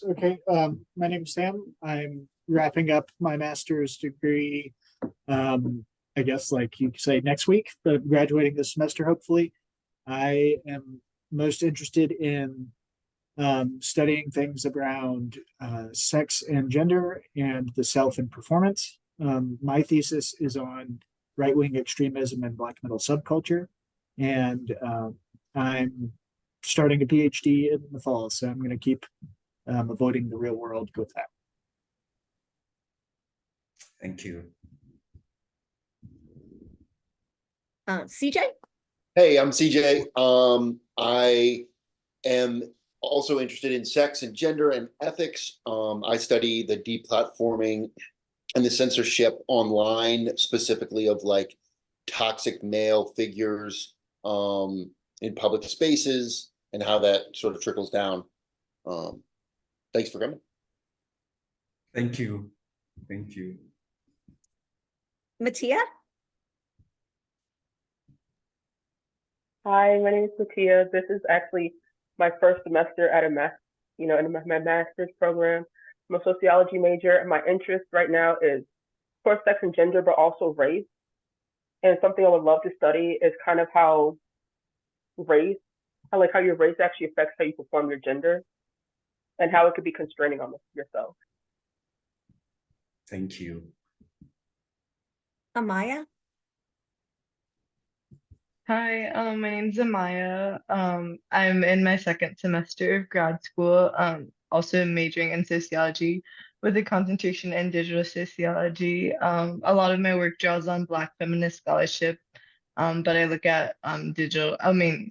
Okay, my name is Sam. I'm wrapping up my master's degree. I guess like you could say next week, but graduating this semester, hopefully. I am most interested in studying things around sex and gender and the self and performance. My thesis is on right-wing extremism and Black metal subculture, and I'm starting a PhD in the fall, so I'm going to keep avoiding the real world with that. Thank you. CJ? Hey, I'm CJ. I am also interested in sex and gender and ethics. I study the deplatforming and the censorship online, specifically of like toxic male figures in public spaces and how that sort of trickles down. Thanks for coming. Thank you. Thank you. Mattia? Hi, my name is Mattia. This is actually my first semester at in my master's program. I'm a sociology major, and my interest right now is, of course, sex and gender, but also race. And something I would love to study is kind of how your race actually affects how you perform your gender, and how it could be constraining on yourself. Thank you. Amaya? Hi, my name's Amaya. I'm in my second semester of grad school, also majoring in sociology with a concentration in digital sociology. A lot of my work draws on Black feminist scholarship, but I look at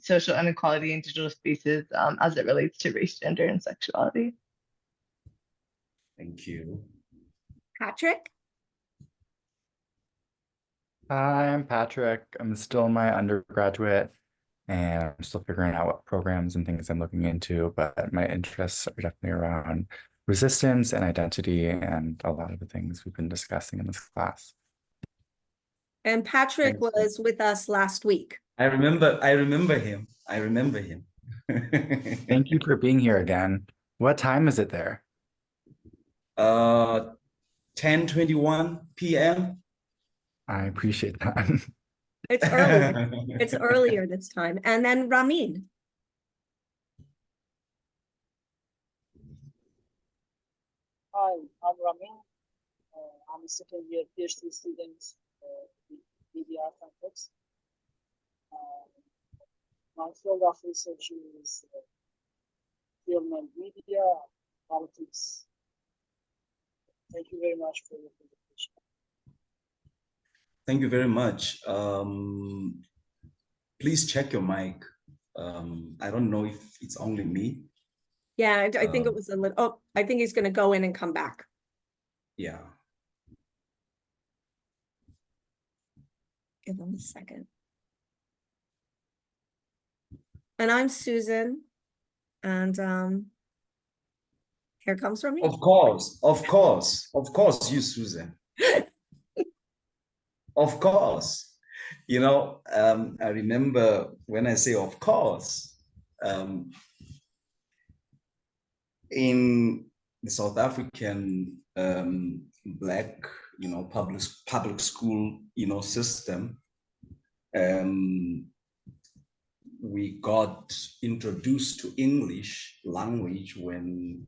social inequality in digital spaces as it relates to race, gender, and sexuality. Thank you. Patrick? Hi, I'm Patrick. I'm still in my undergraduate and I'm still figuring out what programs and things I'm looking into, but my interests are definitely around resistance and identity and a lot of the things we've been discussing in this class. And Patrick was with us last week. I remember him. I remember him. Thank you for being here again. What time is it there? 10:21 p.m. I appreciate that. It's earlier. It's earlier this time. And then Ramin. Hi, I'm Ramin. I'm a second year PhD student in media ethics. My field of research is film and media, politics. Thank you very much for your presentation. Thank you very much. Please check your mic. I don't know if it's only me. Yeah, I think it was a little, oh, I think he's going to go in and come back. Yeah. Give him a second. And I'm Susan. And here comes Ramin. Of course, you, Susan. Of course. You know, I remember when I say of course, in the South African Black, public school, system, we got introduced to English language when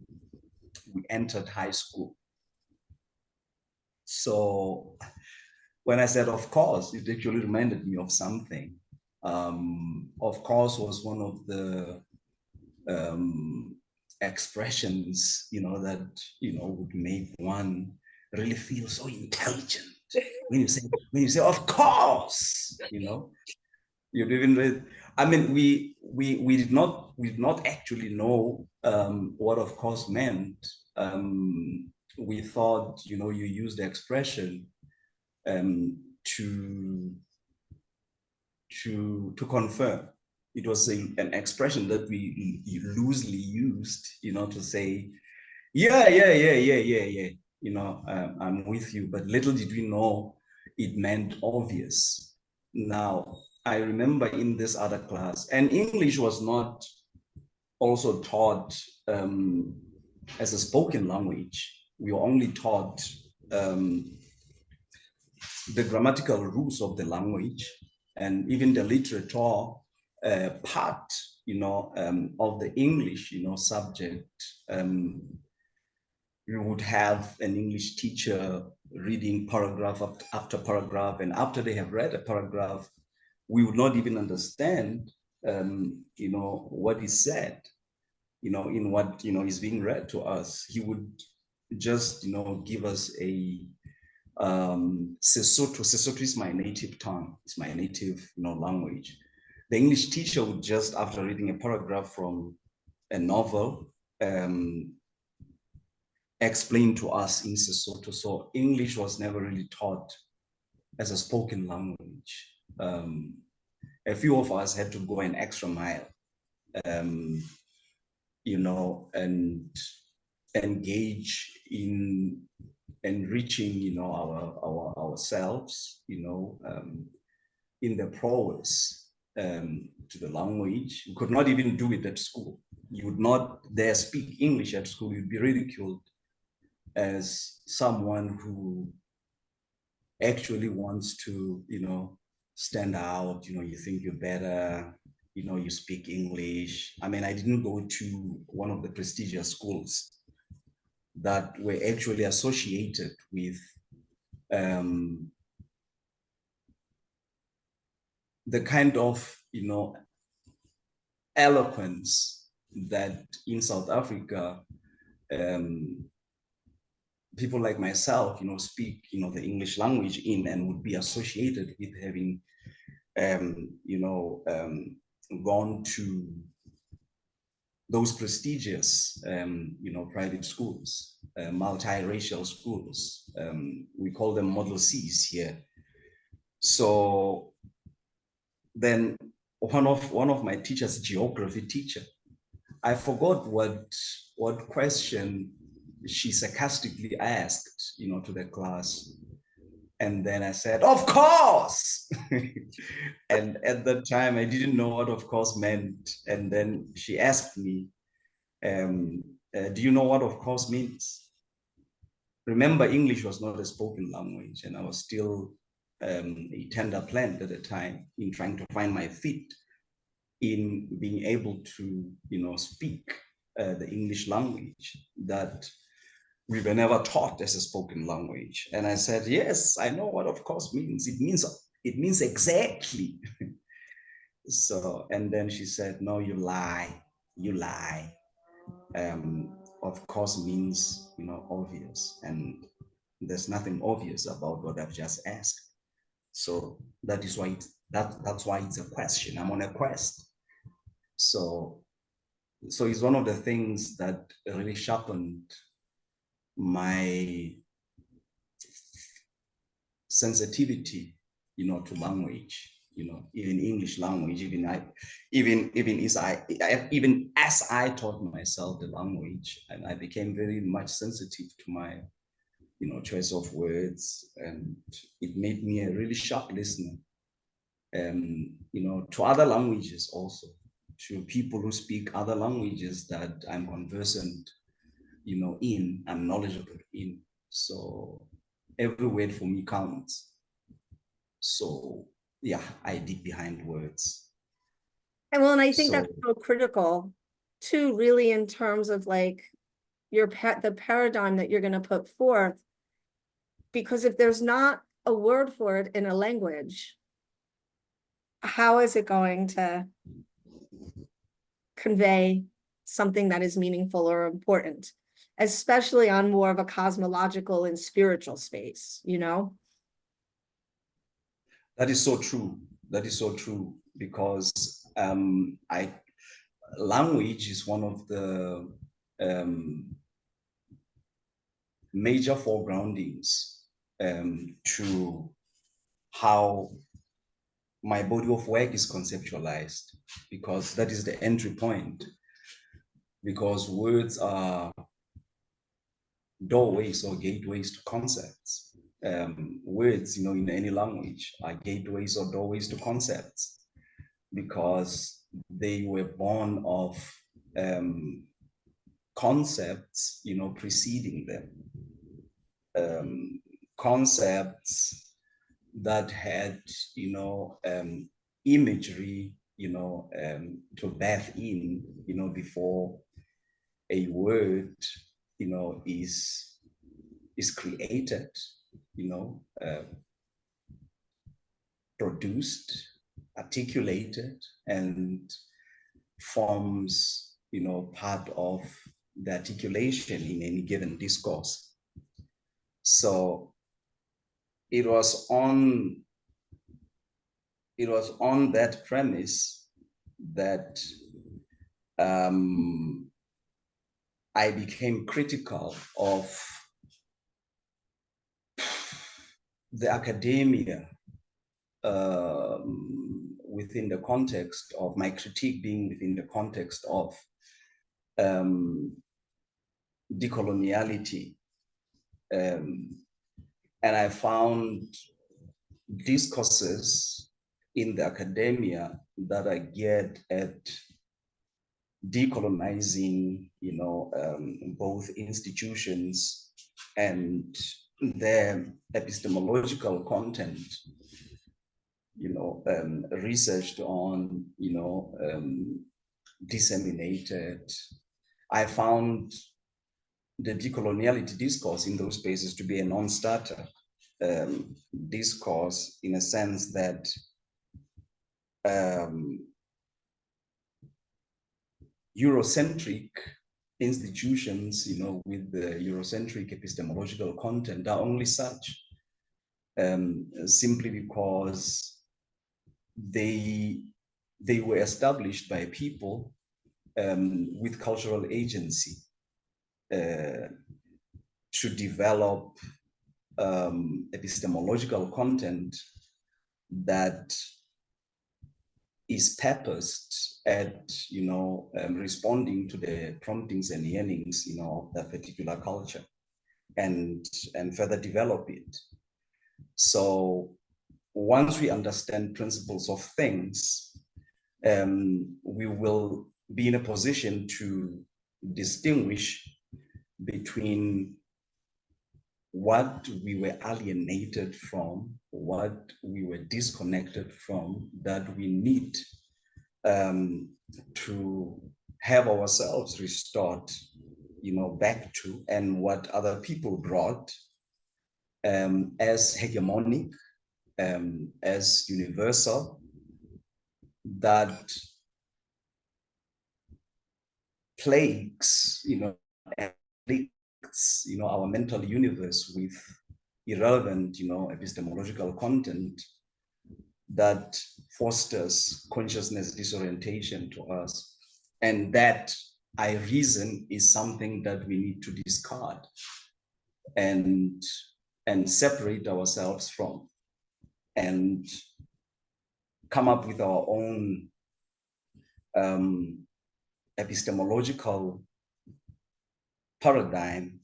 we entered high school. So when I said, of course, it actually reminded me of something. Of course was one of the expressions, that, would make one really feel so intelligent. When you say, of course, you'd even read. I mean, we did not actually know what of course meant. We thought, you use the expression to confirm. It was an expression that we loosely used, to say, yeah, I'm with you. But little did we know it meant obvious. Now, I remember in this other class, and English was not also taught as a spoken language, we were only taught the grammatical rules of the language and even the literature part, of the English, subject. You would have an English teacher reading paragraph after paragraph, and after they have read a paragraph, we would not even understand, what is said, in what, is being read to us. He would just, give us a Sesotho. Sesotho is my native tongue. It's my native, language. The English teacher would just, after reading a paragraph from a novel, explain to us in Sesotho. So English was never really taught as a spoken language. A few of us had to go an extra mile, and engage in enriching, ourselves, in the prowess to the language. We could not even do it at school. You would not dare speak English at school. You'd be ridiculed as someone who actually wants to, stand out. You think you're better, you speak English. I mean, I didn't go to one of the prestigious schools that were actually associated with the kind of, eloquence that in South Africa, people like myself, speak, the English language in, and would be associated with having, gone to those prestigious, private schools, multiracial schools. We call them Model Cs here. So then one of my teachers, geography teacher, I forgot what question she sarcastically asked, to the class. And then I said, "Of course." And at that time, I didn't know what "of course" meant. And then she asked me, "Do you know what 'of course' means?" Remember, English was not a spoken language, and I was still a tender plant at the time in trying to find my feet in being able to, speak the English language that we were never taught as a spoken language. And I said, "Yes, I know what 'of course' means. It means exactly." So, and then she said, "No, you lie. Of course means, obvious, and there's nothing obvious about what I've just asked. So that is why that's why it's a question. I'm on a quest." So it's one of the things that really sharpened my sensitivity, to language, even English language, even as I taught myself the language, and I became very much sensitive to my, choice of words, and it made me a really sharp listener, to other languages also, to people who speak other languages that I'm conversant, I'm knowledgeable in. So every word for me counts. So yeah, I dig behind words. And well, and I think that's so critical too, really, in terms of like the paradigm that you're going to put forth, because if there's not a word for it in a language, how is it going to convey something that is meaningful or important, especially on more of a cosmological and spiritual space, That is so true. That is so true, because language is one of the major foregroundings to how my body of work is conceptualized, because that is the entry point, because words are doorways or gateways to concepts. Words, in any language are gateways or doorways to concepts, because they were born of concepts, preceding them. Concepts that had, imagery, to bath in, before a word, is created, produced, articulated, and forms, part of the articulation in any given discourse. So it was on that premise that I became critical of the academia within the context of my critique being within the context of decoloniality. And I found discourses in the academia that are geared at decolonizing, both institutions and their epistemological content, researched on, disseminated. I found the decoloniality discourse in those spaces to be a non-starter discourse, in a sense that Eurocentric institutions, with the Eurocentric epistemological content are only such, simply because they were established by people with cultural agency to develop epistemological content that is purposed at, responding to the promptings and yearnings, of that particular culture, and further develop it. So once we understand principles of things, we will be in a position to distinguish between what we were alienated from, what we were disconnected from, that we need to have ourselves restored, back to, and what other people brought as hegemonic, as universal, that plagues, our mental universe with irrelevant, epistemological content that fosters consciousness disorientation to us. And that, I reason, is something that we need to discard and separate ourselves from, and come up with our own epistemological paradigm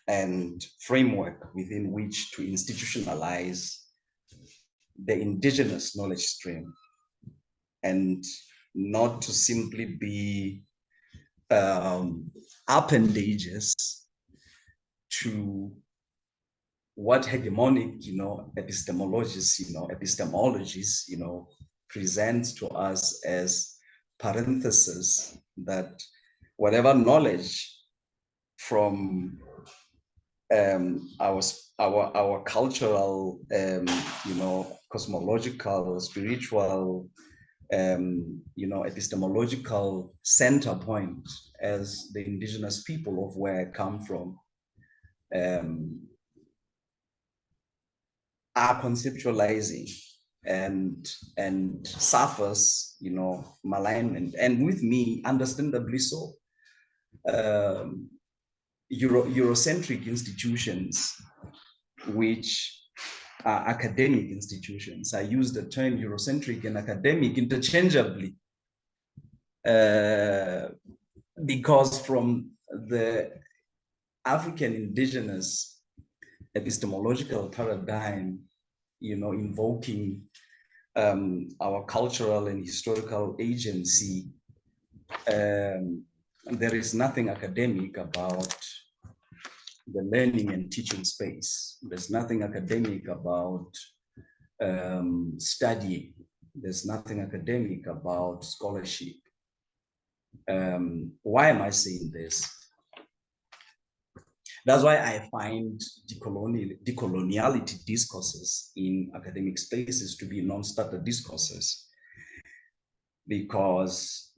and framework within which to institutionalize the indigenous knowledge stream, and not to simply be appendages to what hegemonic, epistemologies, presents to us as parentheses, that whatever knowledge from our cultural, cosmological, spiritual, epistemological center point as the indigenous people of where I come from, are conceptualizing and suffers, malignment, and with me, understandably so. Eurocentric institutions, which are academic institutions. I use the term Eurocentric and academic interchangeably, because from the African indigenous epistemological paradigm, invoking our cultural and historical agency, there is nothing academic about the learning and teaching space. There's nothing academic about studying. There's nothing academic about scholarship. Why am I saying this? That's why I find decoloniality discourses in academic spaces to be non-starter discourses, because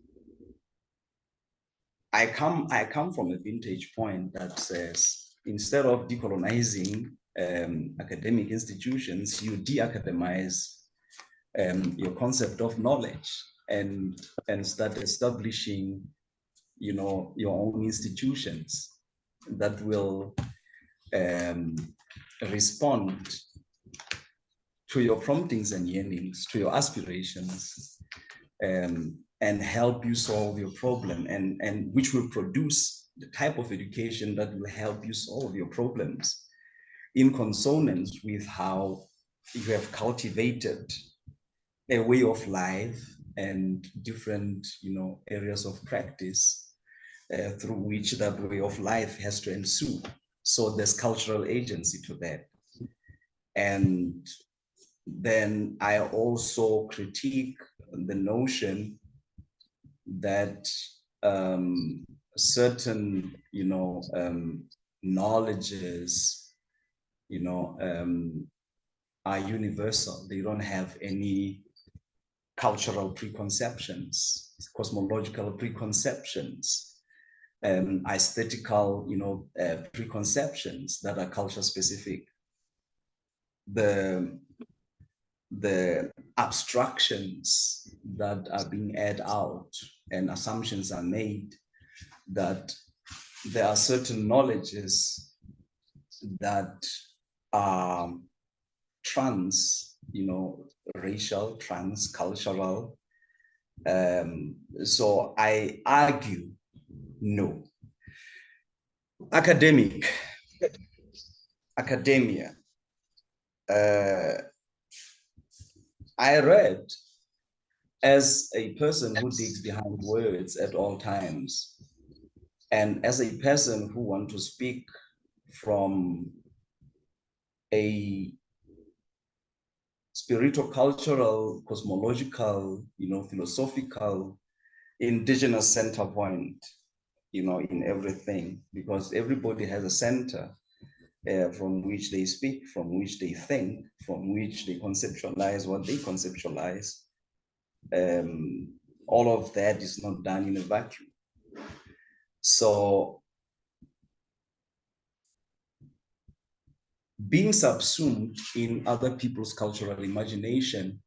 I come from a vintage point that says, instead of decolonizing academic institutions, you de-academize your concept of knowledge and start establishing, your own institutions that will respond to your promptings and yearnings, to your aspirations, and help you solve your problem, and which will produce the type of education that will help you solve your problems in consonance with how you have cultivated a way of life and different, areas of practice through which that way of life has to ensue. So there's cultural agency to that. And then I also critique the notion that certain, knowledges, are universal. They don't have any cultural preconceptions, cosmological preconceptions, aesthetical, preconceptions that are culture specific. The abstractions that are being aired out and assumptions are made that there are certain knowledges that are racial, trans-cultural. So I argue, no. Academia. I read, as a person who digs behind words at all times, and as a person who wants to speak from a spiritual, cultural, cosmological, philosophical, indigenous center point, in everything, because everybody has a center from which they speak, from which they think, from which they conceptualize what they conceptualize. All of that is not done in a vacuum. So being subsumed in other people's cultural imagination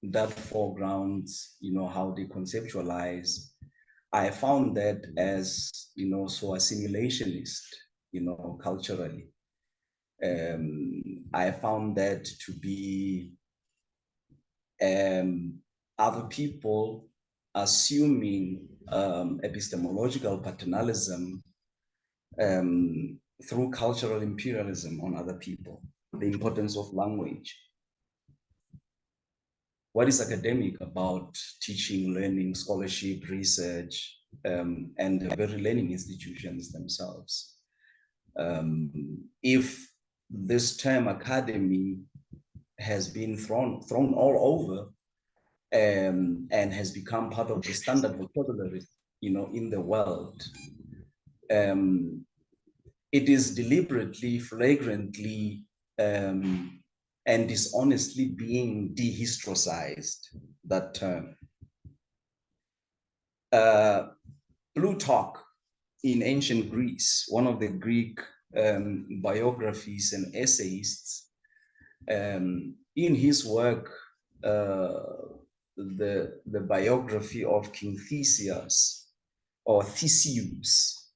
that foregrounds, how they conceptualize, I found that as, so assimilationist, culturally. I found that to be other people assuming epistemological paternalism through cultural imperialism on other people, the importance of language. What is academic about teaching, learning, scholarship, research, and the very learning institutions themselves? If this term academy has been thrown all over and has become part of the standard vocabulary, in the world, it is deliberately, flagrantly, and dishonestly being dehistoricized, that term. Plutarch in ancient Greece, one of the Greek biographies and essayists, in his work, the biography of King Theseus, or Theseus,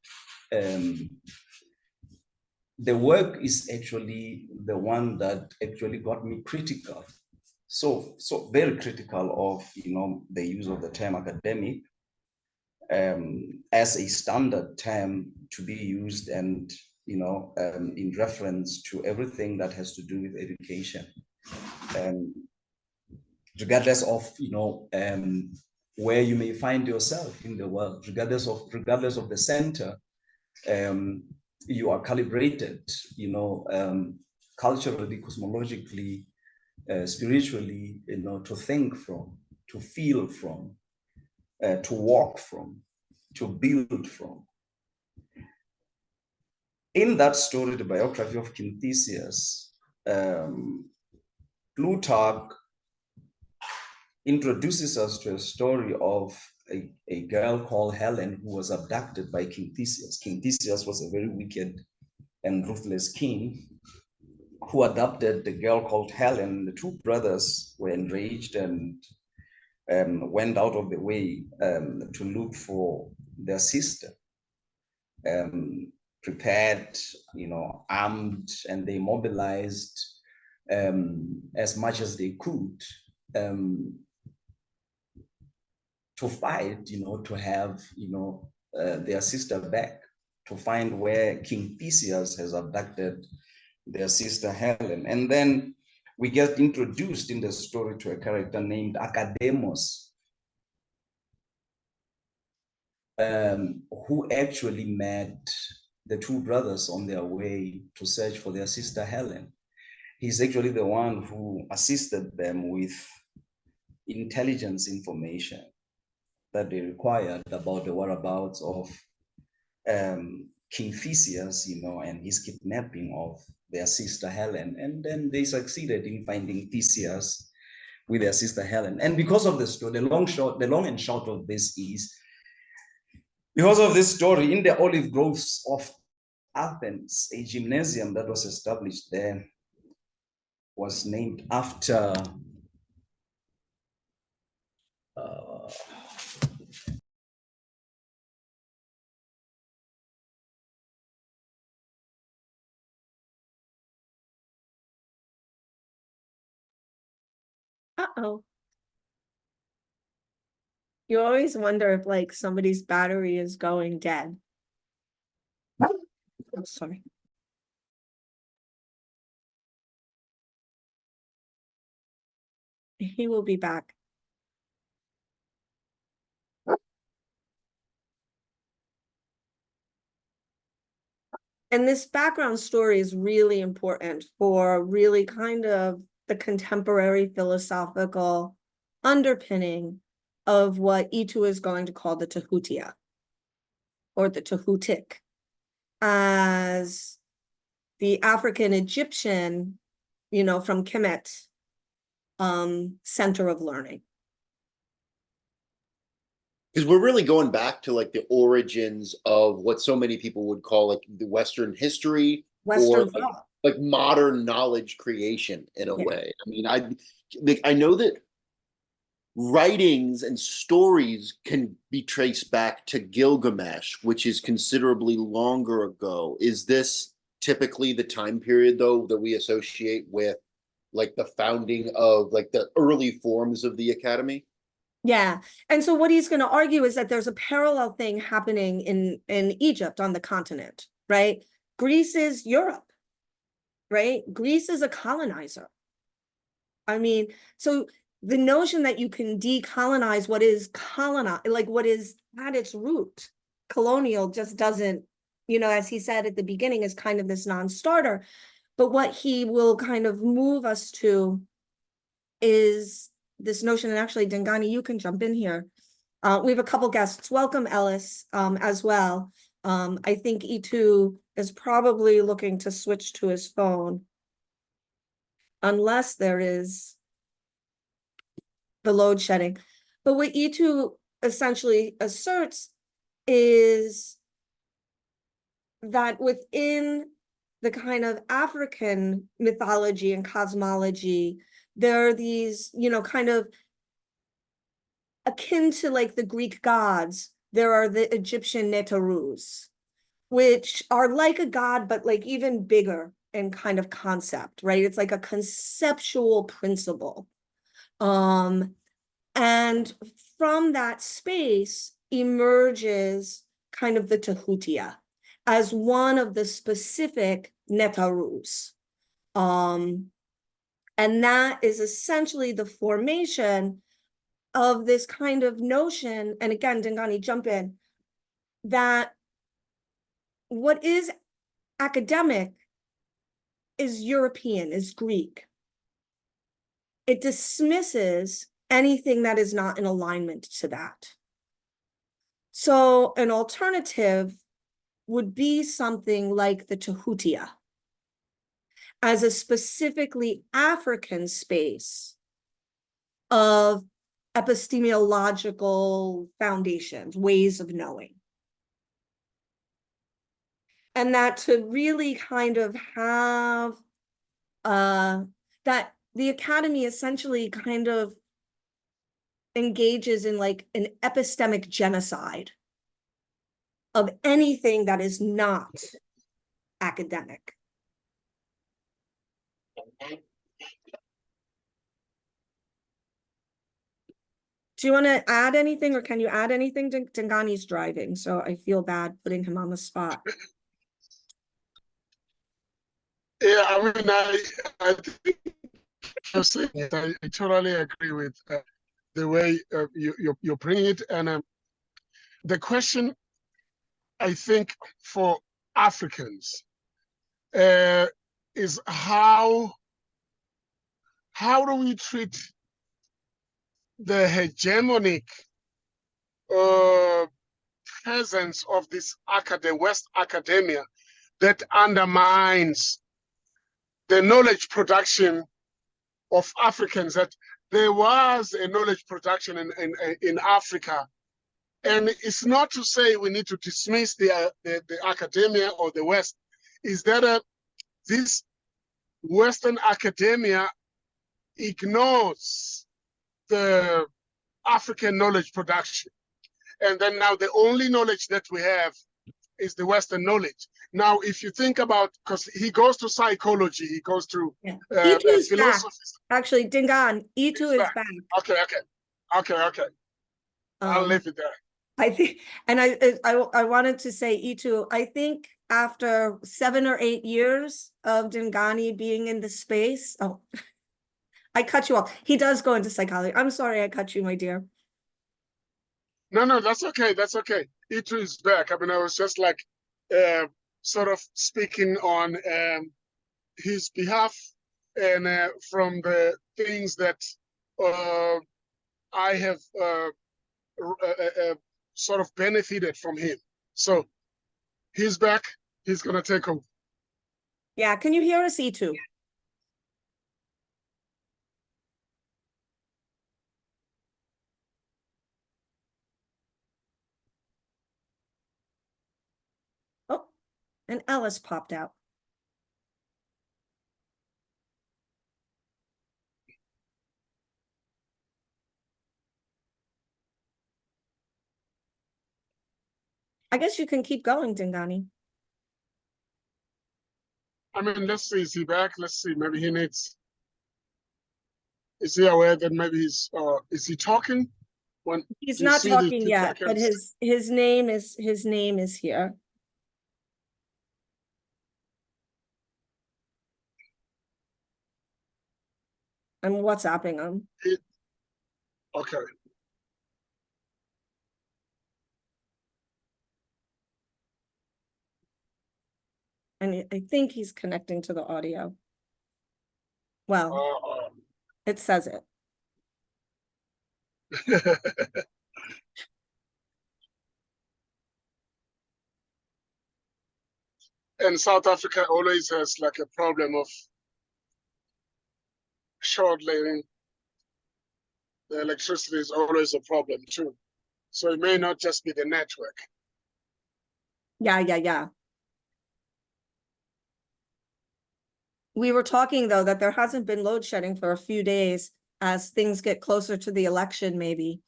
the work is actually the one that actually got me critical. So very critical of, the use of the term academic as a standard term to be used and, in reference to everything that has to do with education. Regardless of, where you may find yourself in the world, regardless of the center. You are calibrated, culturally, cosmologically, spiritually, to think from, to feel from, to walk from, to build from. In that story, the biography of King Theseus, Plutarch introduces us to a story of a girl called Helen who was abducted by King Theseus. King Theseus was a very wicked and ruthless king who adopted the girl called Helen. The two brothers were enraged and went out of the way to look for their sister. Prepared, armed, and they mobilized as much as they could to fight, to have, their sister back, to find where King Theseus has abducted their sister Helen. And then we get introduced in the story to a character named Academos, who actually met the two brothers on their way to search for their sister Helen. He's actually the one who assisted them with intelligence information that they required about the whereabouts of King Theseus, and his kidnapping of their sister Helen. And then they succeeded in finding Theseus with their sister Helen. And because of this story, the long and short of this is, because of this story, in the olive groves of Athens, a gymnasium that was established there was named after Uh-oh. You always wonder if like somebody's battery is going dead. Oh, sorry. He will be back. And this background story is really important for really kind of the contemporary philosophical underpinning of what Itu is going to call the ThT or the ThT as the African Egyptian, from Kemet, center of learning. Because we're really going back to like the origins of what so many people would call like the Western history, Western or thought. like modern knowledge creation in a Yeah. way. I mean, I know that writings and stories can be traced back to Gilgamesh, which is considerably longer ago. Is this typically the time period though that we associate with like the founding of like the early forms of the academy? Yeah. And so what he's going to argue is that there's a parallel thing happening in Egypt on the continent, right? Greece is Europe, right? Greece is a colonizer. I mean, so the notion that you can decolonize what is colonized, like what is at its root, colonial, just doesn't, as he said at the beginning, is kind of this non-starter. But what he will kind of move us to is this notion, and actually, Dengani, you can jump in here. We have a couple guests. Welcome, Ellis, as well. I think Itu is probably looking to switch to his phone, unless there is the load shedding. But what Itu essentially asserts is that within the kind of African mythology and cosmology, there are these, kind of akin to like the Greek gods, there are the Egyptian NETERs, which are like a god, but like even bigger in kind of concept, right? It's like a conceptual principle. And from that space emerges kind of the ThT as one of the specific NETERs. And that is essentially the formation of this kind of notion, and again, Dingani, jump in, that what is academic is European, is Greek. It dismisses anything that is not in alignment to that. So an alternative would be something like the ThT as a specifically African space of epistemological foundations, ways of knowing. And that to really kind of have that the academy essentially kind of engages in like an epistemic genocide of anything that is not academic. Do you want to add anything, or can you add anything? Dingani's driving, so I feel bad putting him on the spot. Yeah, I mean, I think you're saying it. I totally agree with the way you're bringing it. And the question, I think, for Africans is how do we treat the hegemonic presence of this West academia that undermines the knowledge production of Africans, that there was a knowledge production in Africa. And it's not to say we need to dismiss the academia or the West. Is that this Western academia ignores the African knowledge production. And then now the only knowledge that we have is the Western knowledge. Now, if you think about, because he goes to psychology, he goes to Itu's back. philosophy. Actually, Dingan, Itu is back. Okay. I'll leave it there. I think, and I wanted to say, Itu, I think after 7 or 8 years of Dingani being in the space, oh, I cut you off. He does go into psychology. I'm sorry I cut you, my dear. No, that's okay. That's okay. Itu is back. I mean, I was just like sort of speaking on his behalf, and from the things that I have sort of benefited from him. So he's back. He's going to take over. Yeah, can you hear us, Itu? Oh, and Ellis popped out. I guess you can keep going, Dingani. I mean, let's see. Is he back? Let's see. Maybe he needs. Is he aware that maybe he's? Is he talking? When he's not talking yet, but his name is here. I'm WhatsApping him. Okay. And I think he's connecting to the audio. Well, it says it. And South Africa always has like a problem of short layering. The electricity is always a problem too. So it may not just be the network. Yeah. We were talking, though, that there hasn't been load shedding for a few days as things get closer to the election, maybe.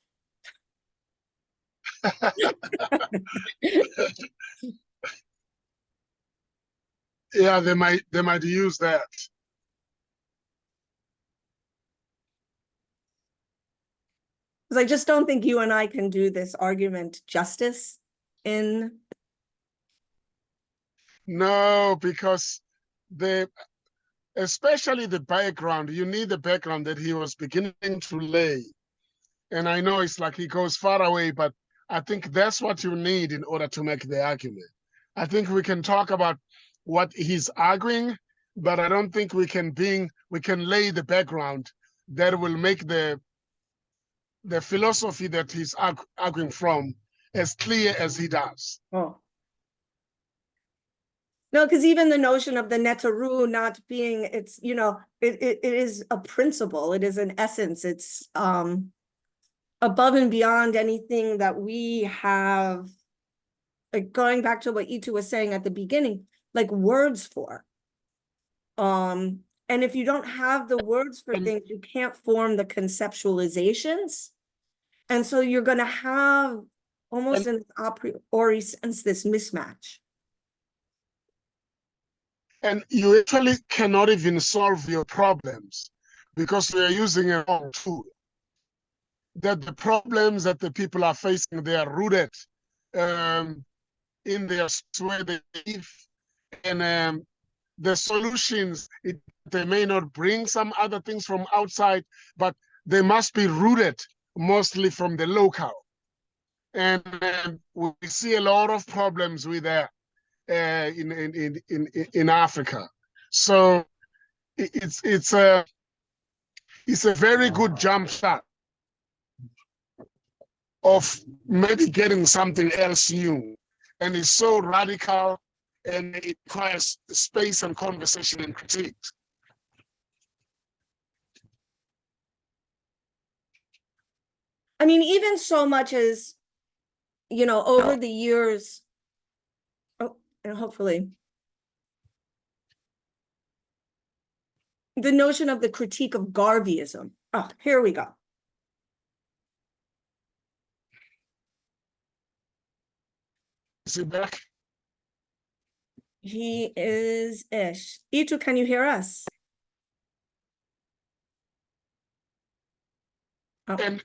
Yeah, they might use that. Because I just don't think you and I can do this argument justice in. No, because especially the background, you need the background that he was beginning to lay. And I know it's like he goes far away, but I think that's what you need in order to make the argument. I think we can talk about what he's arguing, but I don't think we can lay the background that will make the philosophy that he's arguing from as clear as he does. Oh. No, because even the notion of the NETER not being, it's, you know, it is a principle, it is an essence, it's above and beyond anything that we have, like going back to what Itu was saying at the beginning, like words for. And if you don't have the words for things, you can't form the conceptualizations. And so you're going to have almost in a priori sense this mismatch. And you actually cannot even solve your problems because we are using a wrong tool. That the problems that the people are facing, they are rooted in their where they live, and the solutions, they may not bring some other things from outside, but they must be rooted mostly from the local. And we see a lot of problems with that in Africa. So it's a very good jump shot of maybe getting something else new. And it's so radical and it requires space and conversation and critique. I mean, even so much as, you know, over the years, oh, and hopefully, the notion of the critique of Garveyism. Oh, here we go. Is he back? He is ish. Itu, can you hear us? Oh. And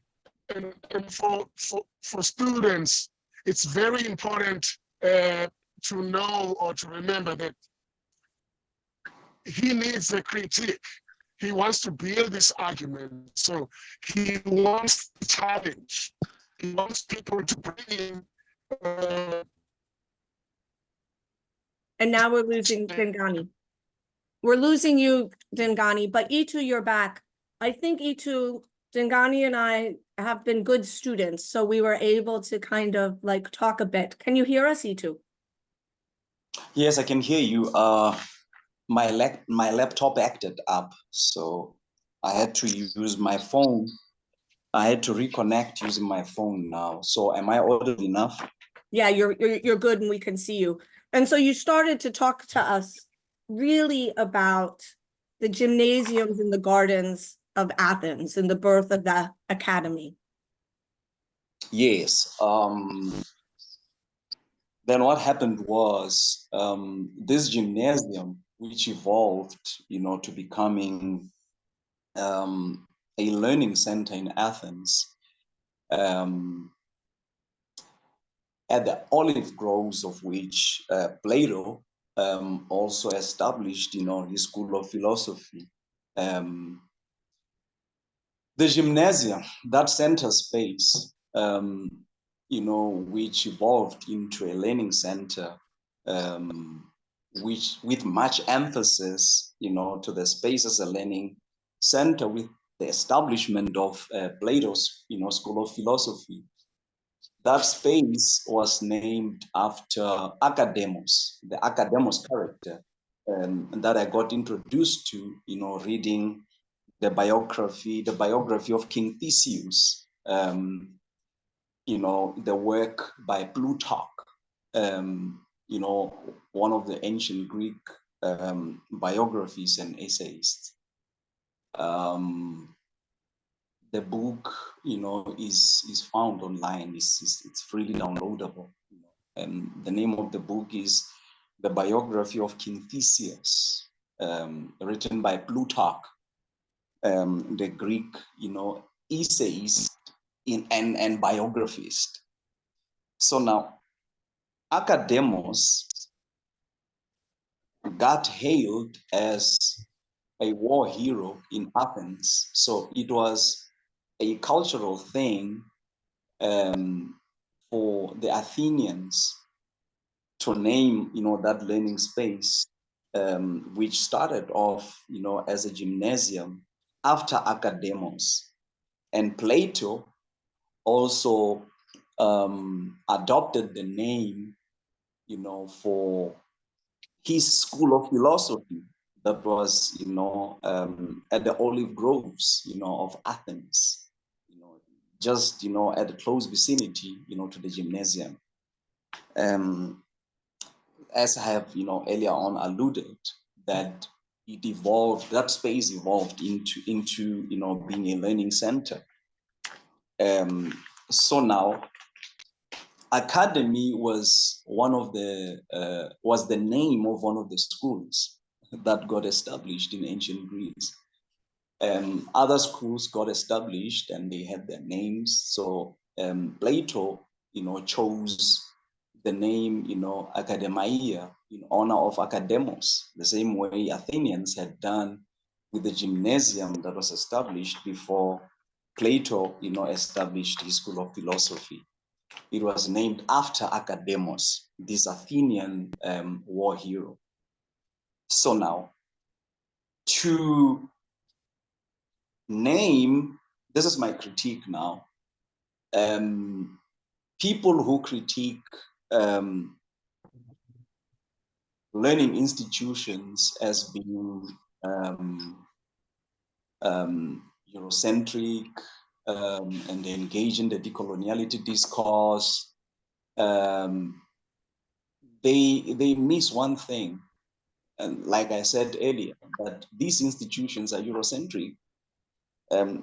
for students, it's very important to know or to remember that he needs a critique. He wants to build this argument. So he wants to challenge. He wants people to bring in. And now we're losing Dingani. We're losing you, Dingani, but Itu, you're back. I think Itu, Dingani and I have been good students, so we were able to kind of like talk a bit. Can you hear us, Itu? Yes, I can hear you. My laptop acted up, so I had to use my phone. I had to reconnect using my phone now. So am I audible enough? Yeah, you're good and we can see you. And so you started to talk to us really about the gymnasiums and the gardens of Athens and the birth of the academy. Yes. Then what happened was this gymnasium, which evolved, you know, to becoming a learning center in Athens, at the olive groves of which Plato also established, you know, his school of philosophy. The gymnasium, that center space, you know, which evolved into a learning center, which with much emphasis, you know, to the space as a learning center with the establishment of Plato's, you know, school of philosophy. That space was named after Academos, the Academos character, that I got introduced to, you know, reading the biography of King Theseus, you know, the work by Plutarch, you know, one of the ancient Greek biographies and essayists. The book, you know, is found online. It's freely downloadable. You know? And the name of the book is The Biography of King Theseus, written by Plutarch, the Greek, you know, essayist and biographist. So now, Academos got hailed as a war hero in Athens. So it was a cultural thing for the Athenians to name, that learning space, which started off, as a gymnasium after Academos. And Plato also adopted the name, for his school of philosophy that was, at the olive groves, of Athens, just, at the close vicinity, to the gymnasium. As I have, earlier on alluded, that it evolved, that space evolved into being a learning center. So now, Academy was was the name of one of the schools that got established in ancient Greece. Other schools got established and they had their names. So Plato, chose the name, Academia, in honor of Academos, the same way Athenians had done with the gymnasium that was established before Plato, established his school of philosophy. It was named after Academos, this Athenian war hero. So now, to name, this is my critique now, people who critique learning institutions as being Eurocentric, and they engage in the decoloniality discourse, they miss one thing. And like I said earlier, that these institutions are Eurocentric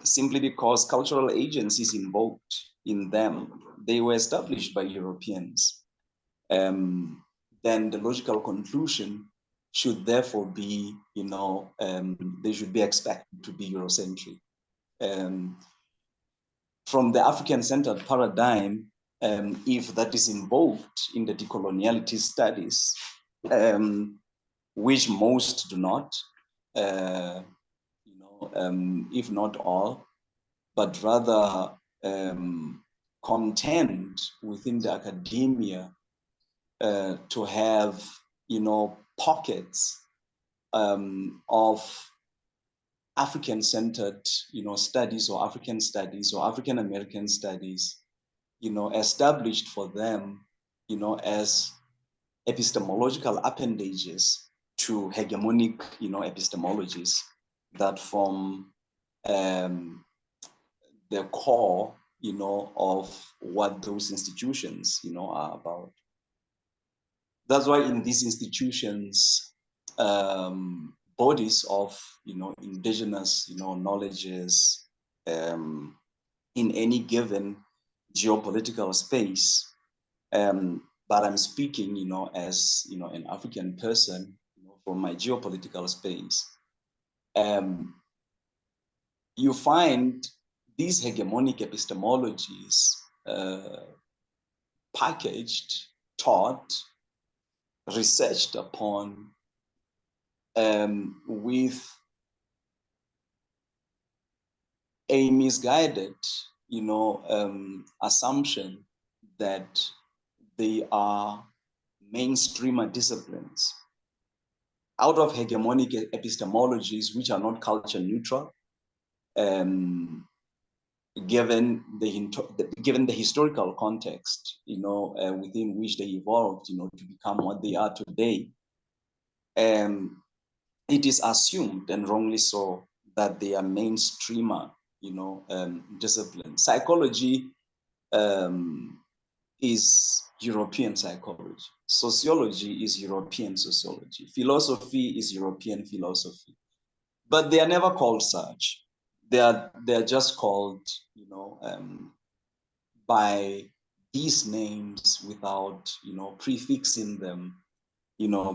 simply because cultural agencies invoked in them, they were established by Europeans. Then the logical conclusion should therefore be, they should be expected to be Eurocentric. From the African-centered paradigm, if that is invoked in the decoloniality studies, which most do not, if not all, but rather contend within the academia to have, pockets of African-centered, studies or African studies or African-American studies, established for them, as epistemological appendages to hegemonic, epistemologies that form the core, of what those institutions, are about. That's why in these institutions, bodies of, indigenous, knowledges in any given geopolitical space, but I'm speaking, as, an African person, from my geopolitical space, you find these hegemonic epistemologies packaged, taught, researched upon, with a misguided, assumption that they are mainstreamer disciplines. Out of hegemonic epistemologies, which are not culture neutral, given the historical context, within which they evolved, to become what they are today, it is assumed, and wrongly so, that they are mainstreamer, discipline. Psychology is European psychology. Sociology is European sociology. Philosophy is European philosophy. But they are never called such. They are just called, by these names without, prefixing them,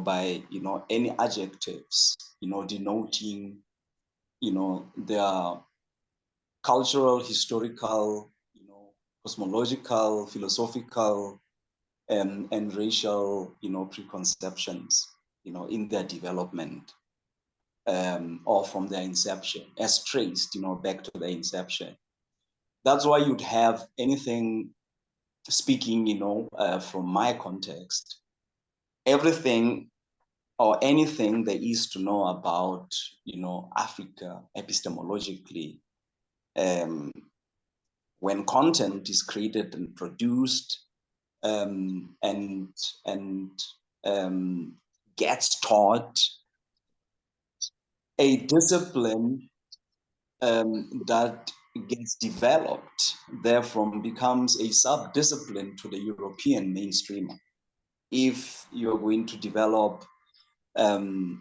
by, any adjectives, denoting, their cultural, historical, cosmological, philosophical, and racial, preconceptions, in their development, or from their inception, as traced, back to their inception. That's why you'd have anything, speaking, from my context, everything or anything there is to know about, Africa epistemologically, when content is created and produced, and gets taught, a discipline that gets developed, therefore becomes a sub-discipline to the European mainstream. If you're going to develop an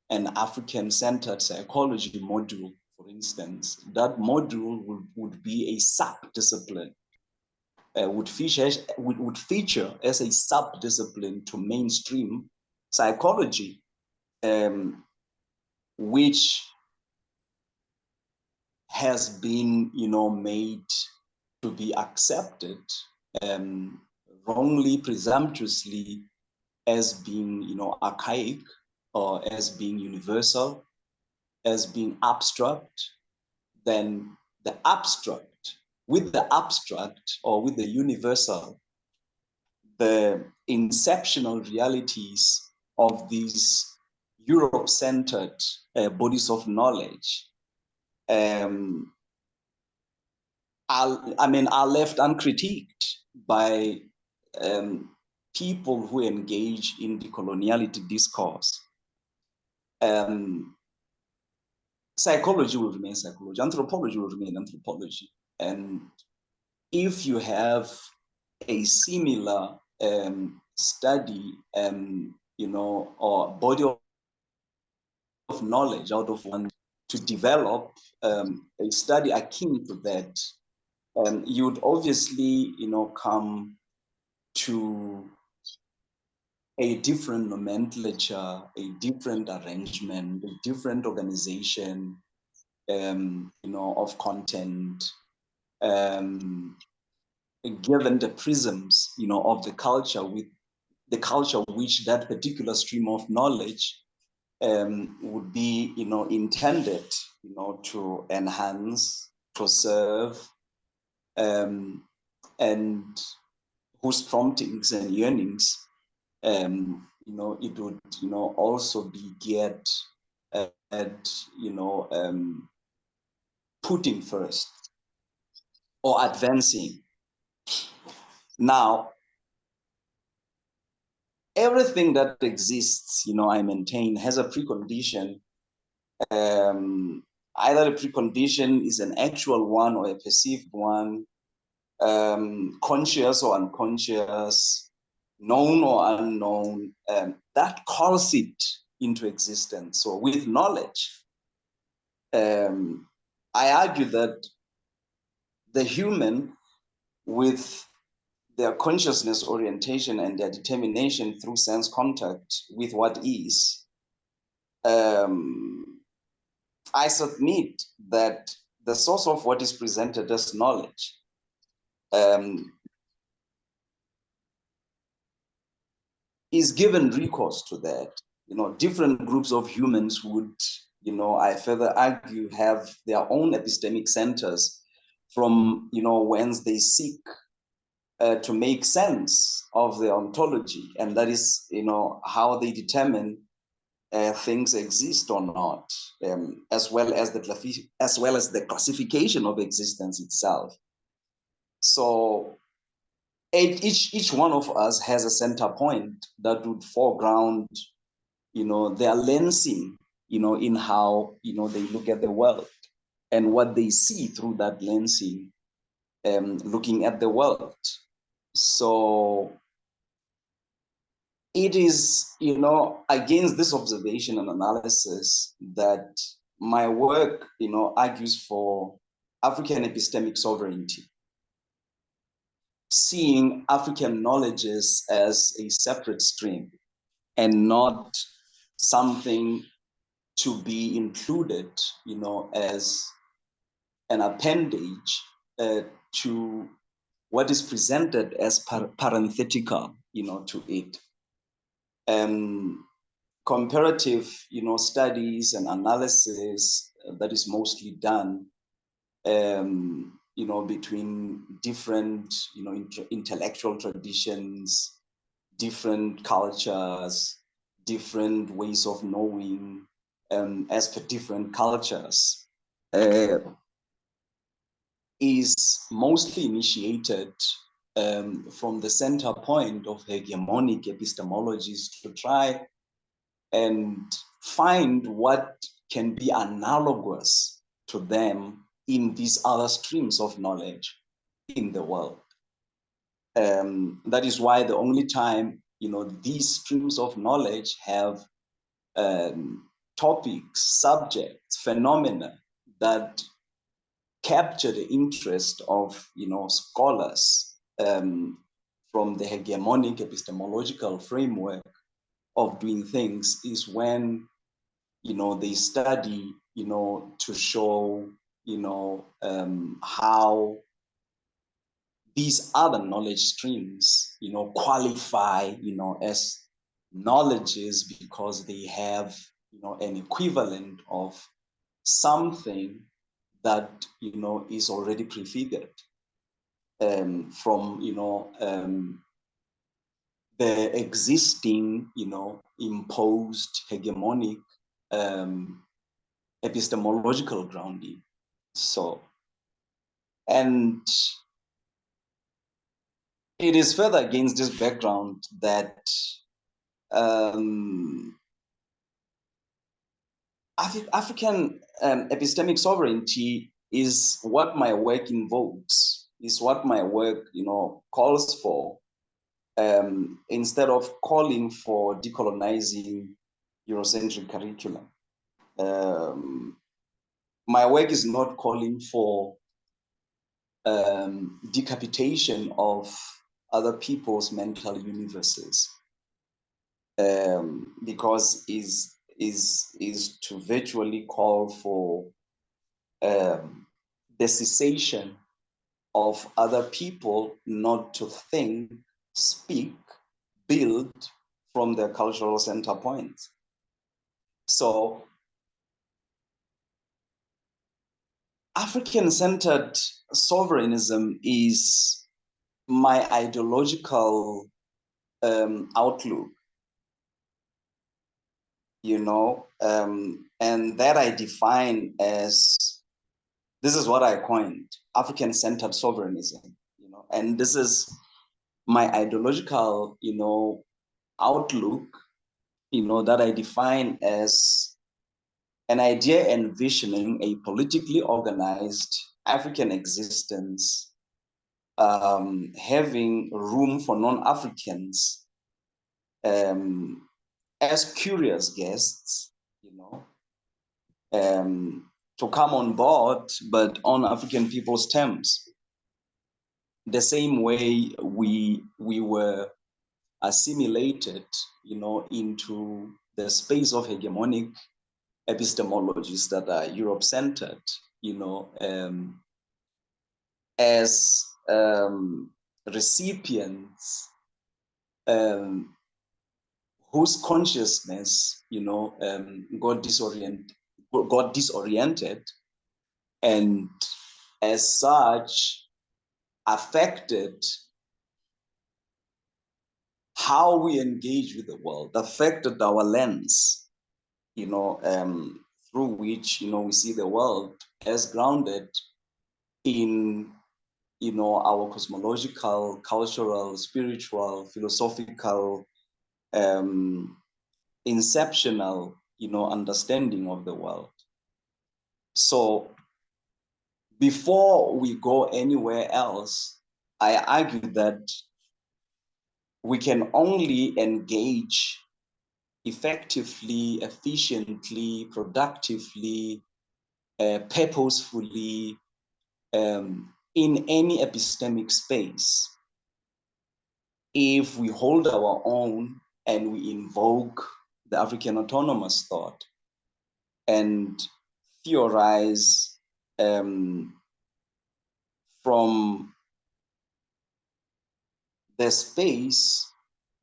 African-centered psychology module, for instance, that module would be a sub-discipline, would feature as a sub-discipline to mainstream psychology, which has been, made to be accepted, wrongly, presumptuously, as being, archaic, or as being universal, as being abstract. Then the abstract, with the abstract or with the universal, the inceptional realities of these Europe-centered bodies of knowledge are left uncritiqued by people who engage in decoloniality discourse. Psychology will remain psychology, anthropology will remain anthropology. And if you have a similar study, or body of knowledge out of one, to develop a study akin to that, you'd obviously, come to a different nomenclature, a different arrangement, a different organization, of content, given the prisms, of the culture, with the culture which that particular stream of knowledge would be, intended, to enhance, to serve, and whose promptings and yearnings, it would, also be geared at, putting first or advancing. Now, everything that exists, I maintain, has a precondition. Either a precondition is an actual one or a perceived one, conscious or unconscious, known or unknown, that calls it into existence. So with knowledge, I argue that the human, with their consciousness orientation and their determination through sense contact with what is, I submit that the source of what is presented as knowledge is given recourse to that. Different groups of humans would, I further argue, have their own epistemic centers from, whence they seek to make sense of their ontology, and that is, how they determine things exist or not, as well as the classification of existence itself. So each one of us has a center point that would foreground, their lensing, in how, they look at the world and what they see through that lensing, looking at the world. So it is, against this observation and analysis that my work, argues for African epistemic sovereignty, seeing African knowledges as a separate stream and not something to be included, as an appendage to what is presented as parenthetical, to it. Comparative, studies and analysis that is mostly done, between different, intellectual traditions, different cultures, different ways of knowing, as per different cultures, is mostly initiated from the center point of hegemonic epistemologies to try and find what can be analogous to them in these other streams of knowledge in the world. That is why the only time, these streams of knowledge have topics, subjects, phenomena that capture the interest of, scholars from the hegemonic epistemological framework of doing things is when, they study, to show, how these other knowledge streams, qualify, as knowledges because they have, an equivalent of something that, is already prefigured from, the existing, imposed hegemonic epistemological grounding. So, and it is further against this background that African epistemic sovereignty is what my work invokes, is what my work, calls for, instead of calling for decolonizing Eurocentric curriculum. My work is not calling for decapitation of other people's mental universes, because is to virtually call for the cessation of other people not to think, speak, build from their cultural center points. So African-centered sovereignism is my ideological outlook, and that I define as, this is what I coined, African-centered sovereignism, and this is my ideological, outlook, that I define as an idea envisioning a politically organized African existence, having room for non-Africans as curious guests, to come on board, but on African people's terms. The same way we were assimilated, into the space of hegemonic epistemologies that are Europe-centered, as recipients whose consciousness, got disoriented, and as such affected how we engage with the world, affected our lens, through which, we see the world as grounded in, our cosmological, cultural, spiritual, philosophical, inceptional, understanding of the world. So before we go anywhere else, I argue that we can only engage effectively, efficiently, productively, purposefully, in any epistemic space if we hold our own and we invoke the African autonomous thought and theorize from the space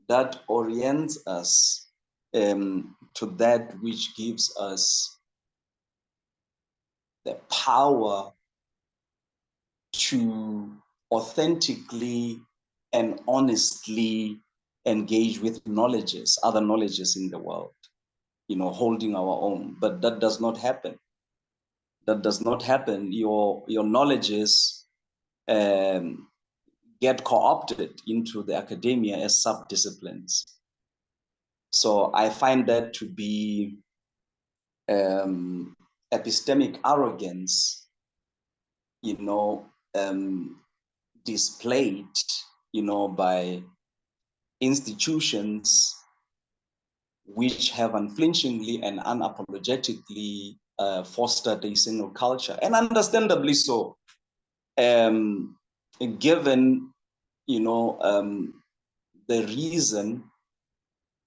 that orients us to that which gives us the power to authentically and honestly engage with knowledges, other knowledges in the world, holding our own. But that does not happen. That does not happen. Your knowledges get co-opted into the academia as sub-disciplines. So I find that to be epistemic arrogance, displayed, by institutions which have unflinchingly and unapologetically fostered a single culture, and understandably so, given, the reason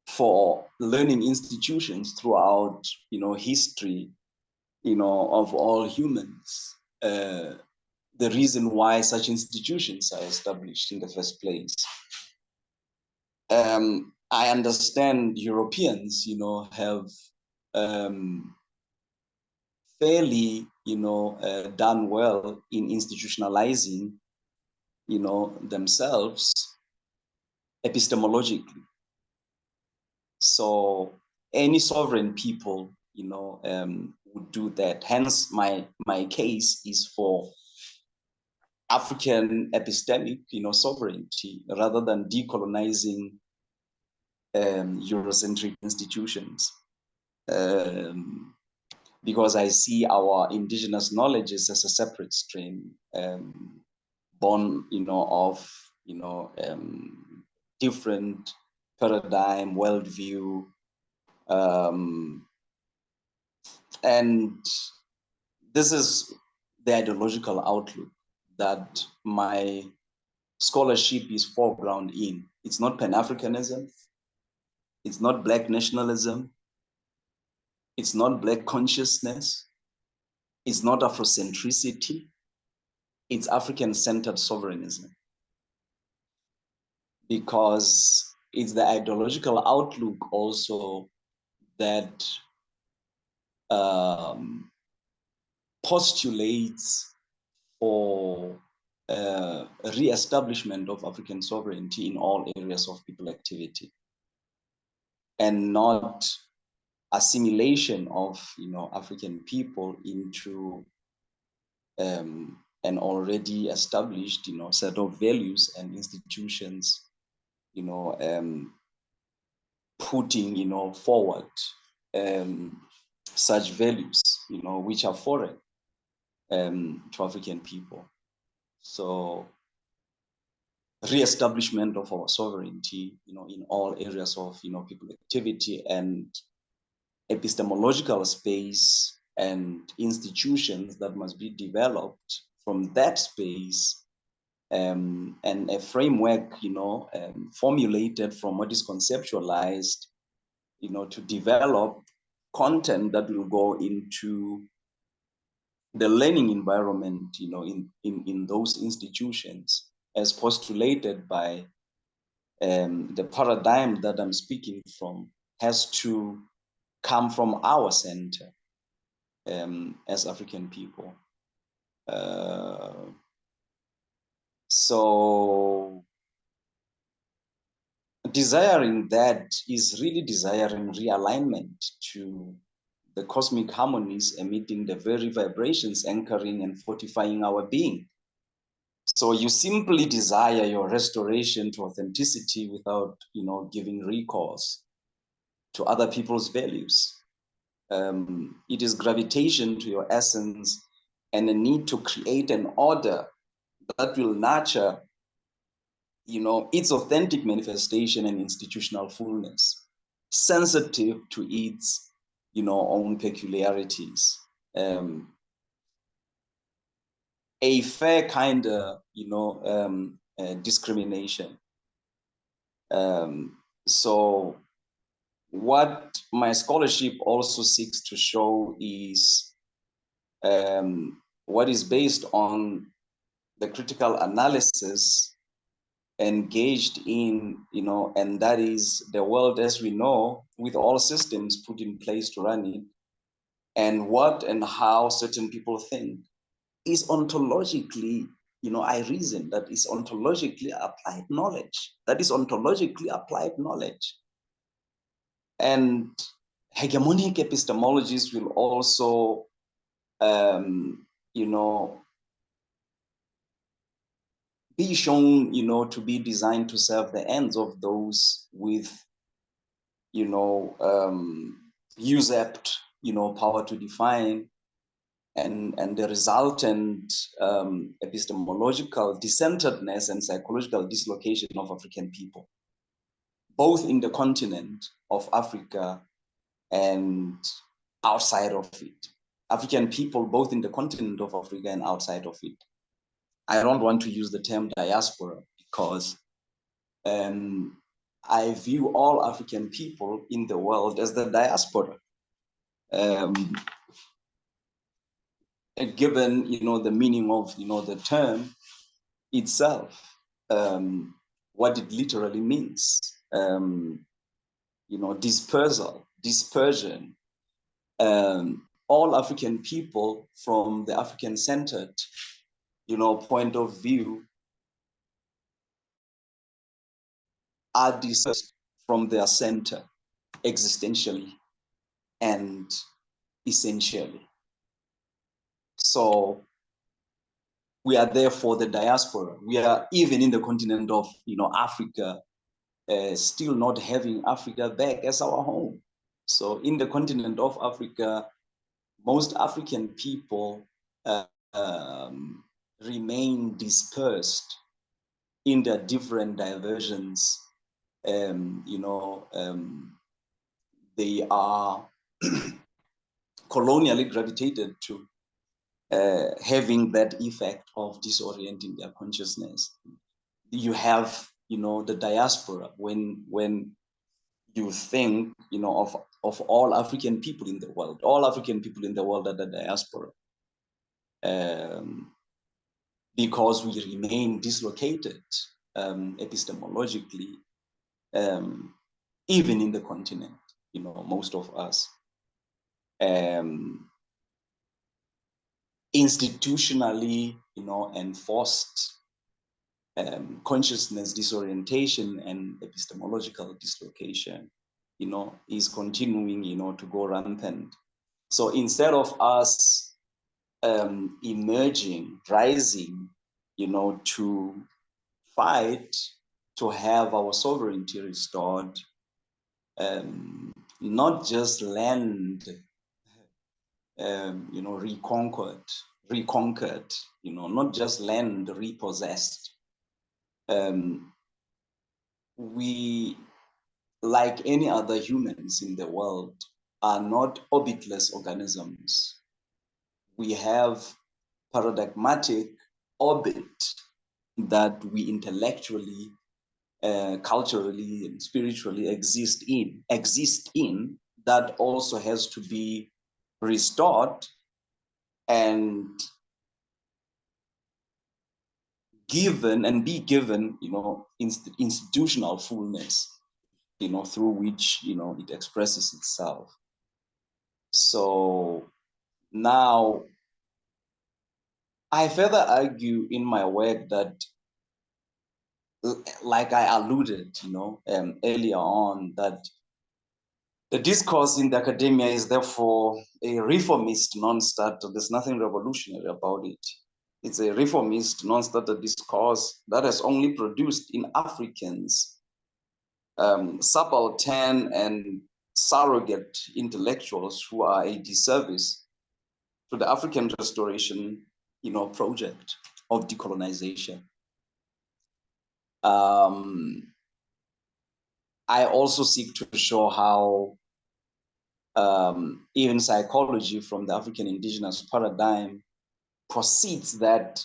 for learning institutions throughout, history, of all humans. The reason why such institutions are established in the first place. I understand Europeans, have fairly, done well in institutionalizing, themselves epistemologically. So any sovereign people, would do that. Hence, my case is for African epistemic, sovereignty, rather than decolonizing Eurocentric institutions. Because I see our indigenous knowledges as a separate stream, born, of, different paradigm, worldview, and this is the ideological outlook that my scholarship is foreground in. It's not Pan-Africanism. It's not Black nationalism. It's not Black consciousness. It's not Afrocentricity. It's African-centered sovereignism. Because it's the ideological outlook also that postulates for re-establishment of African sovereignty in all areas of people activity, and not assimilation of African people into an already established set of values and institutions, putting forward such values which are foreign to African people. So re-establishment of our sovereignty, in all areas of, people activity, and epistemological space and institutions that must be developed from that space, and a framework, formulated from what is conceptualized, to develop content that will go into the learning environment, in those institutions, as postulated by the paradigm that I'm speaking from, has to come from our center as African people. So desiring that is really desiring realignment to the cosmic harmonies emitting the very vibrations anchoring and fortifying our being. So you simply desire your restoration to authenticity without, giving recourse to other people's values. It is gravitation to your essence and a need to create an order that will nurture, its authentic manifestation and institutional fullness, sensitive to its, own peculiarities. A fair kind of, discrimination. So what my scholarship also seeks to show is what is based on the critical analysis engaged in, and that is the world as we know, with all systems put in place to run it, and what and how certain people think is ontologically I reason that is ontologically applied knowledge. That is ontologically applied knowledge. And hegemonic epistemologies will also, be shown, to be designed to serve the ends of those with, usurped, power to define, and the resultant epistemological decenteredness and psychological dislocation of African people, both in the continent of Africa and outside of it. African people, both in the continent of Africa and outside of it. I don't want to use the term diaspora because I view all African people in the world as the diaspora. Given, the meaning of, the term itself, what it literally means, dispersal, dispersion. All African people from the African-centered, point of view are dispersed from their center existentially and essentially. So we are therefore the diaspora. We are even in the continent of, Africa, still not having Africa back as our home. So in the continent of Africa, most African people remain dispersed in their different diversions. They are colonially gravitated to having that effect of disorienting their consciousness. You have, the diaspora when you think, of all African people in the world. All African people in the world are the diaspora. Because we remain dislocated epistemologically, even in the continent, most of us. Institutionally, enforced consciousness disorientation and epistemological dislocation, is continuing, to go rampant. So instead of us emerging, rising, to fight to have our sovereignty restored, not just land, reconquered, not just land repossessed. We, like any other humans in the world, are not orbitless organisms. We have paradigmatic orbit that we intellectually, culturally, and spiritually exist in, that also has to be restored and given and be given, institutional fullness, through which, it expresses itself. So now, I further argue in my work that, like I alluded, earlier on, that the discourse in the academia is therefore a reformist non-starter. There's nothing revolutionary about it. It's a reformist non-starter discourse that has only produced in Africans subaltern and surrogate intellectuals who are a disservice to the African restoration, project of decolonization. I also seek to show how even psychology from the African indigenous paradigm proceeds that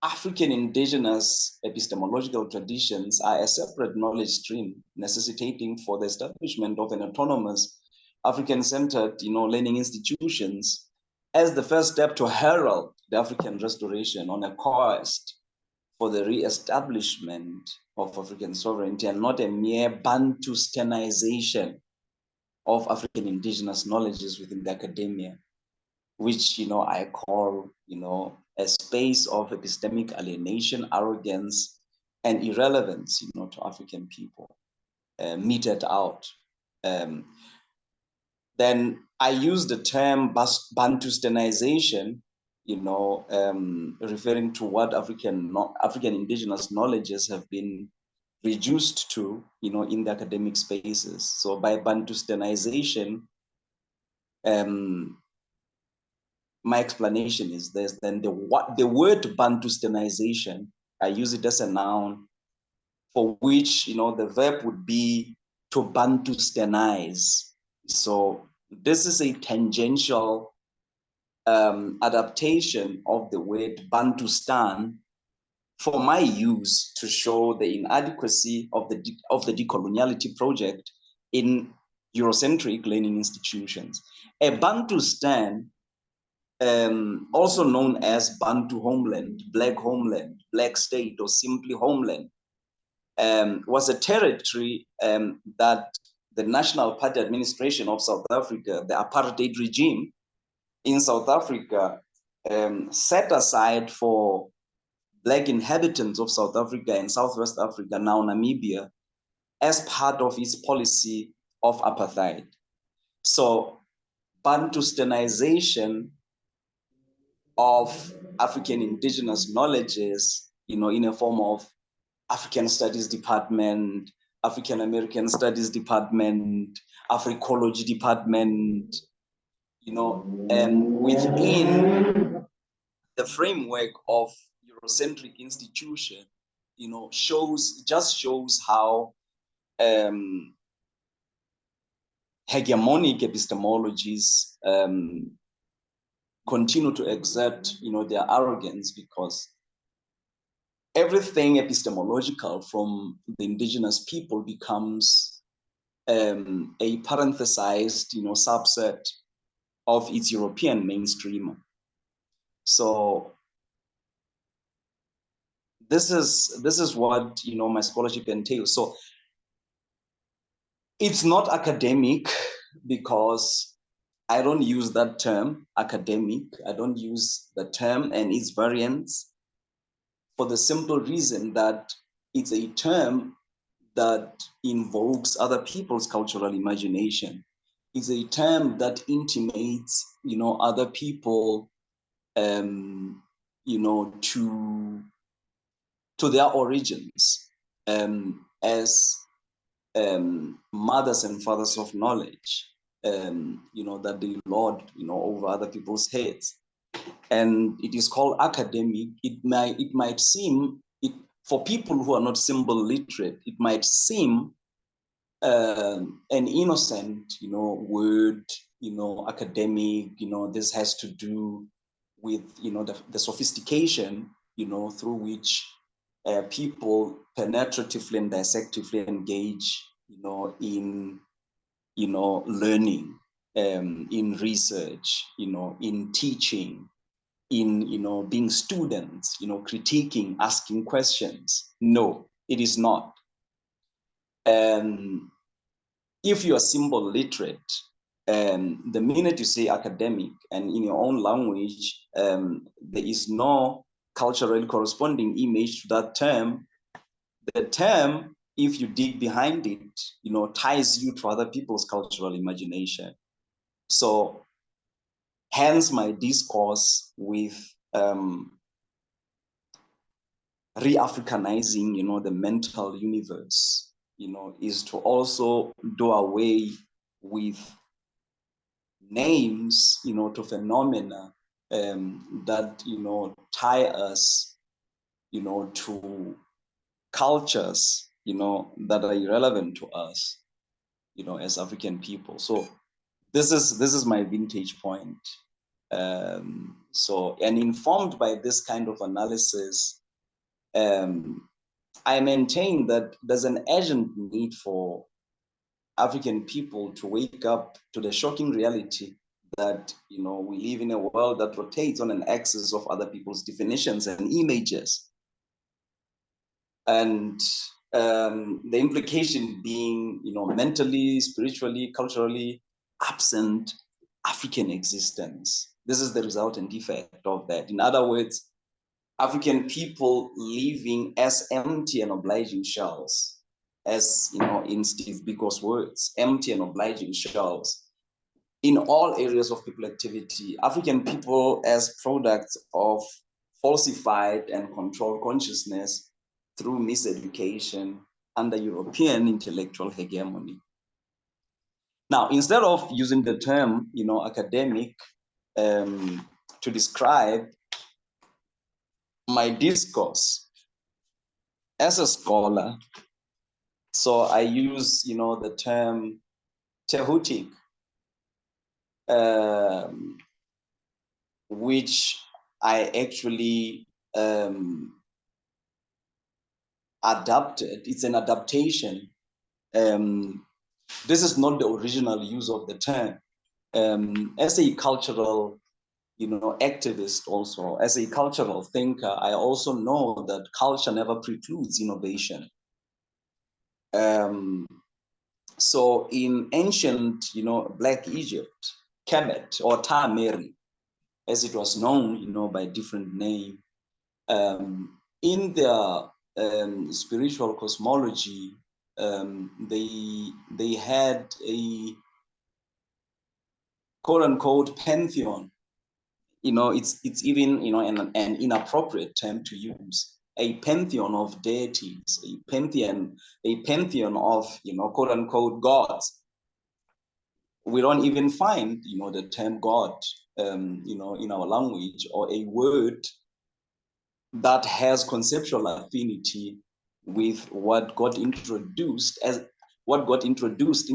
African indigenous epistemological traditions are a separate knowledge stream necessitating for the establishment of an autonomous African-centered, learning institutions as the first step to herald the African restoration on a quest for the re-establishment of African sovereignty, and not a mere Bantustanization of African indigenous knowledges within the academia. which, I call, a space of epistemic alienation, arrogance, and irrelevance, to African people, meted out. Then I use the term Bantustanization, referring to what African indigenous knowledges have been reduced to, in the academic spaces. So by Bantustanization, my explanation is this: then the word Bantustanization, I use it as a noun, for which the verb would be to Bantustanize. So this is a tangential adaptation of the word Bantustan for my use to show the inadequacy of the decoloniality project in Eurocentric learning institutions. A Bantustan, also known as Bantu homeland, black state, or simply homeland, was a territory that the National Party administration of South Africa, the apartheid regime in South Africa, set aside for Black inhabitants of South Africa and Southwest Africa, now Namibia, as part of its policy of apartheid. So Bantustanization of African indigenous knowledges, in a form of African Studies Department, African American Studies Department, Africology Department, within the framework of Eurocentric institution, shows how hegemonic epistemologies continue to exert, their arrogance, because everything epistemological from the indigenous people becomes a parenthesized, subset of its European mainstream. So this is what my scholarship entails. So it's not academic, because I don't use that term, academic. I don't use the term and its variants, for the simple reason that it's a term that invokes other people's cultural imagination. It's a term that intimates, other people, to their origins, as mothers and fathers of knowledge, that they lord, over other people's heads. And it is called academic. It might seem, for people who are not symbol literate, it might seem an innocent, word, academic, this has to do with, the sophistication, through which people penetratively and dissectively engage, in, learning, in research, in teaching, in, being students, critiquing, asking questions. No, it is not. If you are symbol literate, the minute you say academic and in your own language, there is no culturally corresponding image to that term. The term, if you dig behind it, ties you to other people's cultural imagination. So hence my discourse with re-Africanizing, the mental universe, is to also do away with names, to phenomena that, tie us, to cultures, that are irrelevant to us, as African people. So this is my vintage point. So, and informed by this kind of analysis, I maintain that there's an urgent need for African people to wake up to the shocking reality that, we live in a world that rotates on an axis of other people's definitions and images. And the implication being, mentally, spiritually, culturally absent African existence, This is the resultant effect of that. In other words, African people living as empty and obliging shells, as in Steve Biko's words, empty and obliging shells, in all areas of people activity. African people as products of falsified and controlled consciousness through miseducation under European intellectual hegemony. Now, instead of using the term, academic to describe my discourse as a scholar, so I use, the term ThT, which I actually adapted. It's an adaptation. This is not the original use of the term. As a cultural, activist, also as a cultural thinker, I also know that culture never precludes innovation. So in ancient, Black Egypt, Kemet or Tameri, as it was known, by different name, in their spiritual cosmology, they had a quote unquote pantheon. It's even an inappropriate term to use. A pantheon of deities, a pantheon of quote unquote gods. We don't even find the term God in our language, or a word that has conceptual affinity with what got introduced in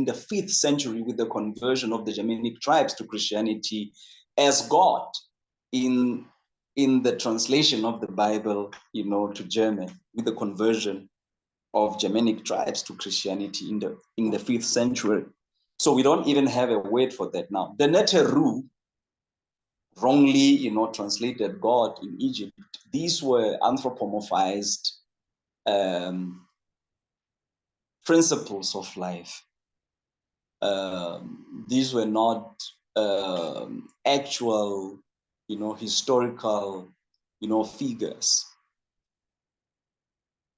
the 5th century with the conversion of the Germanic tribes to Christianity as God in the translation of the Bible, to German, with the conversion of Germanic tribes to Christianity in the 5th century. So we don't even have a word for that now. The NETER, wrongly, translated God in Egypt, these were anthropomorphized principles of life. These were not actual, historical, figures.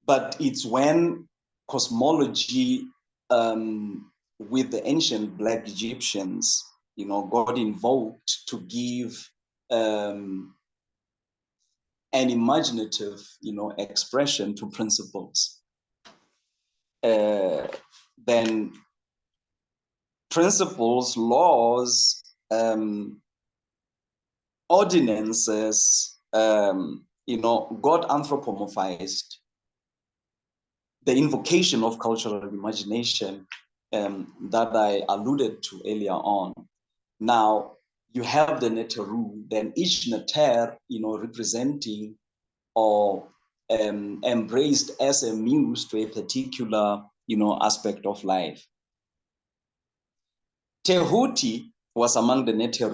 But it's when cosmology with the ancient Black Egyptians, got invoked to give an imaginative, expression to principles. Then principles, laws, ordinances, got anthropomorphized. The invocation of cultural imagination that I alluded to earlier on. Now, you have the NETER, then each NETER, representing or embraced as a muse to a particular, aspect of life. ThT was among the NETER,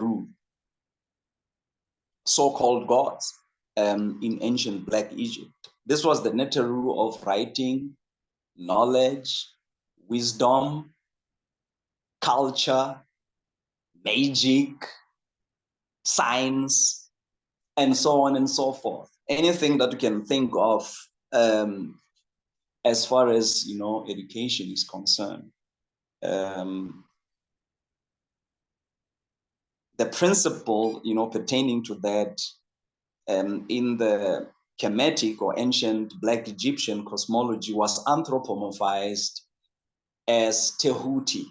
so-called gods in ancient Black Egypt. This was the NETER of writing, knowledge, wisdom, culture, magic, science, and so on and so forth. Anything that you can think of as far as education is concerned. The principle pertaining to that in the Kemetic or ancient Black Egyptian cosmology was anthropomorphized as ThT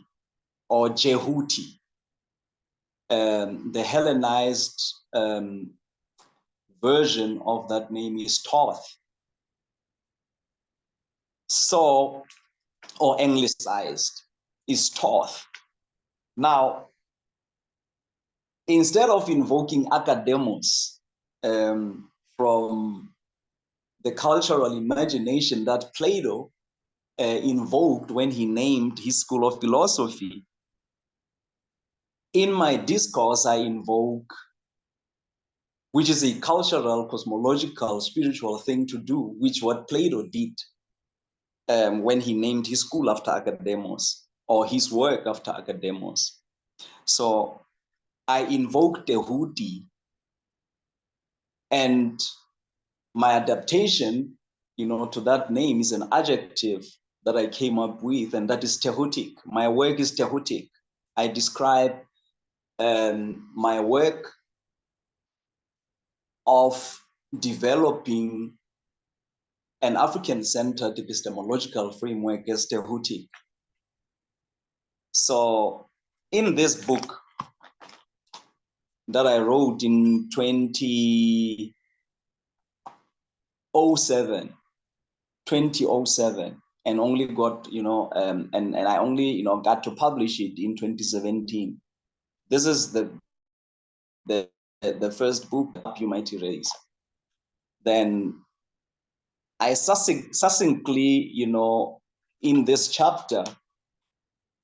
or Jehuti. The Hellenized version of that name is ThT. So, or anglicized, is ThT. Now, instead of invoking academos from the cultural imagination that Plato invoked when he named his school of philosophy, in my discourse, I invoke, which is a cultural, cosmological, spiritual thing to do, which what Plato did when he named his school after academos, or his work after academos. So I invoke ThT And my adaptation, to that name is an adjective that I came up with, and that is ThT. My work is ThT. I describe my work of developing an African-centered epistemological framework as ThT. So in this book that I wrote in 2007, and only got, and I only, got to publish it in 2017. This is the first book you might erase. Then I succinctly, in this chapter,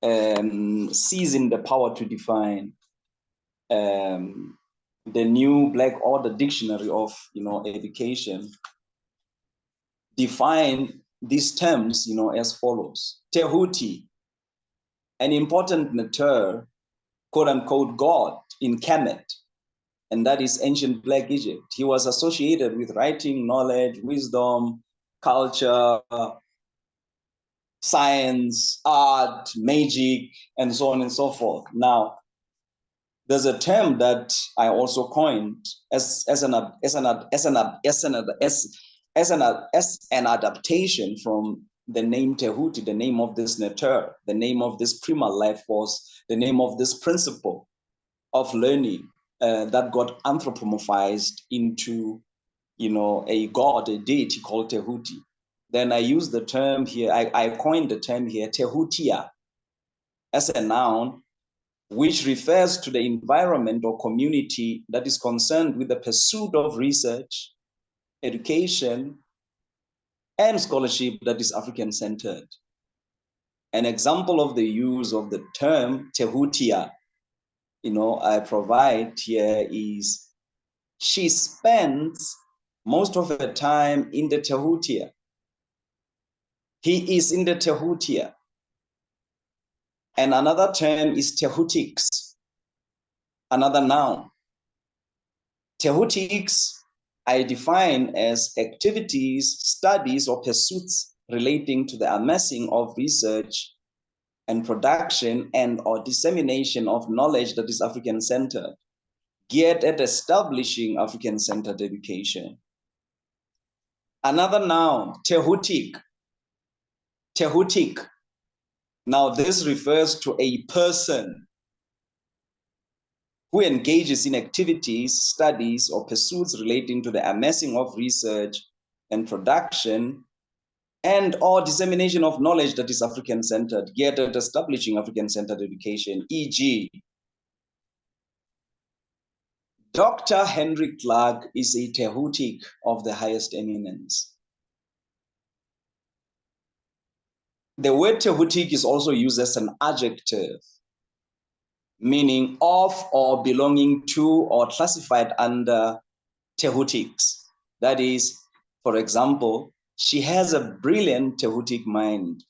seizing the power to define the new Black Order Dictionary of, education, define these terms, as follows. ThT, an important NETER, quote unquote, God in Kemet, and that is ancient Black Egypt. He was associated with writing, knowledge, wisdom, culture, science, art, magic, and so on and so forth. Now, there's a term that I also coined as an adaptation from the name ThT, the name of this NETER, the name of this primal life force, the name of this principle of learning that got anthropomorphized into, a god, a deity called ThT. Then I use the term here, I coined the term here, ThTia, as a noun, which refers to the environment or community that is concerned with the pursuit of research, education, and scholarship that is African-centered. An example of the use of the term ThTia, I provide here is, she spends most of her time in the ThTia. He is in the ThTia. And another term is ThTics, another noun. ThTics I define as activities, studies, or pursuits relating to the amassing of research and production and or dissemination of knowledge that is African-centered, geared at establishing African-centered education. Another noun, ThT. Now this refers to a person who engages in activities, studies, or pursuits relating to the amassing of research and production and or dissemination of knowledge that is African-centered, geared at establishing African-centered education, e.g. Dr. Henry Clark is a ThT of the highest eminence. The word ThT is also used as an adjective, meaning of or belonging to or classified under ThTics. That is, for example, she has a brilliant ThT mind.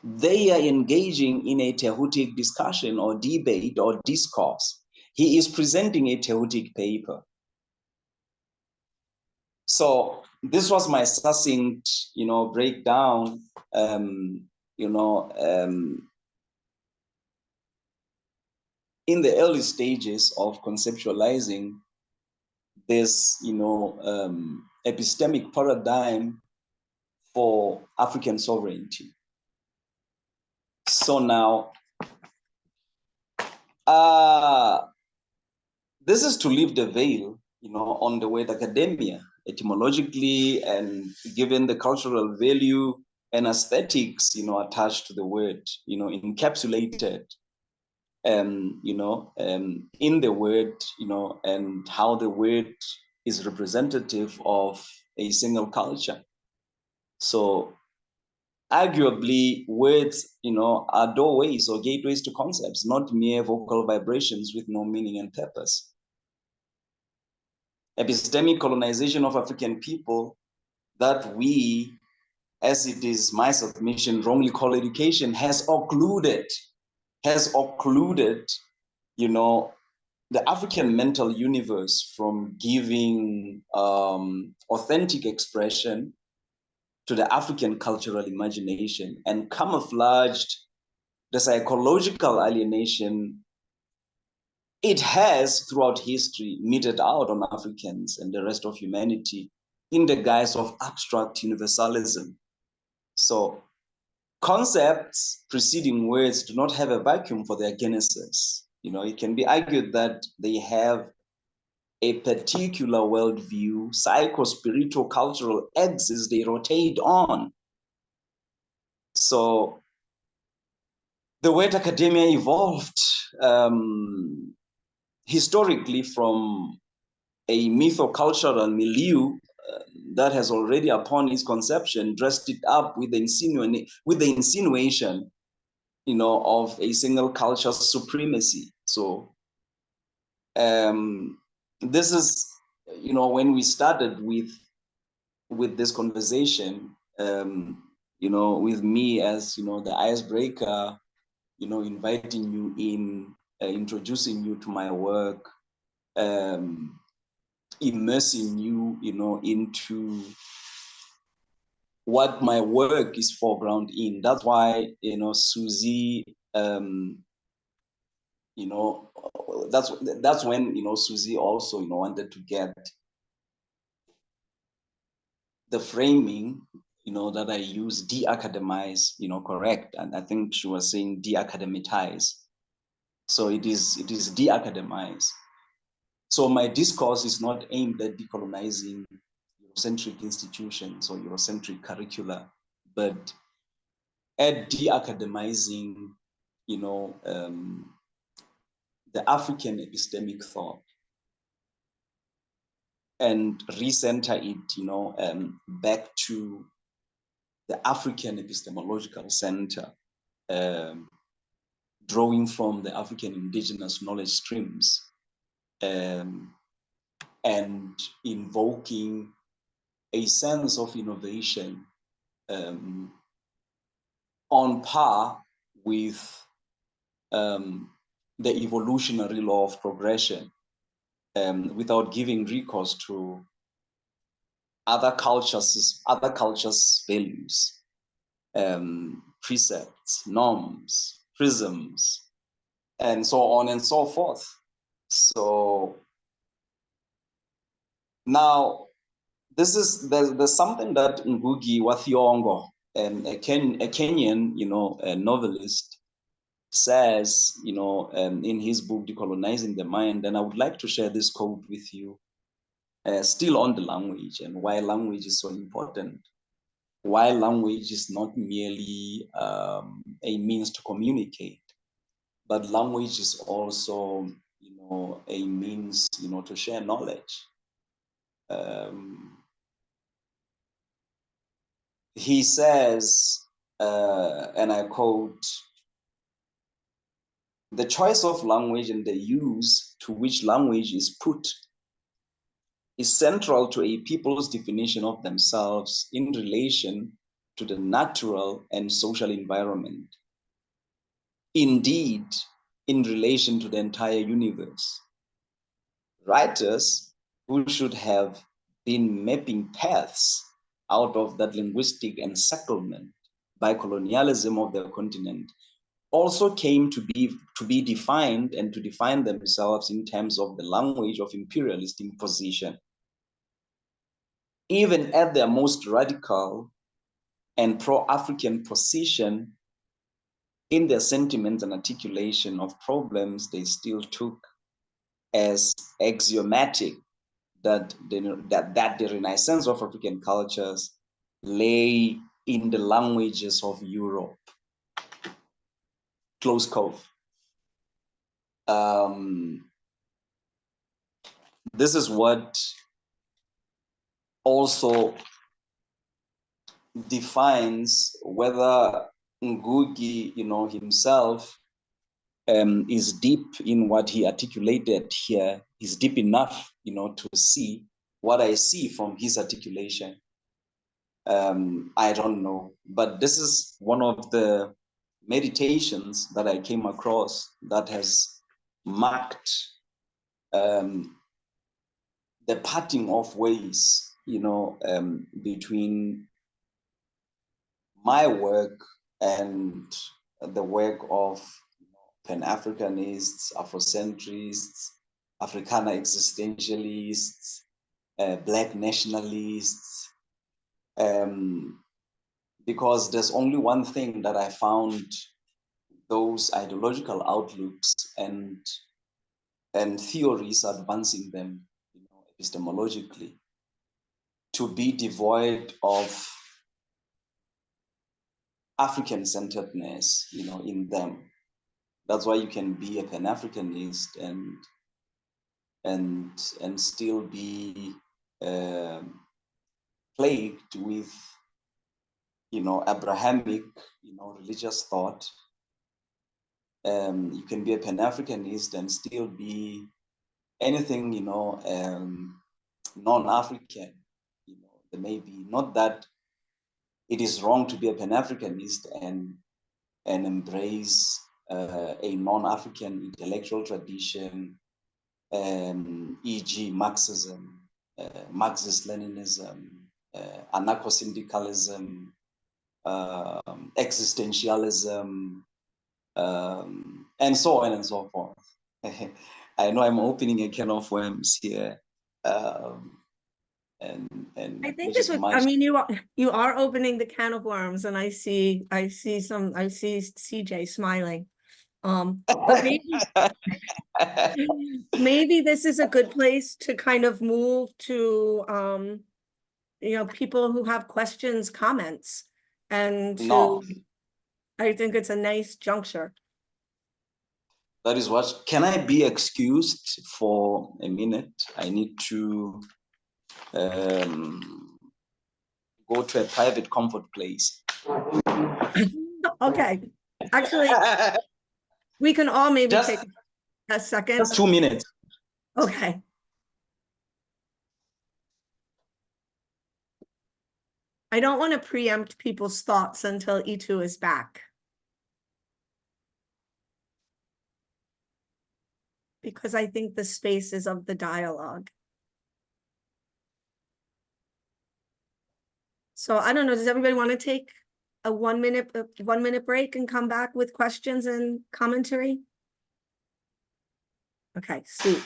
They are engaging in a ThT discussion or debate or discourse. He is presenting a ThT paper. So this was my succinct, breakdown, in the early stages of conceptualizing this, epistemic paradigm for African sovereignty. So now, this is to lift the veil, on the word academia, etymologically, and given the cultural value and aesthetics, attached to the word, encapsulated, in the word, and how the word is representative of a single culture. So arguably, words, are doorways or gateways to concepts, not mere vocal vibrations with no meaning and purpose. Epistemic colonization of African people that we, as it is my submission, wrongly call education, has occluded, the African mental universe from giving authentic expression to the African cultural imagination and camouflaged the psychological alienation it has throughout history meted out on Africans and the rest of humanity in the guise of abstract universalism. So concepts preceding words do not have a vacuum for their genesis. You know, it can be argued that they have a particular worldview, psycho-spiritual, cultural axis they rotate on. So the word academia evolved historically from a mytho-cultural milieu that has already, upon its conception, dressed it up with the insinuation, you know, of a single culture's supremacy. So this is, you know, when we started with this conversation, you know, with me as, you know, the icebreaker, you know, inviting you in, introducing you to my work, immersing you, you know, into what my work is foreground in. That's why, you know, Susie, you know, that's when, you know, Susie also, you know, wanted to get the framing, you know, that I use, de-academize, you know, correct. And I think she was saying de-academitize. So it is de-academize. So my discourse is not aimed at decolonizing Eurocentric institutions or Eurocentric curricula, but at de-academizing, you know, the African epistemic thought and recenter it, you know, back to the African epistemological center, drawing from the African indigenous knowledge streams, and invoking a sense of innovation on par with the evolutionary law of progression, without giving recourse to other cultures' values, precepts, norms, prisms, and so on and so forth. So now there's something that Ngugi wa Thiong'o, a Kenyan, you know, a novelist, says, you know, in his book Decolonizing the Mind, and I would like to share this quote with you, still on the language and why language is so important, why language is not merely a means to communicate, but language is also, you know, a means, you know, to share knowledge. He says, and I quote, "The choice of language and the use to which language is put is central to a people's definition of themselves in relation to the natural and social environment. Indeed, in relation to the entire universe. Writers who should have been mapping paths out of that linguistic encirclement by colonialism of the continent also came to be defined and to define themselves in terms of the language of imperialist imposition. Even at their most radical and pro-African position, in their sentiments and articulation of problems, they still took as axiomatic that the renaissance of African cultures lay in the languages of Europe." Close quote. This is what also defines whether Ngugi, you know, himself is deep in what he articulated here, is deep enough, you know, to see what I see from his articulation. I don't know, but this is one of the meditations that I came across that has marked the parting of ways, between my work and the work of Pan-Africanists, Afrocentrists, Africana existentialists, Black nationalists, because there's only one thing that I found those ideological outlooks and theories advancing them, epistemologically, to be devoid of African-centeredness, in them. That's why you can be a Pan-Africanist and still be plagued with, Abrahamic, religious thought. You can be a Pan-Africanist and still be anything, non-African. There may be, not that it is wrong to be a Pan-Africanist and embrace a non-African intellectual tradition, e.g. Marxism, Marxist-Leninism, anarcho-syndicalism, existentialism, and so on and so forth. I know I'm opening a can of worms here. And I think this would, I mean, you are opening the can of worms, and I see CJ smiling. But maybe this is a good place to kind of move to people who have questions, comments, and I think it's a nice juncture. That is what. Can I be excused for a minute? I need to go to a private comfort place. Okay, actually, we can all maybe take a second. Just 2 minutes. Okay. I don't want to preempt people's thoughts until Itu is back, because I think the space is of the dialogue. So I don't know, does everybody want to take a 1 minute break and come back with questions and commentary? Okay, sweet.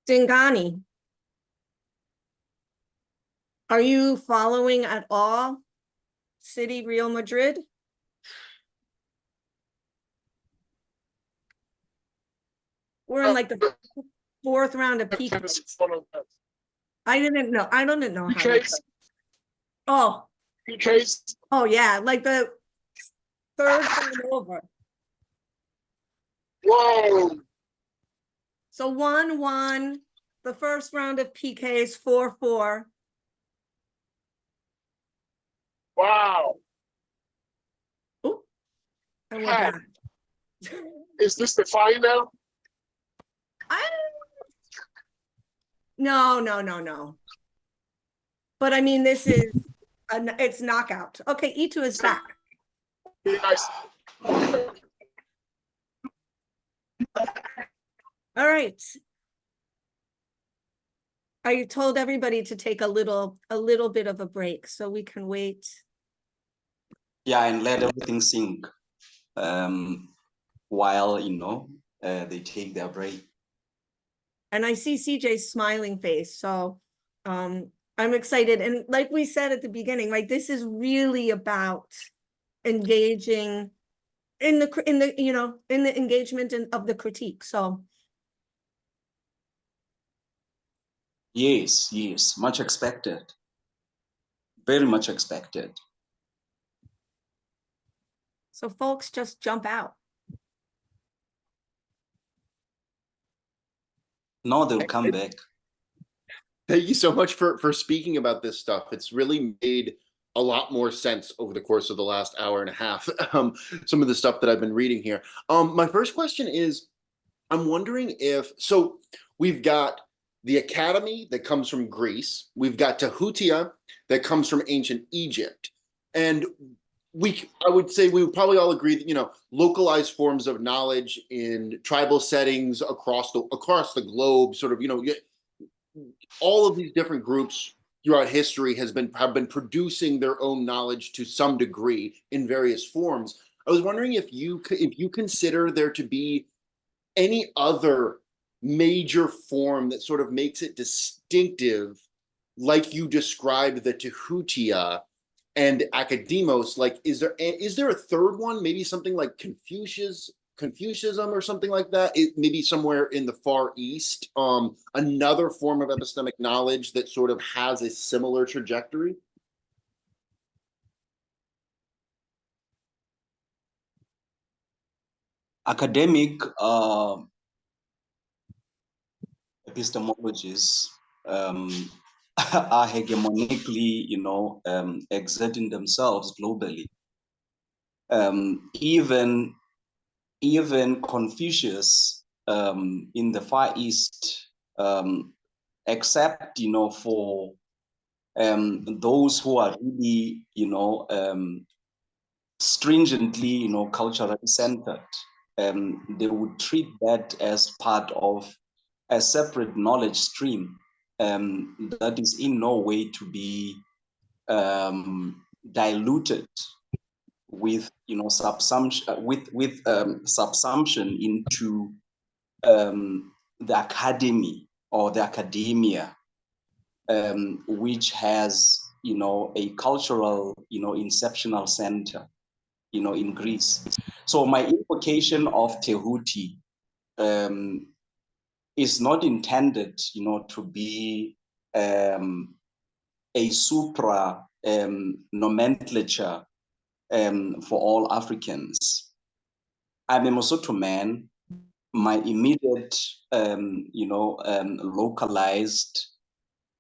Dingani, are you following at all City Real Madrid? We're in like the 4th round of PK. I didn't know how to. Oh. PKs. Oh yeah, like the 3rd time over. Whoa. So 1-1, the 1st round of PKs 4-4. Wow. Ooh, and we're back. Is this the final? No. But I mean, this is, it's knockout. Okay, Itu is back. Yes. All right. I told everybody to take a little bit of a break so we can wait. Yeah, and let everything sink while, they take their break. And I see CJ's smiling face, so I'm excited. And like we said at the beginning, like this is really about engaging in the engagement of the critique. So Yes, much expected. Very much expected. so folks, just jump out. No, they'll come back. Thank you so much for speaking about this stuff. It's really made a lot more sense over the course of the last hour and a half. Some of the stuff that I've been reading here. My first question is, I'm wondering so we've got the academy that comes from Greece. We've got ThT that comes from ancient Egypt. And I would say we would probably all agree that, localized forms of knowledge in tribal settings across the globe, sort of, all of these different groups throughout history have been producing their own knowledge to some degree in various forms. I was wondering if you consider there to be any other major form that sort of makes it distinctive, like you described the ThT and Academos. Like, is there a third one? Maybe something like Confucianism or something like that, maybe somewhere in the Far East, another form of epistemic knowledge that sort of has a similar trajectory? Academic epistemologies are hegemonically, exerting themselves globally. Even Confucius in the Far East, except for those who are really stringently culturally centered, they would treat that as part of a separate knowledge stream that is in no way to be diluted with subsumption into the academy or the academia, which has a cultural inceptional center in Greece. So my invocation of ThT is not intended to be a supra nomenclature for all Africans. I'm a Mosotho man. My immediate, localized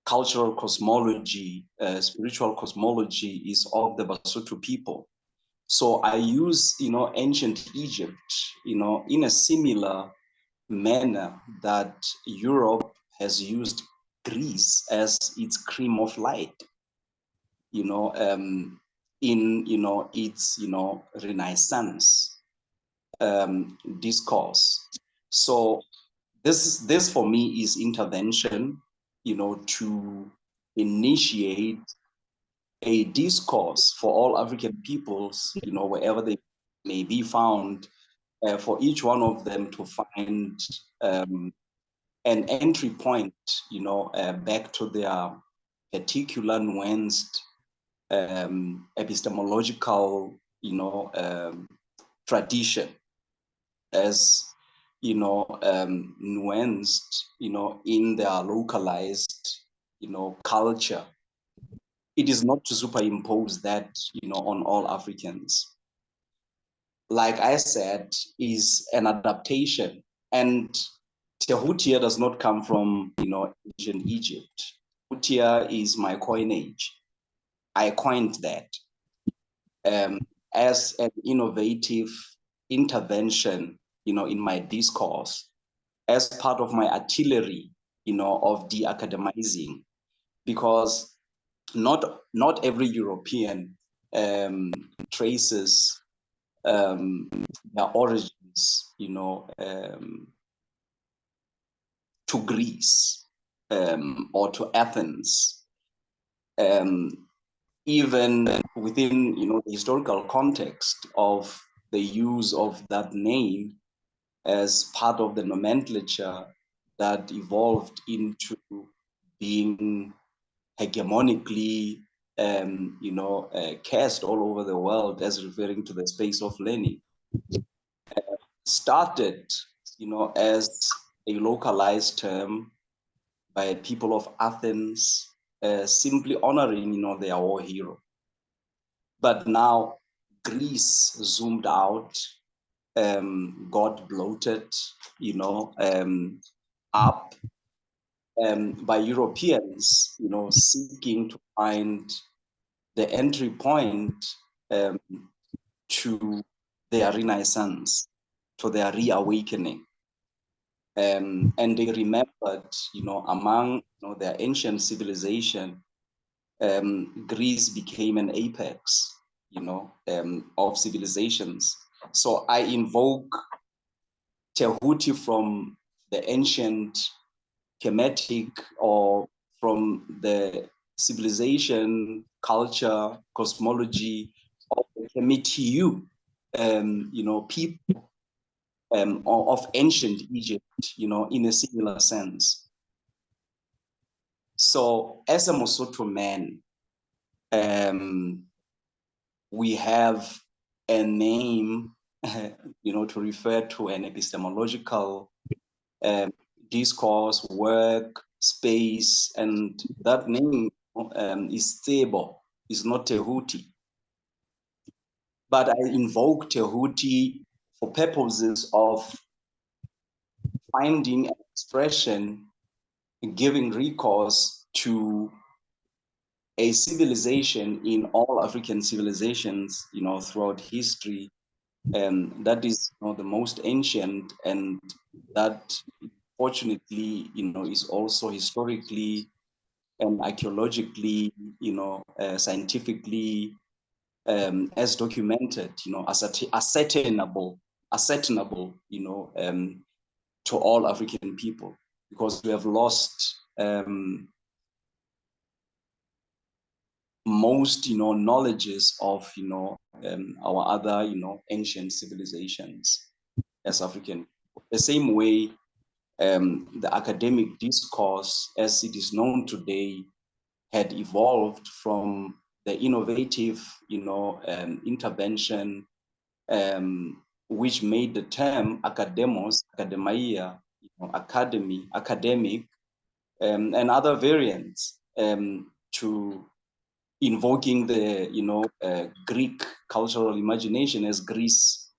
cultural cosmology, spiritual cosmology is of the Basotho people. So I use, ancient Egypt, in a similar manner that Europe has used Greece as its cream of light, in its Renaissance discourse. So this for me is intervention, to initiate a discourse for all African peoples, wherever they may be found, for each one of them to find an entry point, back to their particular nuanced epistemological, tradition, as nuanced, in their localized, culture. It is not to superimpose that, on all Africans. Like I said, is an adaptation. And ThT does not come from, ancient Egypt. ThT is my coinage. I coined that as an innovative intervention, in my discourse as part of my artillery, of de-academizing, because not every European traces their origins, to Greece or to Athens. Even within, the historical context of the use of that name as part of the nomenclature that evolved into being hegemonically, cast all over the world as referring to the space of learning, started, as a localized term by people of Athens, simply honoring, their war hero. But now Greece zoomed out, got bloated, up by Europeans, seeking to find the entry point to their renaissance, to their reawakening. And they remembered, among their ancient civilization, Greece became an apex, of civilizations. So I invoke ThT from the ancient Kemetic, or from the civilization, culture, cosmology of the Kemetiu, people of ancient Egypt, in a similar sense. So as a Mosotho man, we have a name, to refer to an epistemological discourse, work, space, and that name is Tsebo, is not ThT. But I invoke ThT for purposes of finding an expression, giving recourse to a civilization in all African civilizations, throughout history, that is, the most ancient, and that fortunately, is also historically and archaeologically, scientifically, as documented, ascertainable, to all African people, because we have lost most, knowledges of, our other, ancient civilizations as African. The same way, the academic discourse, as it is known today, had evolved from the innovative, intervention, which made the term academos, academia, academy, academic, and other variants, to invoking the Greek cultural imagination, as Greece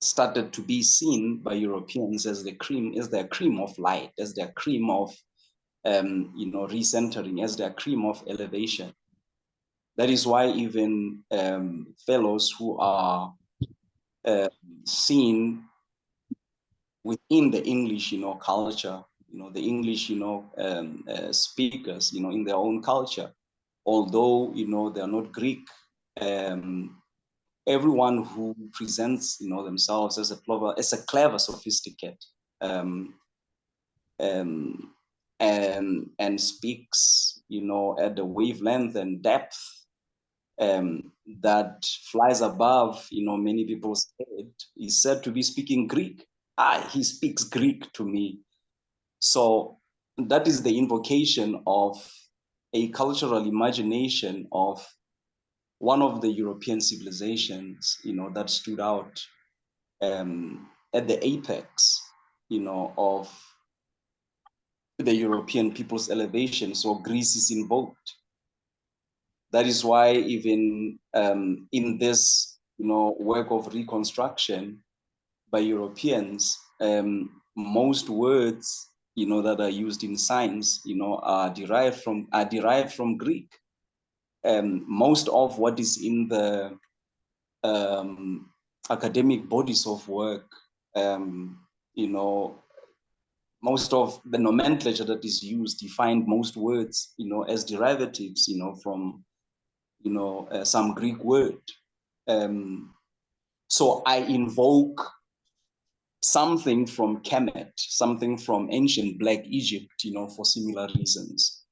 started to be seen by Europeans as their cream of light, as their cream of recentering, as their cream of elevation. That is why even fellows who are seen within the English, culture, the English, speakers, in their own culture, although, they are not Greek, everyone who presents, themselves as a clever sophisticate, and speaks, at the wavelength and depth that flies above, many people's head, is said to be speaking Greek. He speaks Greek to me. So that is the invocation of a cultural imagination of one of the European civilizations, that stood out at the apex, of the European people's elevation. So Greece is invoked. That is why even in this, work of reconstruction by Europeans, most words, that are used in science, are derived from Greek. Most of what is in the academic bodies of work, you know, most of the nomenclature that is used defined most words, you know, as derivatives, you know, from, you know, some Greek word. So I invoke something from Kemet, something from ancient Black Egypt, you know, for similar reasons.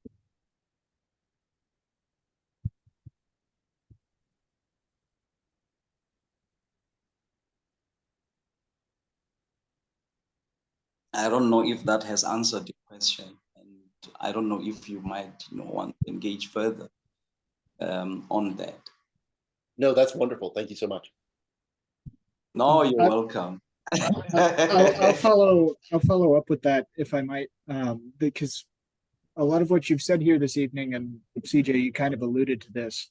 I don't know if that has answered your question, and I don't know if you might, you know, want to engage further on that. No, that's wonderful. Thank you so much. No, you're welcome. I'll follow up with that if I might, because a lot of what you've said here this evening, and CJ, you kind of alluded to this,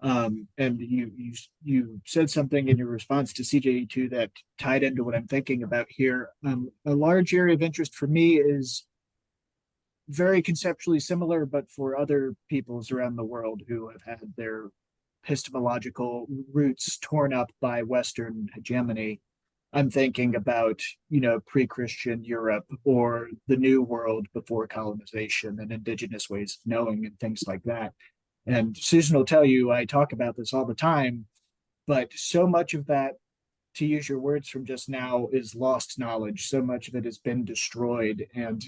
and you said something in your response to CJ2 that tied into what I'm thinking about here. A large area of interest for me is very conceptually similar, but for other peoples around the world who have had their epistemological roots torn up by Western hegemony. I'm thinking about, you know, pre-Christian Europe or the New World before colonization and indigenous ways of knowing and things like that. And Susan will tell you, I talk about this all the time, but so much of that, to use your words from just now, is lost knowledge. So much of it has been destroyed and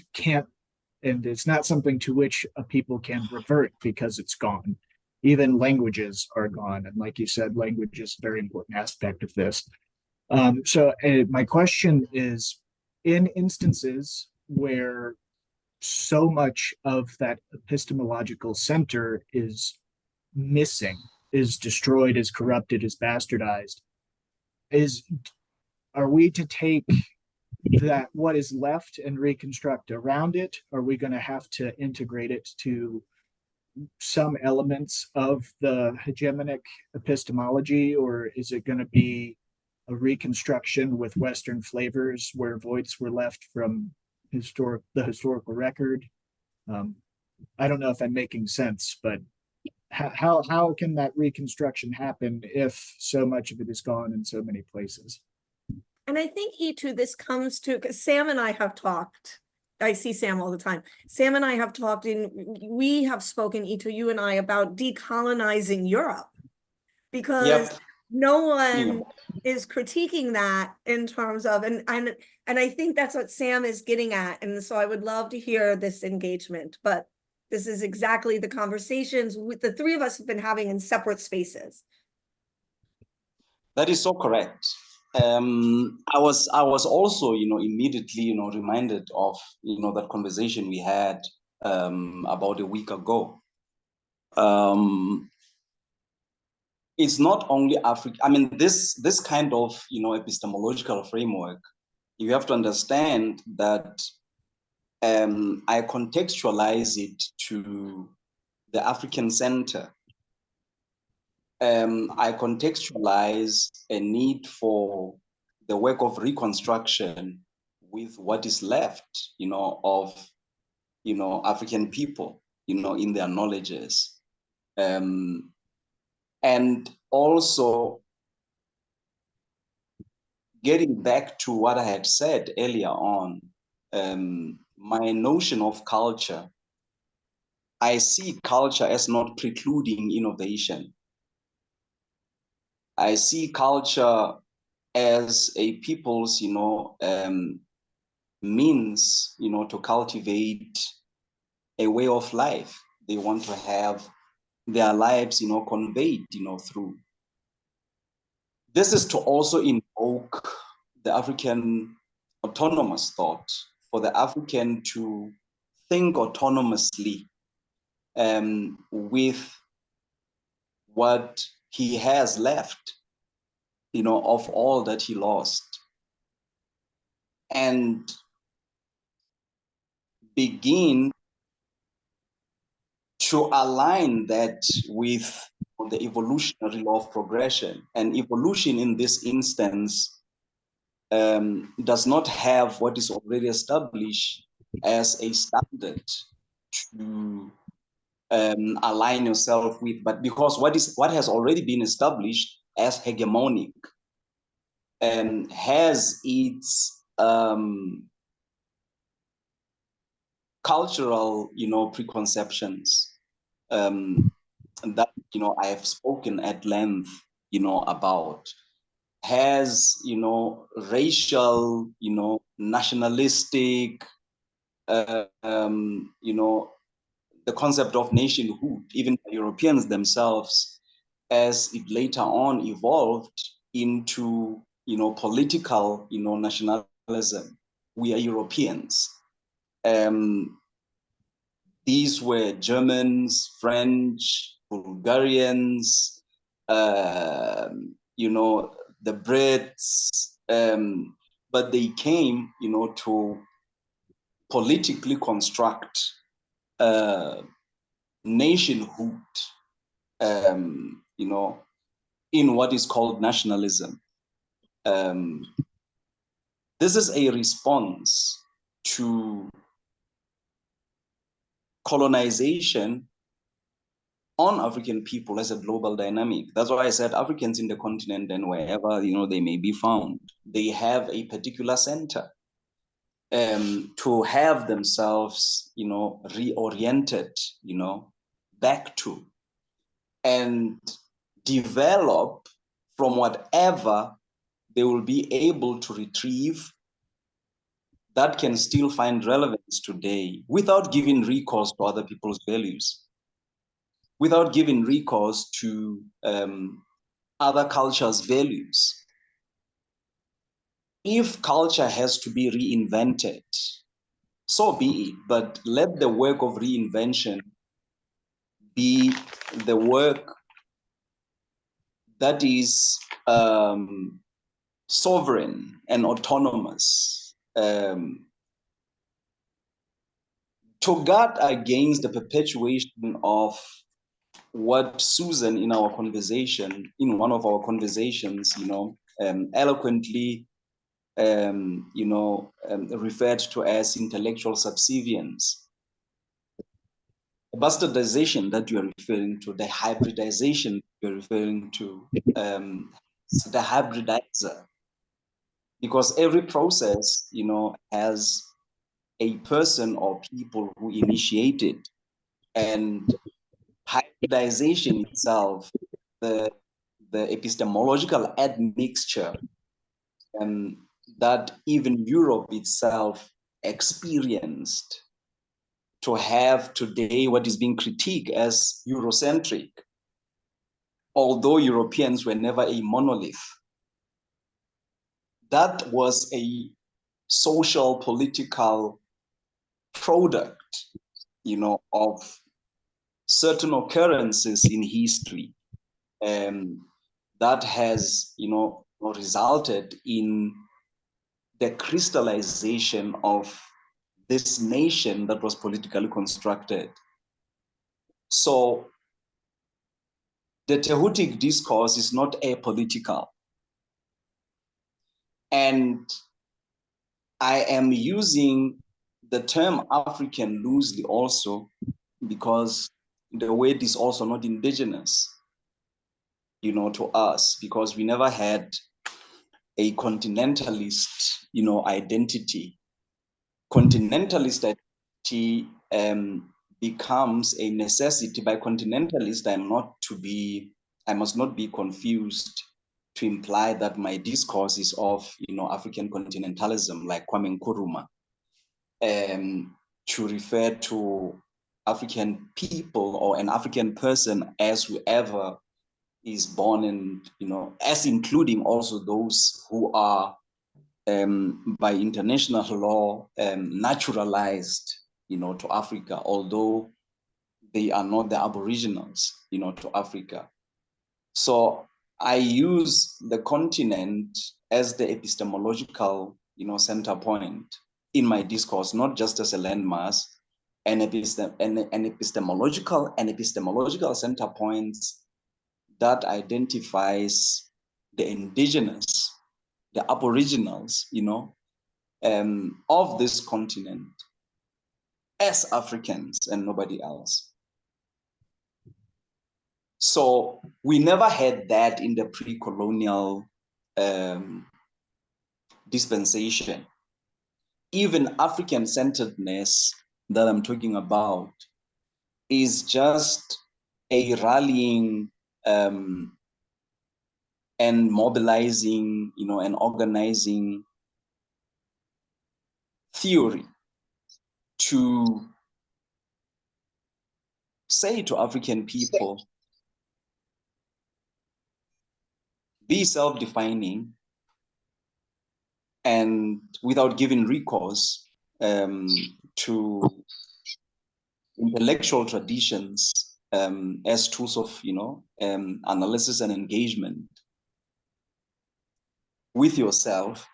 it's not something to which a people can revert because it's gone. Even languages are gone. And like you said, language is a very important aspect of this. So my question is, in instances where so much of that epistemological center is missing, is destroyed, is corrupted, is bastardized, are we to take that what is left and reconstruct around it? Are we going to have to integrate it to some elements of the hegemonic epistemology, or is it going to be a reconstruction with Western flavors where voids were left from the historical record? I don't know if I'm making sense, but how can that reconstruction happen if so much of it is gone in so many places? And I think, E2, this comes to, because Sam and I have talked. I see Sam all the time. Sam and I have talked, and we have spoken, E2, you and I, about decolonizing Europe, because no one is critiquing that in terms of, and I think that's what Sam is getting at. And so I would love to hear this engagement, but this is exactly the conversations the three of us have been having in separate spaces. That is so correct. I was also, you know, immediately, you know, reminded of, you know, that conversation we had about a week ago. It's not only Africa. I mean, this kind of, you know, epistemological framework, you have to understand that I contextualize it to the African center. I contextualize a need for the work of reconstruction with what is left, you know, of, you know, African people, you know, in their knowledges. And also getting back to what I had said earlier on, my notion of culture, I see culture as not precluding innovation. I see culture as a people's, you know, means, you know, to cultivate a way of life. They want to have their lives, you know, conveyed, you know, through. This is to also invoke the African autonomous thought, for the African to think autonomously with what he has left, you know, of all that he lost, and begin to align that with the evolutionary law of progression. And evolution in this instance does not have what is already established as a standard to align yourself with, but because what has already been established as hegemonic. has its cultural, preconceptions that, I have spoken at length, about, has, racial, nationalistic, the concept of nationhood, even Europeans themselves, as it later on evolved into, political, nationalism. We are Europeans. These were Germans, French, Bulgarians, the Brits, but they came, to politically construct nationhood, in what is called nationalism. This is a response to colonization on African people as a global dynamic. That's why I said Africans in the continent and wherever, they may be found, they have a particular center to have themselves, reoriented, back to, and develop from whatever they will be able to retrieve that can still find relevance today without giving recourse to other people's values, without giving recourse to other cultures' values. If culture has to be reinvented, so be it, but let the work of reinvention be the work that is sovereign and autonomous, to guard against the perpetuation of what Susan in our conversation, in one of our conversations, eloquently, referred to as intellectual subservience. The bastardization that you are referring to, the hybridization you're referring to, the hybridizer, because every process, has a person or people who initiate it, and hybridization itself, the epistemological admixture that even Europe itself experienced, to have today what is being critiqued as Eurocentric, although Europeans were never a monolith. That was a social, political product, of certain occurrences in history, that has, resulted in the crystallization of this nation that was politically constructed. So the ThT discourse is not apolitical. And I am using the term African loosely also because the word is also not indigenous, to us, because we never had a continentalist, identity. Continentalist identity becomes a necessity. By continentalist, I must not be confused to imply that my discourse is of, African continentalism, like Kwame Nkrumah, to refer to African people or an African person as whoever is born, and, as including also those who are by international law naturalized, to Africa, although they are not the aboriginals, to Africa. So I use the continent as the epistemological, center point in my discourse, not just as a landmass, an epistemological center points that identifies the indigenous, the aboriginals, of this continent as Africans and nobody else. So we never had that in the pre-colonial dispensation. Even African-centeredness that I'm talking about is just a rallying and mobilizing, and organizing theory to say to African people, be self-defining and without giving recourse to intellectual traditions as tools of, analysis and engagement with yourself,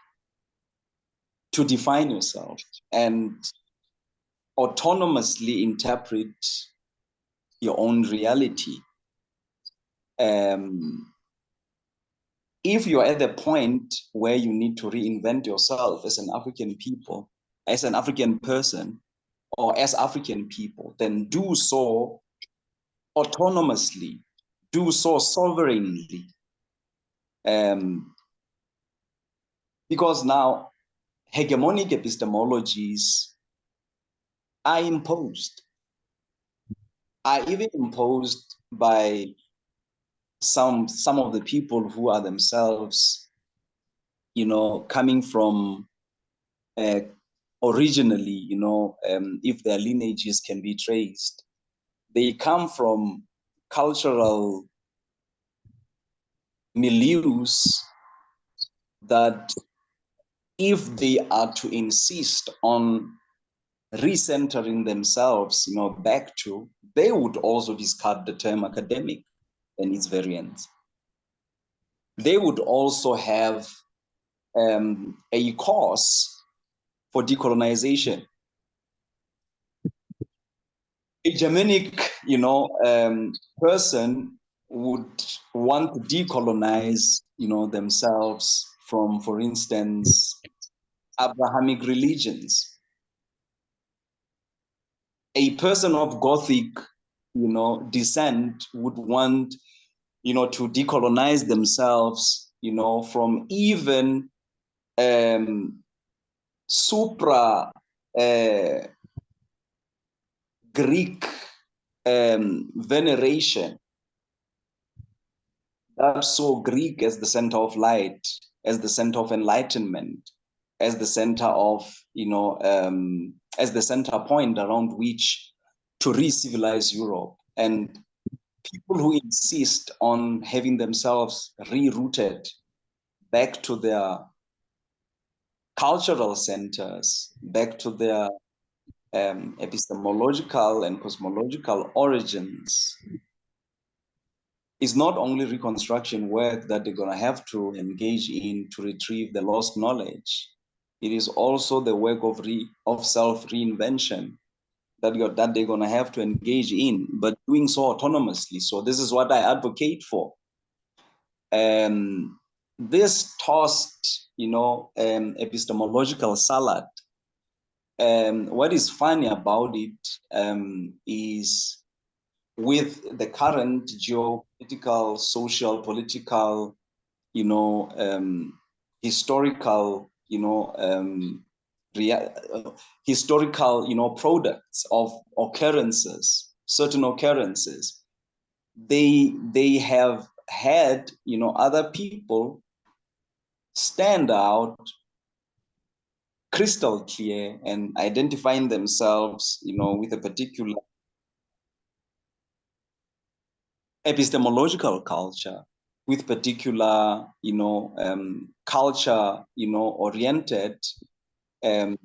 to define yourself and autonomously interpret your own reality. If you're at the point where you need to reinvent yourself as an African people, as an African person, or as African people, then do so autonomously, do so sovereignly. Because now hegemonic epistemologies are imposed, are even imposed by some of the people who are themselves, coming from originally, if their lineages can be traced, they come from cultural milieus that, if they are to insist on recentering themselves, back to, they would also discard the term academic and its variants. They would also have a course for decolonization. A Germanic, person would want to decolonize, themselves from, for instance, Abrahamic religions. A person of Gothic, descent would want, to decolonize themselves, from even supra Greek veneration that saw Greek as the center of light, as the center of enlightenment, as the center of, as the center point around which to re-civilize Europe. And people who insist on having themselves rerouted back to their cultural centers, back to their epistemological and cosmological origins, is not only reconstruction work that they're going to have to engage in to retrieve the lost knowledge. It is also the work of self-reinvention that they're going to have to engage in, but doing so autonomously. So this is what I advocate for. This tossed, epistemological salad, what is funny about it is, with the current geopolitical, social, political, historical, historical, products of occurrences, certain occurrences, they have had, other people stand out crystal clear and identifying themselves, with a particular epistemological culture, with particular, culture, oriented, and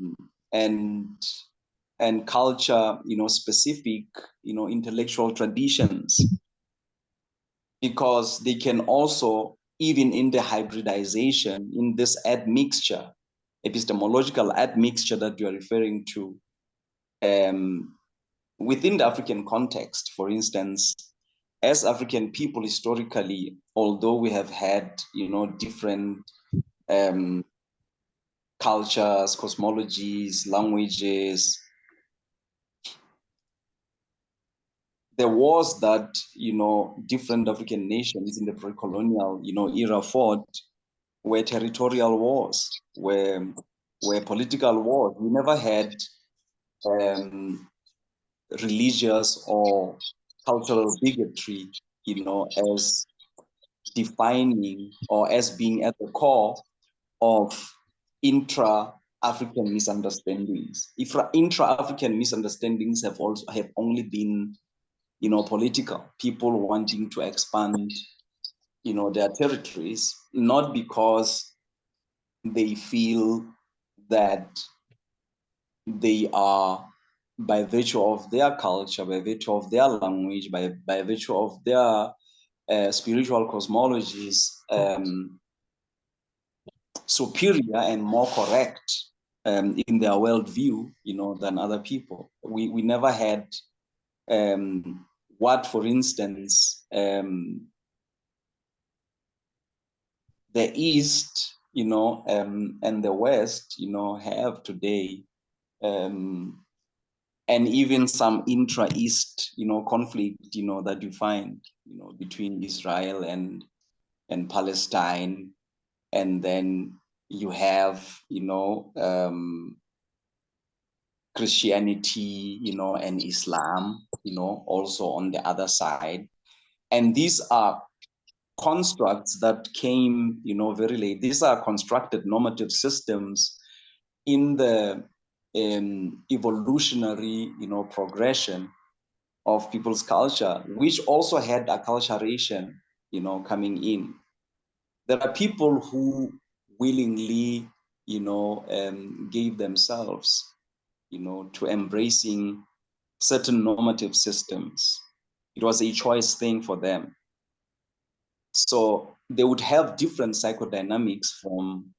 culture, specific, intellectual traditions, because they can also, even in the hybridization, in this admixture, epistemological admixture that you are referring to, within the African context, for instance, as African people historically, although we have had, different cultures, cosmologies, languages, there was that, different African nations in the pre-colonial, era fought were territorial wars, were political wars. We never had religious or cultural bigotry, as defining or as being at the core of intra-African misunderstandings. If intra-African misunderstandings have only been, political, people wanting to expand, their territories, not because they feel that they are, by virtue of their culture, by virtue of their language, by virtue of their spiritual cosmologies, superior and more correct in their worldview, than other people. We never had what, for instance, the East, and the West, have today, and even some intra-East, conflict, that you find, between Israel and Palestine, and then you have, Christianity, and Islam, also on the other side, and these are constructs that came, very late. These are constructed normative systems in the evolutionary, progression of people's culture, which also had acculturation, coming in. There are people who willingly, gave themselves, to embracing certain normative systems. It was a choice thing for them. So they would have different psychodynamics from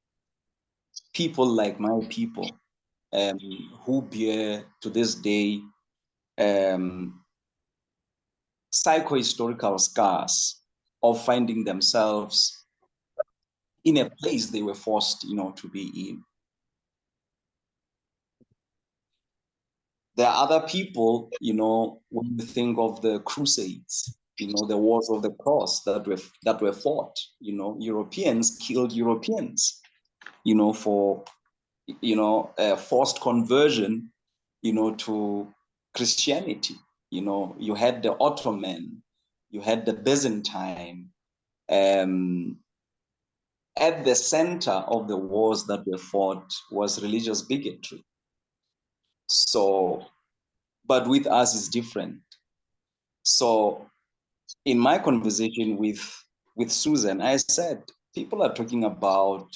people like my people, who bear to this day psychohistorical scars of finding themselves in a place they were forced, to be in. There are other people, when you think of the Crusades, the wars of the cross that were fought, Europeans killed Europeans, for, forced conversion, to Christianity. You had the Ottoman, you had the Byzantine. At the center of the wars that were fought was religious bigotry. So, but with us is different. So in my conversation with Susan, I said, people are talking about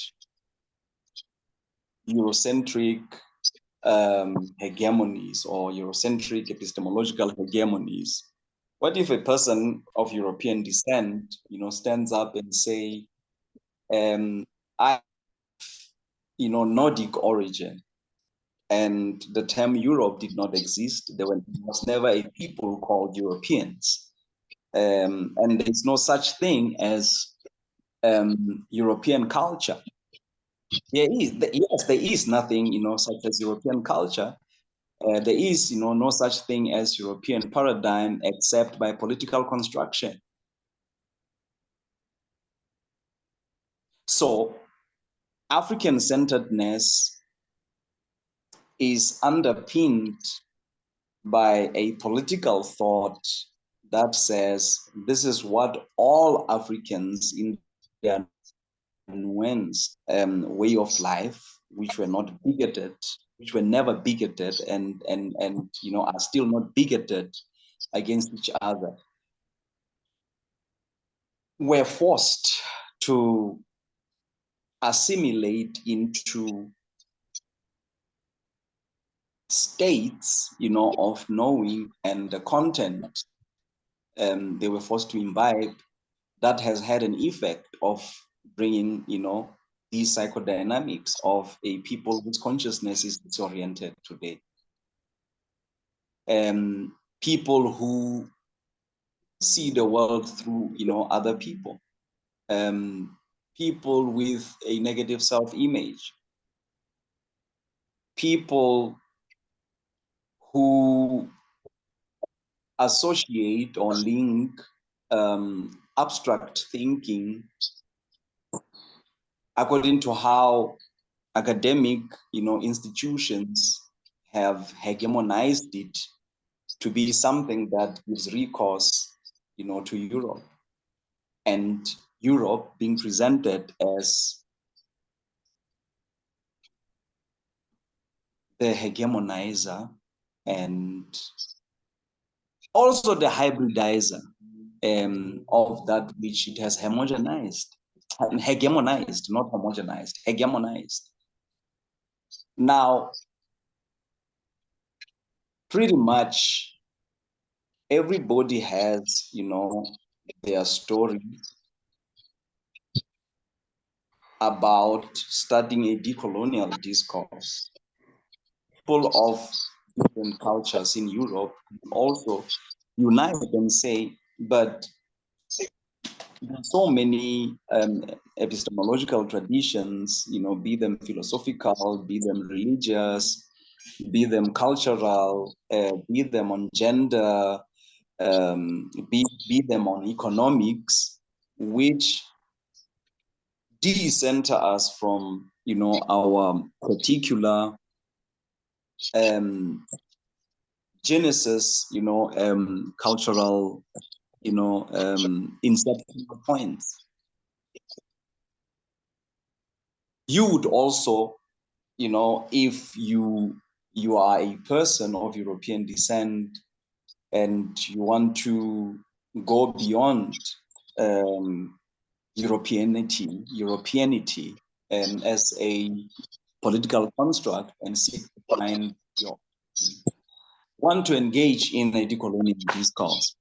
Eurocentric hegemonies or Eurocentric epistemological hegemonies. What if a person of European descent, stands up and say, I, Nordic origin, and the term Europe did not exist. There was never a people called Europeans. And there's no such thing as European culture. There is nothing, such as European culture. There is, no such thing as European paradigm except by political construction. So African-centeredness is underpinned by a political thought that says this is what all Africans in their nuanced way of life, which were not bigoted, which were never bigoted, and are still not bigoted against each other, were forced to assimilate into states, of knowing, and the content they were forced to imbibe, that has had an effect of bringing, these psychodynamics of a people whose consciousness is disoriented today. People who see the world through, other people. People with a negative self-image. People who associate or link abstract thinking according to how academic, institutions have hegemonized it to be something that gives recourse, to Europe, and Europe being presented as the hegemonizer and also the hybridizer of that which it has hegemonized, not homogenized, hegemonized. Now, pretty much everybody has, their story about starting a decolonial discourse full of different cultures in Europe, also unite and say, but so many epistemological traditions, be them philosophical, be them religious, be them cultural, be them on gender, be them on economics, which de-center us from, our particular genesis, cultural, inception points. You would also, if you are a person of European descent and you want to go beyond Europeanity as a political construct and seek to find want to engage in a decolonial discourse,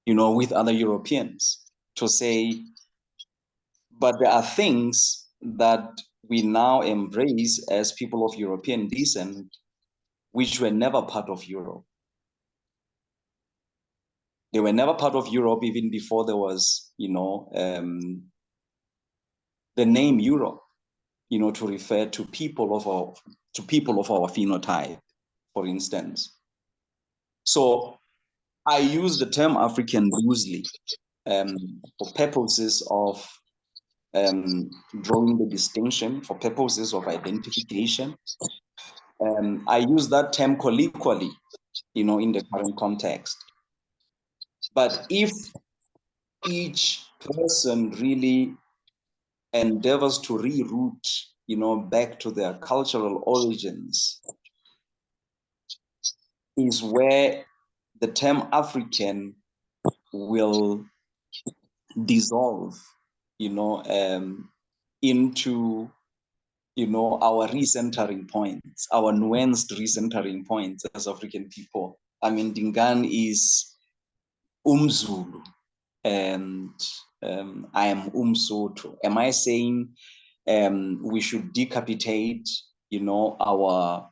with other Europeans to say, but there are things that we now embrace as people of European descent, which were never part of Europe. They were never part of Europe even before there was, the name Europe, to refer to people of our phenotype, for instance. So I use the term African loosely for purposes of drawing the distinction, for purposes of identification. I use that term colloquially, in the current context. But if each person really endeavors to reroute, back to their cultural origins, is where the term African will dissolve, into, our recentering points, our nuanced recentering points as African people. I mean, Dingaan is Umzulu, and I am Umsotho. Am I saying we should decapitate, our,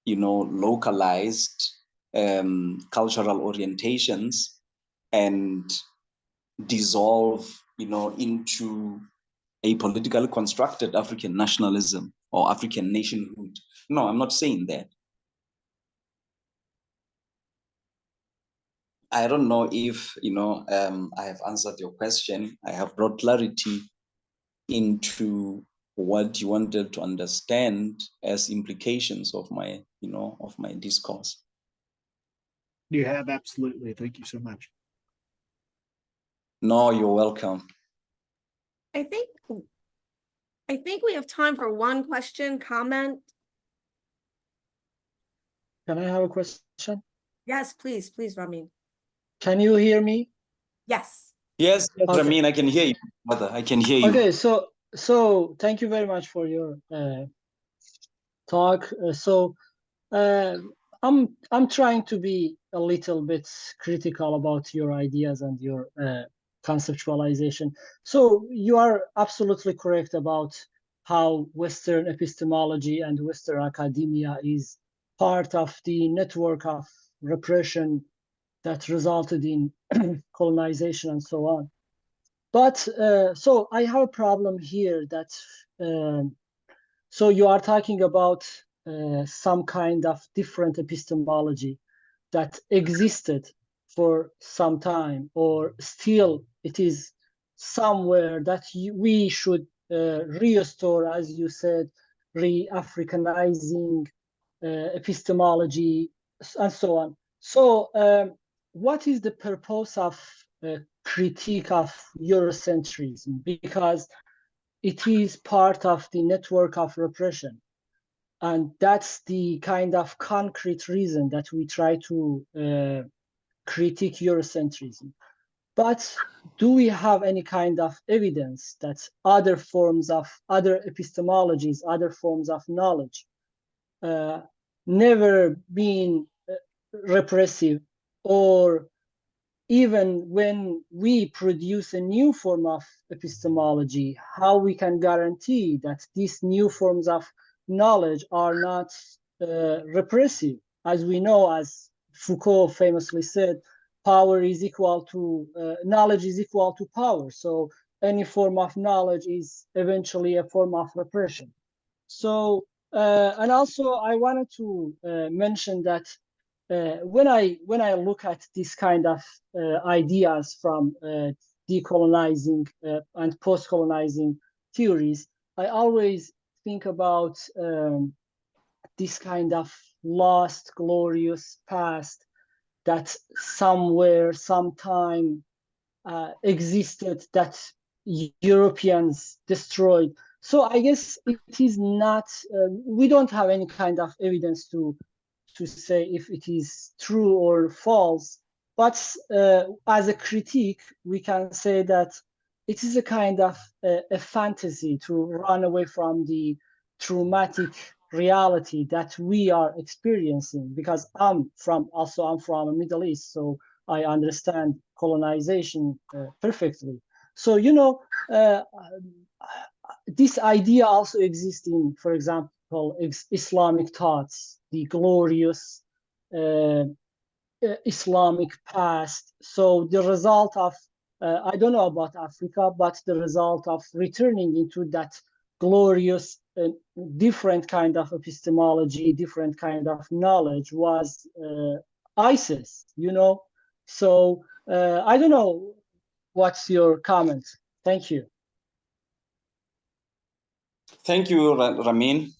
localized cultural orientations and dissolve, into a politically constructed African nationalism or African nationhood? No, I'm not saying that. I don't know if, I have answered your question. I have brought clarity into what you wanted to understand as implications of my, of my discourse. You have, absolutely. Thank you so much. No, you're welcome. I think we have time for one question, comment. Can I have a question? Yes, please, Ramin. Can you hear me? Yes. Yes, Okay. Ramin, I can hear you, brother. I can hear you. Okay, so thank you very much for your talk. I'm trying to be a little bit critical about your ideas and your conceptualization. So you are absolutely correct about how Western epistemology and Western academia is part of the network of repression that resulted in colonization and so on. But so I have a problem here that so you are talking about some kind of different epistemology that existed for some time, or still it is somewhere that we should restore, as you said, re-Africanizing epistemology, and so on. So what is the purpose of critique of Eurocentrism? Because it is part of the network of repression. And that's the kind of concrete reason that we try to critique Eurocentrism. But do we have any kind of evidence that other forms of, other epistemologies, other forms of knowledge never been repressive, or even when we produce a new form of epistemology, how we can guarantee that these new forms of knowledge are not repressive? As we know, as Foucault famously said, power is equal to, knowledge is equal to power. So any form of knowledge is eventually a form of repression. So, and also I wanted to mention that when I look at this kind of ideas from decolonizing and post-colonizing theories, I always think about this kind of lost, glorious past that somewhere, sometime existed, that Europeans destroyed. So I guess it is not, we don't have any kind of evidence to say if it is true or false, but as a critique, we can say that it is a kind of a fantasy to run away from the traumatic reality that we are experiencing. Because I'm from a Middle East, so I understand colonization perfectly. So, you know, this idea also exists in, for example, Islamic thoughts, the glorious Islamic past. So the result of, I don't know about Africa, but the result of returning into that glorious, different kind of epistemology, different kind of knowledge was ISIS, you know? So I don't know, what's your comment? Thank you. Thank you, Ramin.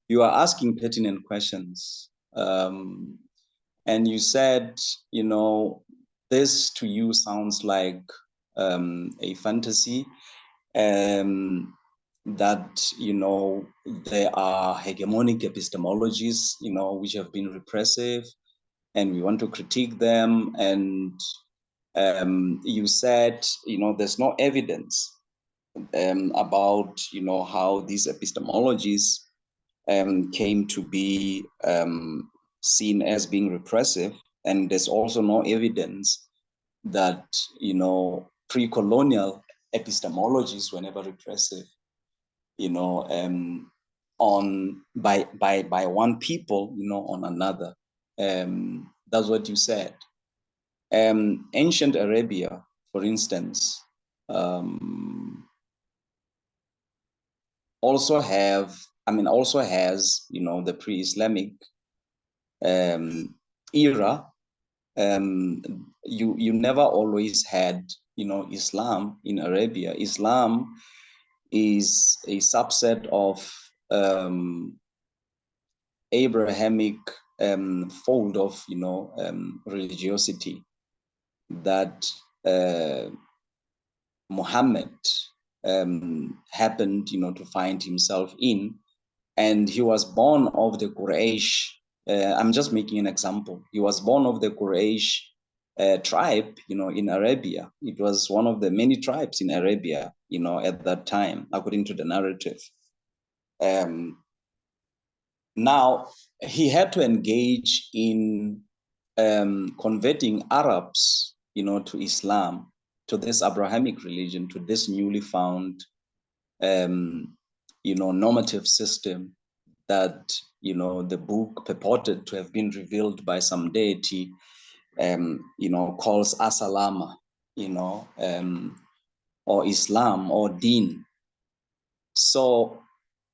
You are asking pertinent questions. And you said, you know, this to you sounds like a fantasy, that, you know, there are hegemonic epistemologies, you know, which have been repressive, and we want to critique them. And you said, you know, there's no evidence about, you know, how these epistemologies came to be seen as being repressive. And there's also no evidence that, you know, pre-colonial epistemologies were never repressive, you know, by one people, you know, on another. That's what you said. Ancient Arabia, for instance, also has, you know, the pre-Islamic era. You never always had, you know, Islam in Arabia. Islam is a subset of Abrahamic fold of, you know, religiosity that Muhammad happened, you know, to find himself in. And he was born of the Quraysh. I'm just making an example. He was born of the Quraysh tribe, you know, in Arabia. It was one of the many tribes in Arabia, you know, at that time, according to the narrative. Now, he had to engage in converting Arabs, you know, to Islam, to this Abrahamic religion, to this newly found, you know, normative system that, you know, the book purported to have been revealed by some deity, you know, calls Asalama, you know, or Islam or Deen. So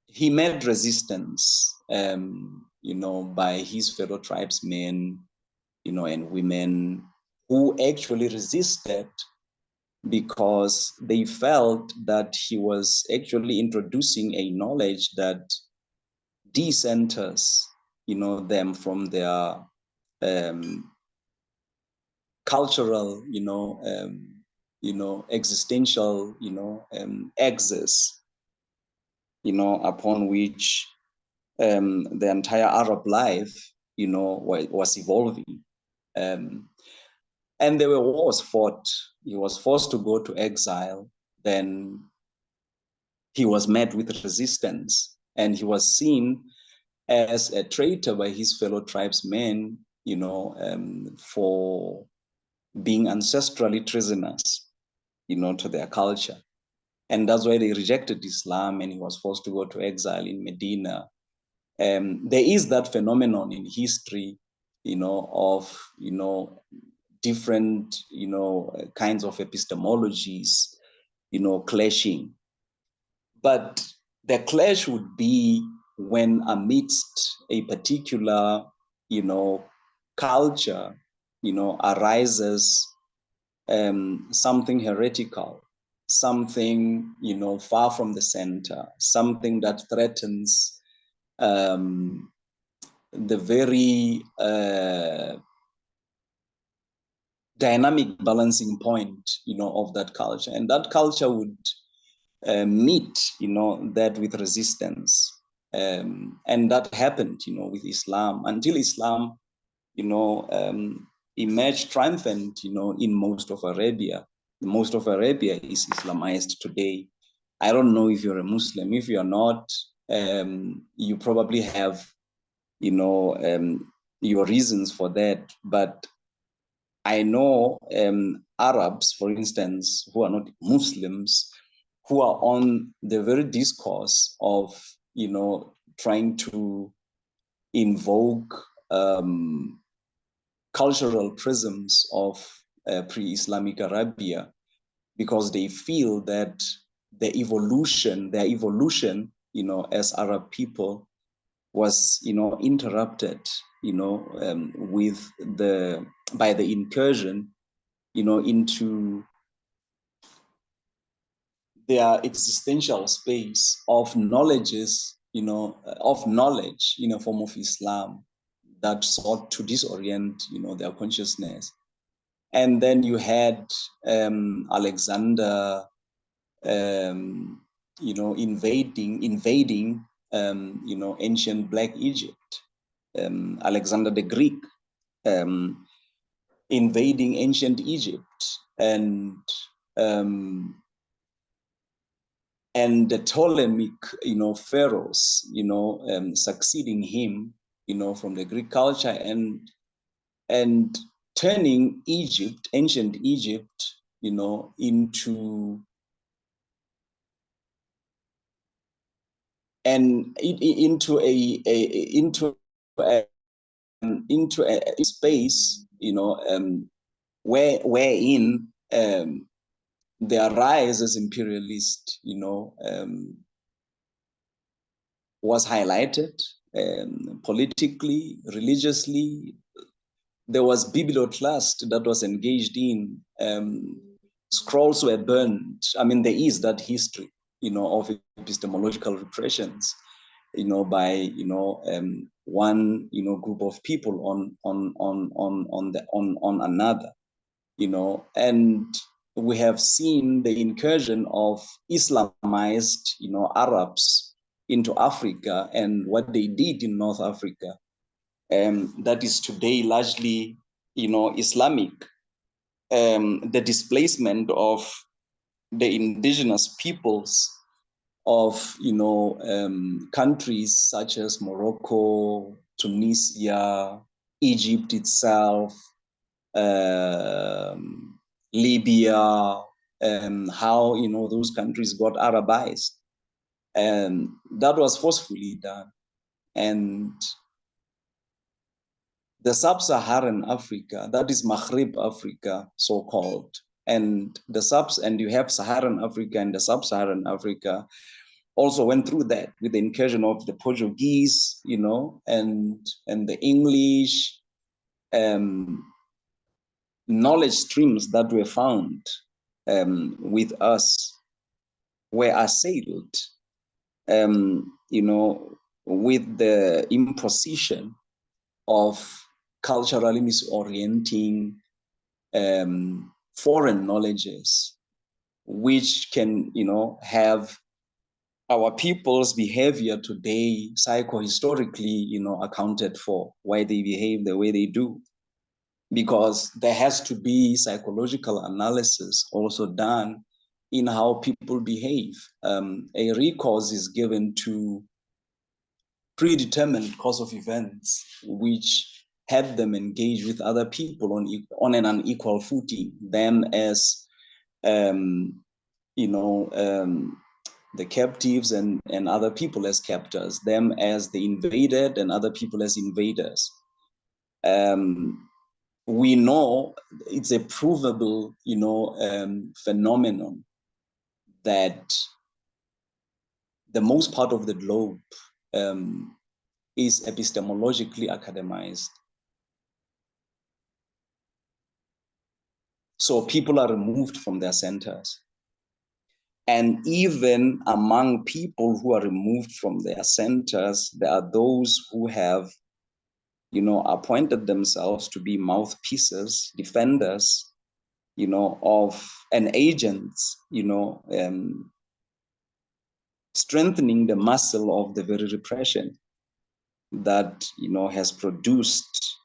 he met resistance, you know, by his fellow tribesmen, you know, and women who actually resisted because they felt that he was actually introducing a knowledge that decenters, them from their cultural, existential, axis, upon which the entire Arab life, was evolving. And there were wars fought. He was forced to go to exile. Then he was met with resistance, and he was seen as a traitor by his fellow tribesmen, for being ancestrally treasonous, to their culture. And that's why they rejected Islam, and he was forced to go to exile in Medina. There is that phenomenon in history, of, different, kinds of epistemologies, clashing. But the clash would be when amidst a particular, culture, arises something heretical, something, far from the center, something that threatens the very dynamic balancing point, of that culture. And that culture would meet, that with resistance. And that happened, with Islam, until Islam, emerged triumphant, in most of Arabia. Most of Arabia is Islamized today. I don't know if you're a Muslim. If you're not, you probably have, your reasons for that. But I know Arabs, for instance, who are not Muslims, who are on the very discourse of, trying to invoke cultural prisms of pre-Islamic Arabia, because they feel that their evolution, as Arab people was, interrupted, by the incursion, into their existential space of knowledges, of knowledge in a form of Islam that sought to disorient, their consciousness. And then you had Alexander, invading, ancient Black Egypt. Alexander the Greek, invading ancient Egypt, and the Ptolemaic, pharaohs, succeeding him, from the Greek culture, and turning Egypt, ancient Egypt, into a space, wherein their rise as imperialist, was highlighted politically, religiously. There was biblioclast that was engaged in. Scrolls were burned. I mean, there is that history, of epistemological repressions, by one group of people on another, and we have seen the incursion of Islamized, Arabs into Africa, and what they did in North Africa, that is today largely, Islamic. The displacement of the indigenous peoples of, countries such as Morocco, Tunisia, Egypt itself, Libya, how, those countries got Arabized. And that was forcefully done. And the sub-Saharan Africa, that is Maghreb Africa, so-called, and you have Saharan Africa and the sub-Saharan Africa also went through that with the incursion of the Portuguese, and the English, knowledge streams that were found with us were assailed, you know, with the imposition of culturally misorienting foreign knowledges, which can, you know, have our people's behavior today psychohistorically, you know, accounted for why they behave the way they do. Because there has to be psychological analysis also done in how people behave. A recourse is given to predetermined course of events, which have them engage with other people on an unequal footing, them as, you know, the captives and other people as captors, them as the invaded and other people as invaders. We know it's a provable, you know, phenomenon that the most part of the globe is epistemologically academized. So people are removed from their centers. And even among people who are removed from their centers, there are those who have, you know, appointed themselves to be mouthpieces, defenders, you know, of and agents, you know, strengthening the muscle of the very repression that, you know, has produced,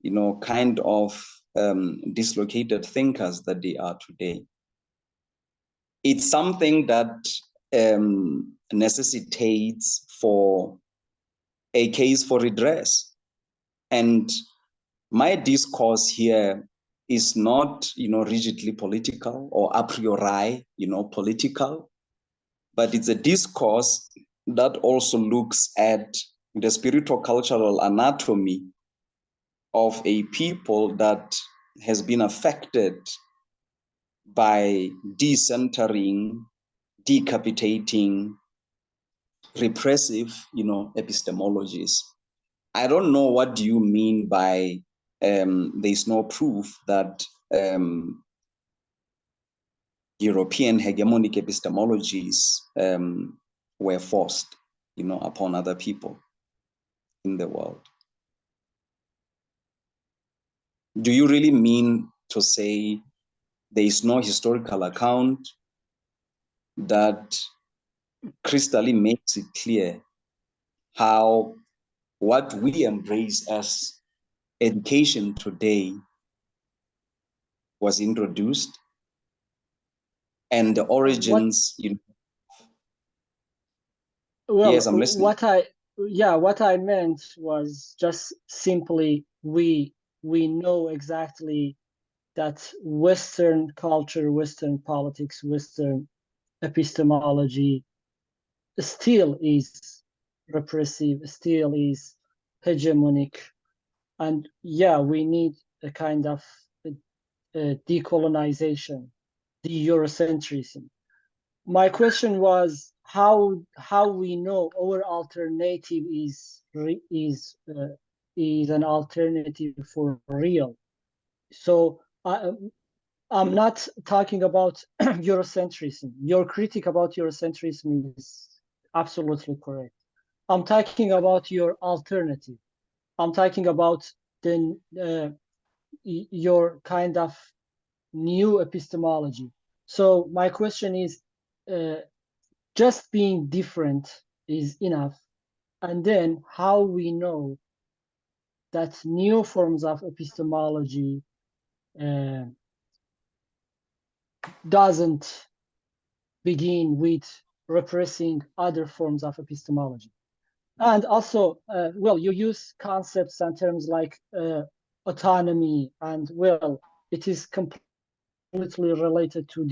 you know, kind of dislocated thinkers that they are today. It's something that necessitates for a case for redress. And my discourse here is not, you know, rigidly political or a priori, you know, political, but it's a discourse that also looks at the spiritual cultural anatomy of a people that has been affected by decentering, decapitating, repressive, you know, epistemologies. I don't know what do you mean by there's no proof that European hegemonic epistemologies were forced, you know, upon other people in the world. Do you really mean to say there is no historical account that crystally makes it clear how what we embrace as education today was introduced and the origins, you know? Well, Yes, I'm listening. what I meant was just simply we know exactly that Western culture, Western politics, Western epistemology still is repressive, still is hegemonic. And yeah, we need a kind of decolonization, de-Eurocentrism. My question was how we know our alternative is an alternative for real. So I'm not talking about Eurocentrism. Your critique about Eurocentrism is absolutely correct. I'm talking about your alternative. I'm talking about your kind of new epistemology. So my question is, just being different is enough, and then how we know that new forms of epistemology doesn't begin with repressing other forms of epistemology. And also, well, you use concepts and terms like autonomy, and well, it is completely related to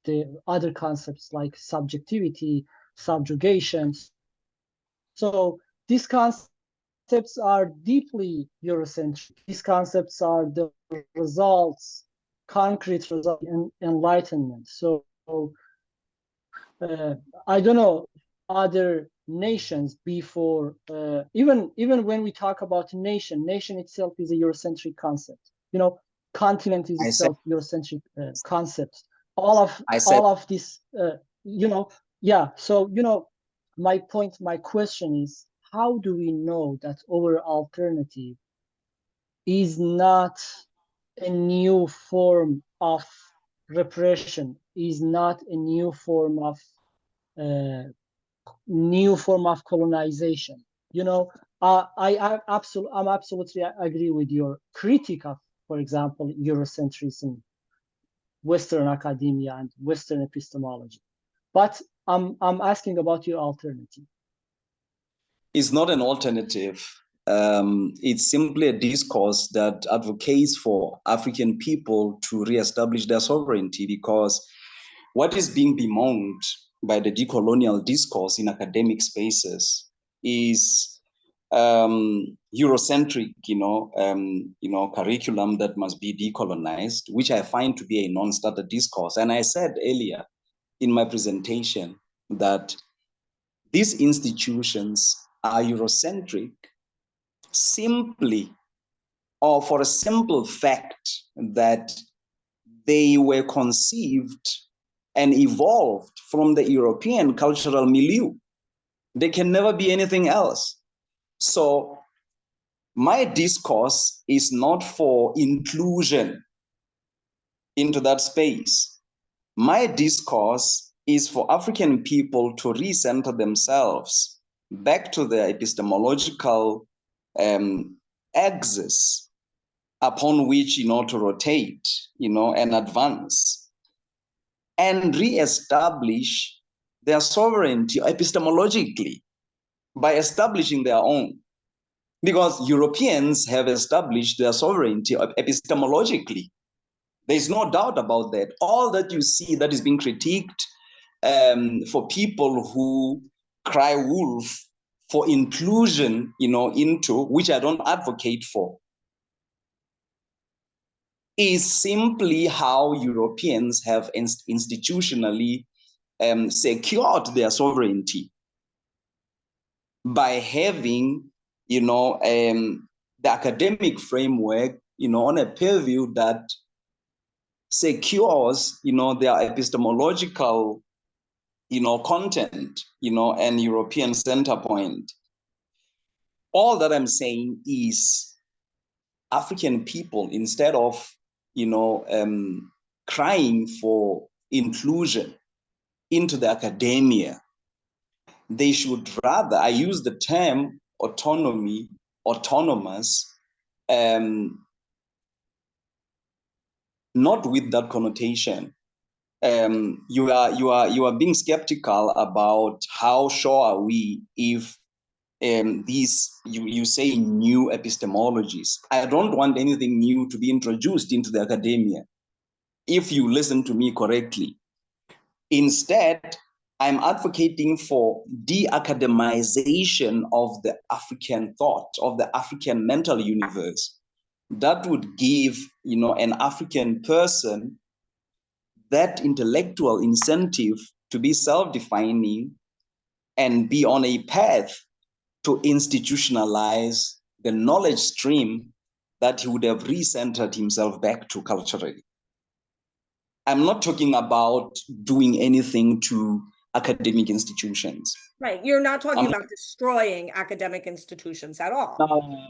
the other concepts like subjectivity, subjugation. So these concepts are deeply Eurocentric. These concepts are the results, concrete results in enlightenment. So I don't know other nations before, even when we talk about nation itself is a Eurocentric concept. You know, continent is itself Eurocentric concept. all of I said, all of this, yeah. So, my point, my question is, how do we know that our alternative is not a new form of repression, is not a new form of colonization? I'm absolutely agree with your critique of, for example, Eurocentrism, Western academia, and Western epistemology. But I'm asking about your alternative. it's not an alternative. It's simply a discourse that advocates for African people to reestablish their sovereignty, because what is being bemoaned by the decolonial discourse in academic spaces is Eurocentric, curriculum that must be decolonized, which I find to be a non-starter discourse. And I said earlier in my presentation that these institutions are Eurocentric simply, or for a simple fact that they were conceived and evolved from the European cultural milieu. They can never be anything else. So my discourse is not for inclusion into that space. My discourse is for African people to recenter themselves back to their epistemological axis upon which, to rotate, and advance, and re-establish their sovereignty epistemologically by establishing their own. Because Europeans have established their sovereignty epistemologically. There's no doubt about that. All that you see that is being critiqued for people who cry wolf for inclusion, into, which I don't advocate for, is simply how Europeans have institutionally secured their sovereignty by having, the academic framework, on a purview that secures, their epistemological, content, and European center point. All that I'm saying is African people, instead of, crying for inclusion into the academia, they should rather, I use the term autonomy, autonomous, not with that connotation. You are being skeptical about how sure are we if these, you say, new epistemologies. I don't want anything new to be introduced into the academia, if you listen to me correctly. Instead, I'm advocating for de-academization of the African thought, of the African mental universe. That would give, an African person that intellectual incentive to be self-defining and be on a path to institutionalize the knowledge stream that he would have recentered himself back to culturally. I'm not talking about doing anything to academic institutions. Right. You're not talking about destroying academic institutions at all.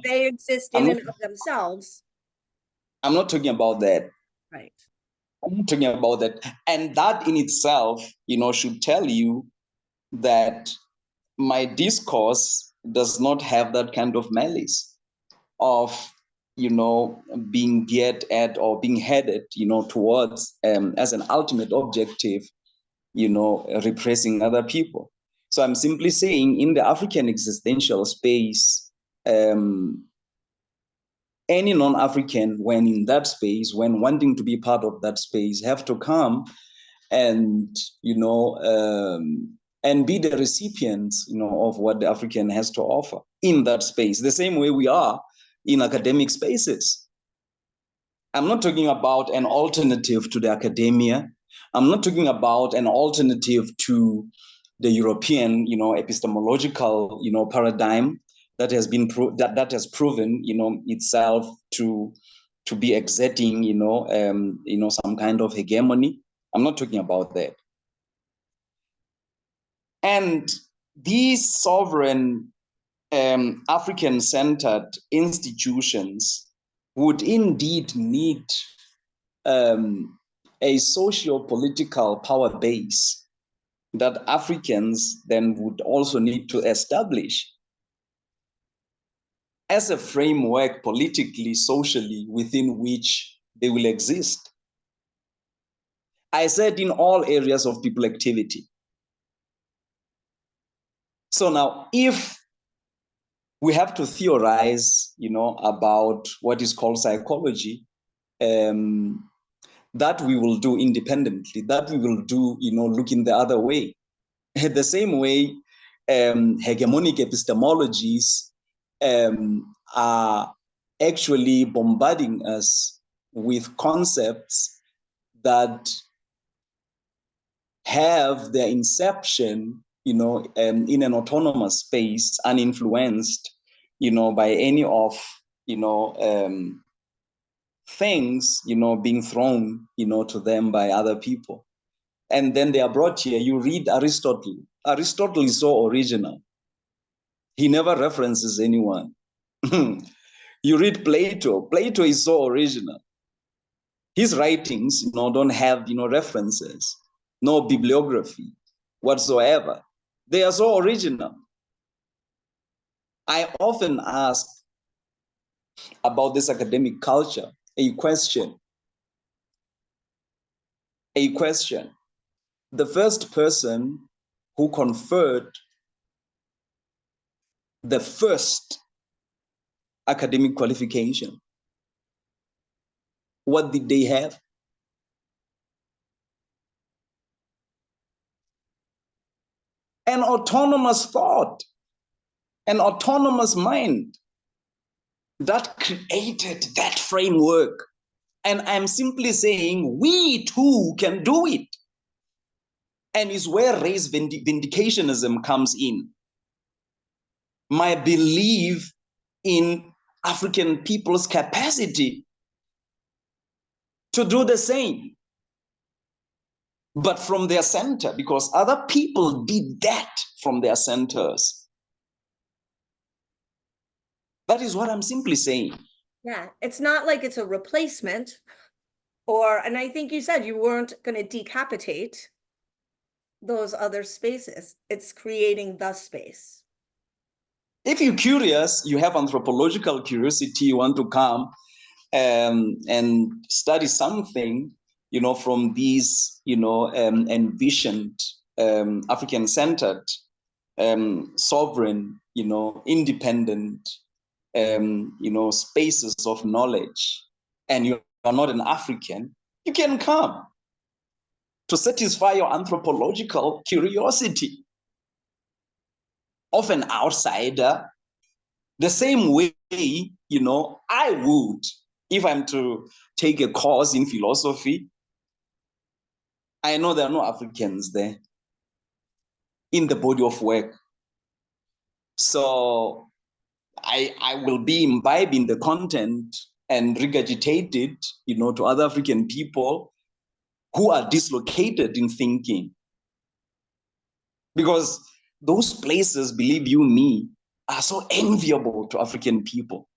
They exist in and of themselves. I'm not talking about that. Right. I'm not talking about that. And that in itself, should tell you that my discourse does not have that kind of malice of, being geared at or being headed, towards, as an ultimate objective, repressing other people. So I'm simply saying, in the African existential space, any non-African, when in that space, when wanting to be part of that space, have to come and, and be the recipients, of what the African has to offer in that space, the same way we are in academic spaces. I'm not talking about an alternative to the academia. I'm not talking about an alternative to the European, epistemological, paradigm that has been that has proven, itself to be exerting, some kind of hegemony. I'm not talking about that. And these sovereign African-centered institutions would indeed need a socio-political power base that Africans then would also need to establish as a framework politically, socially, within which they will exist. I said in all areas of people activity. So now, if we have to theorize, about what is called psychology, that we will do independently, that we will do, looking the other way. The same way hegemonic epistemologies are actually bombarding us with concepts that have their inception, in an autonomous space, uninfluenced, by any of, things, being thrown, to them by other people. And then they are brought here. You read Aristotle. Aristotle is so original. He never references anyone. You read Plato. Plato is so original. His writings, don't have, references, no bibliography whatsoever. They are so original. I often ask about this academic culture a question. The first person who conferred the first academic qualification, what did they have? An autonomous thought, an autonomous mind that created that framework. And I'm simply saying we too can do it. And is where race vindicationism comes in. My belief in African people's capacity to do the same, but from their center, because other people did that from their centers. That is what I'm simply saying. Yeah, it's not like it's a replacement, and I think you said you weren't going to decapitate those other spaces. It's creating the space. If you're curious, you have anthropological curiosity, you want to come and study something, from these, envisioned, African-centered, sovereign, independent, spaces of knowledge, and you are not an African, you can come to satisfy your anthropological curiosity of an outsider, the same way, I would, if I'm to take a course in philosophy. I know there are no Africans there in the body of work. So I will be imbibing the content and regurgitate it, to other African people who are dislocated in thinking. Because those places, believe you me, are so enviable to African people.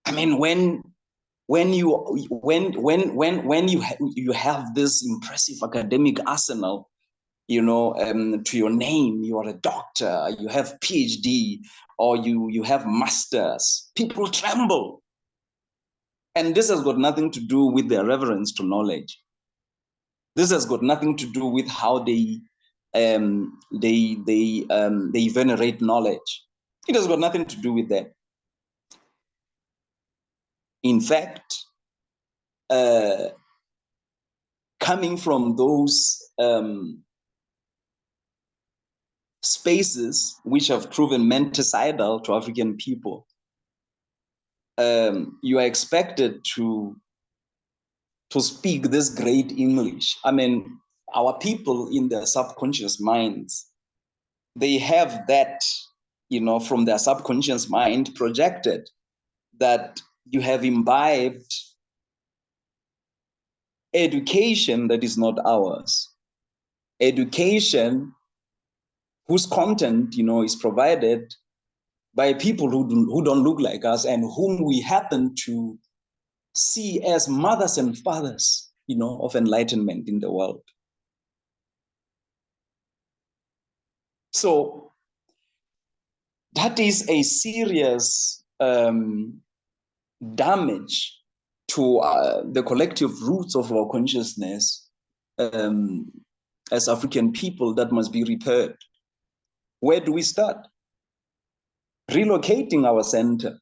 I mean, when you have this impressive academic arsenal, to your name, you are a doctor, you have PhD, or you have masters, people tremble. And this has got nothing to do with their reverence to knowledge. This has got nothing to do with how they venerate knowledge. It has got nothing to do with that. In fact, coming from those spaces which have proven menticidal to African people, you are expected to speak this great English. I mean, our people in their subconscious minds, they have that, from their subconscious mind projected, that you have imbibed education that is not ours, education whose content, is provided by people who don't look like us and whom we happen to see as mothers and fathers, of enlightenment in the world. So that is a serious damage to the collective roots of our consciousness as African people that must be repaired. Where do we start? Relocating our center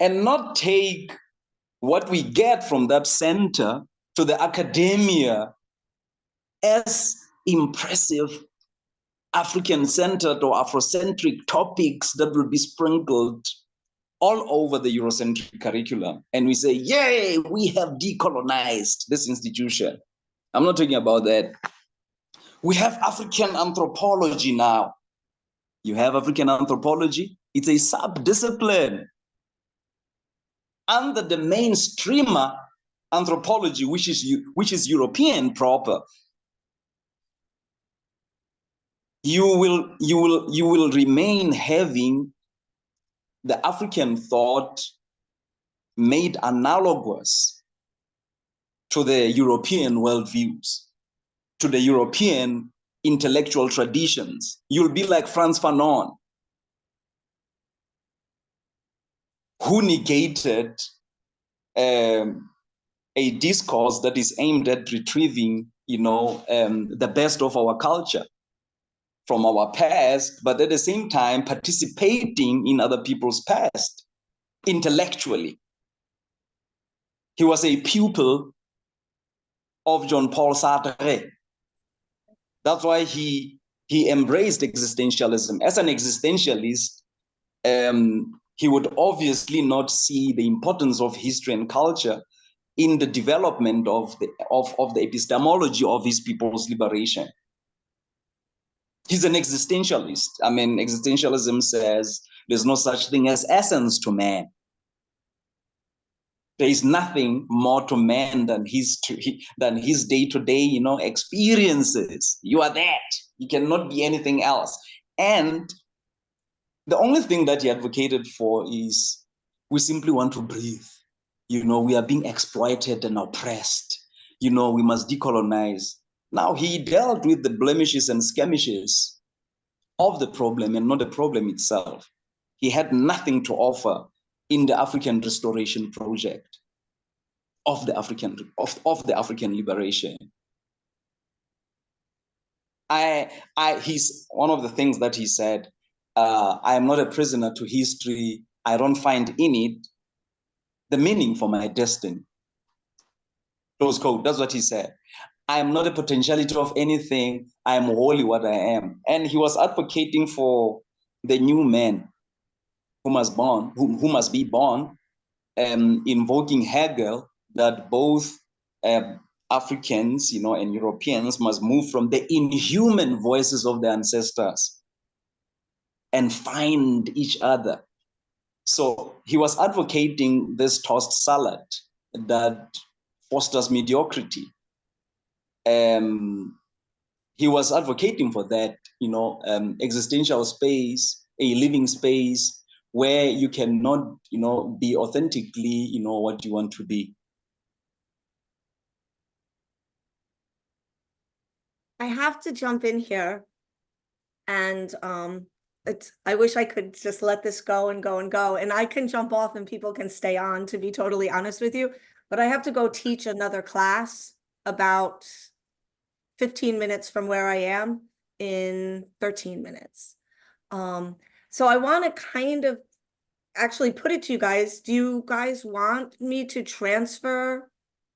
and not take what we get from that center to the academia as impressive African-centered or Afrocentric topics that will be sprinkled all over the Eurocentric curriculum. And we say, yay, we have decolonized this institution. I'm not talking about that. We have African anthropology now. You have African anthropology. It's a sub-discipline under the mainstreamer anthropology, which is European proper. You will remain having the African thought made analogous to the European worldviews, to the European intellectual traditions. You'll be like Frantz Fanon, who negated a discourse that is aimed at retrieving, the best of our culture from our past, but at the same time participating in other people's past intellectually. He was a pupil of Jean-Paul Sartre. That's why he embraced existentialism. As an existentialist, he would obviously not see the importance of history and culture in the development of the epistemology of his people's liberation. He's an existentialist. I mean, existentialism says there's no such thing as essence to man. There is nothing more to man than his day-to-day, experiences. You are that. You cannot be anything else. And the only thing that he advocated for is we simply want to breathe. We are being exploited and oppressed. We must decolonize. Now, he dealt with the blemishes and skirmishes of the problem and not the problem itself. He had nothing to offer in the African restoration project of the African liberation. He's one of the things that he said, I am not a prisoner to history. I don't find in it the meaning for my destiny. Close quote. That's what he said. I am not a potentiality of anything. I am wholly what I am. And he was advocating for the new man who must be born, invoking Hegel that both Africans, and Europeans must move from the inhuman voices of their ancestors and find each other. So he was advocating this tossed salad that fosters mediocrity. He was advocating for that, existential space, a living space where you cannot, be authentically, what you want to be. I have to jump in here, and I wish I could just let this go and go and go, and I can jump off and people can stay on, to be totally honest with you, but I have to go teach another class about 15 minutes from where I am in 13 minutes. So I want to kind of actually put it to you guys. Do you guys want me to transfer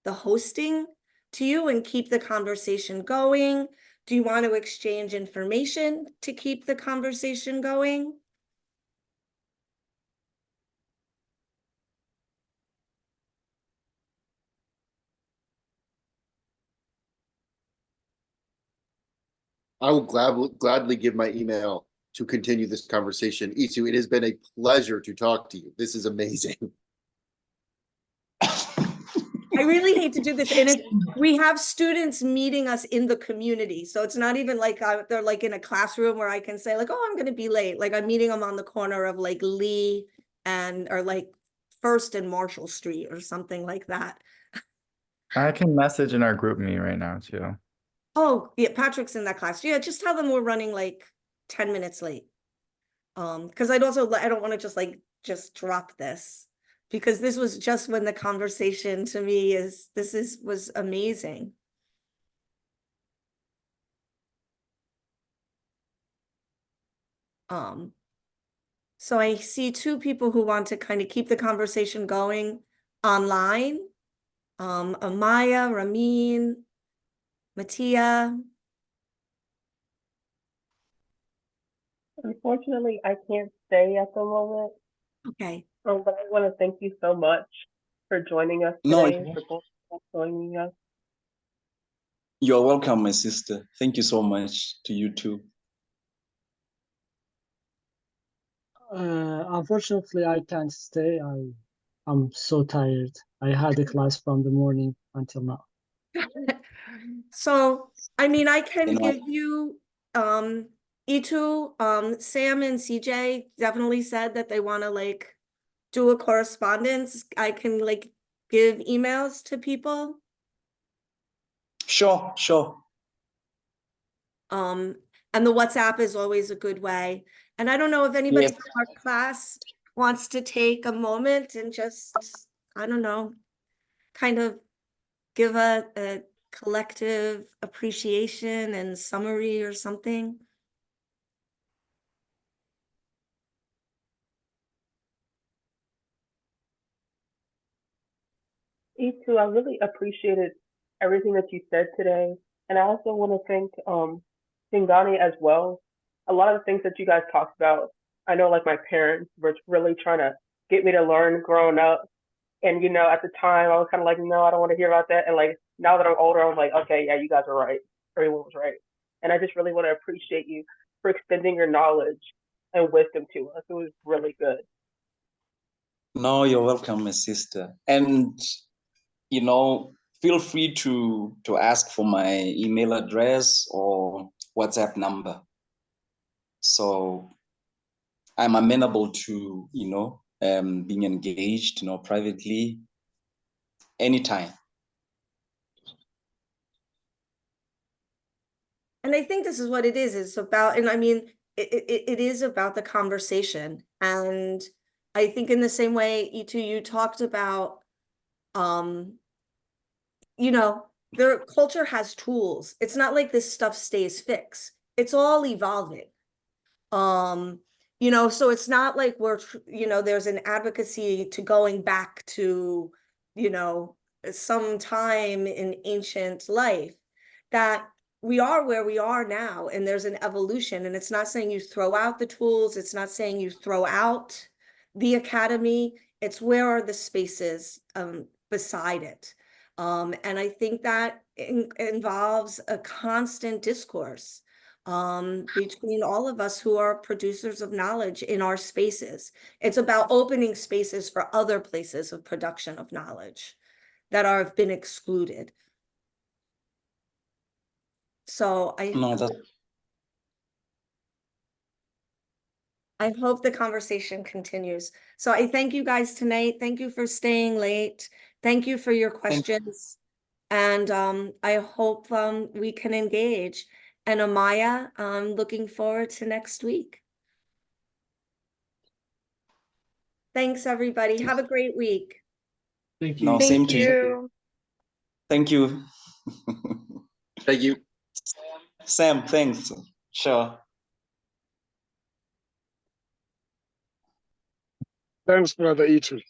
the hosting to you and keep the conversation going? Do you want to exchange information to keep the conversation going? I will gladly give my email to continue this conversation. Itu, it has been a pleasure to talk to you. This is amazing. I really hate to do this, and we have students meeting us in the community, so it's not even like they're like in a classroom where I can say like, oh, I'm gonna be late. Like I'm meeting them on the corner of like Lee or like First and Marshall Street or something like that. I can message in our group meet right now too. Oh, yeah, Patrick's in that class. Yeah, just tell them we're running like 10 minutes late. Because I don't want to just drop this, because this was just when the conversation to me was amazing. So I see two people who want to kind of keep the conversation going online. Amaya, Ramin, Mattia. Unfortunately, I can't stay at the moment. Okay. But I want to thank you so much for joining us No, today, for both of us joining us. you're welcome, my sister. Thank you so much to you too. Unfortunately, I can't stay. I'm so tired. I had a class from the morning until now. So, I mean, I can You know, give you, Itu, Sam and CJ definitely said that they want to like do a correspondence. I can like give emails to people. sure. And the WhatsApp is always a good way. And I don't know if anybody Yes. from our class wants to take a moment and just, I don't know, kind of give a collective appreciation and summary or something. Itu, I really appreciated everything that you said today. And I also want to thank Singani as well. A lot of the things that you guys talked about, I know like my parents were really trying to get me to learn growing up. And, you know, at the time I was kind of like, no, I don't want to hear about that. And like, now that I'm older, I'm like, okay, yeah, you guys are right. Everyone was right. And I just really want to appreciate you for extending your knowledge and wisdom to us. It was really good. No, you're welcome, my sister. And you know, feel free to ask for my email address or WhatsApp number. So I'm amenable to, you know, being engaged, you know, privately anytime. And I think this is what it is. It's about, and I mean, it is about the conversation. And I think in the same way, Itu, you talked about, you know, their culture has tools. It's not like this stuff stays fixed. It's all evolving. You know, so it's not like you know, there's an advocacy to going back to, you know, some time in ancient life, that we are where we are now, and there's an evolution. And it's not saying you throw out the tools. It's not saying you throw out the academy. It's where are the spaces beside it. And I think that involves a constant discourse between all of us who are producers of knowledge in our spaces. It's about opening spaces for other places of production of knowledge that have been excluded. So I hope the conversation continues. So I thank you guys tonight. Thank you for staying late. Thank you for your questions. And I hope we can engage. And Amaya, I'm looking forward to next week. Thanks, everybody. Have a great week. Thank you. No, Thank same to you. you. Thank you. Thank you. Sam, thanks. Sure. Thanks, Brother Itu.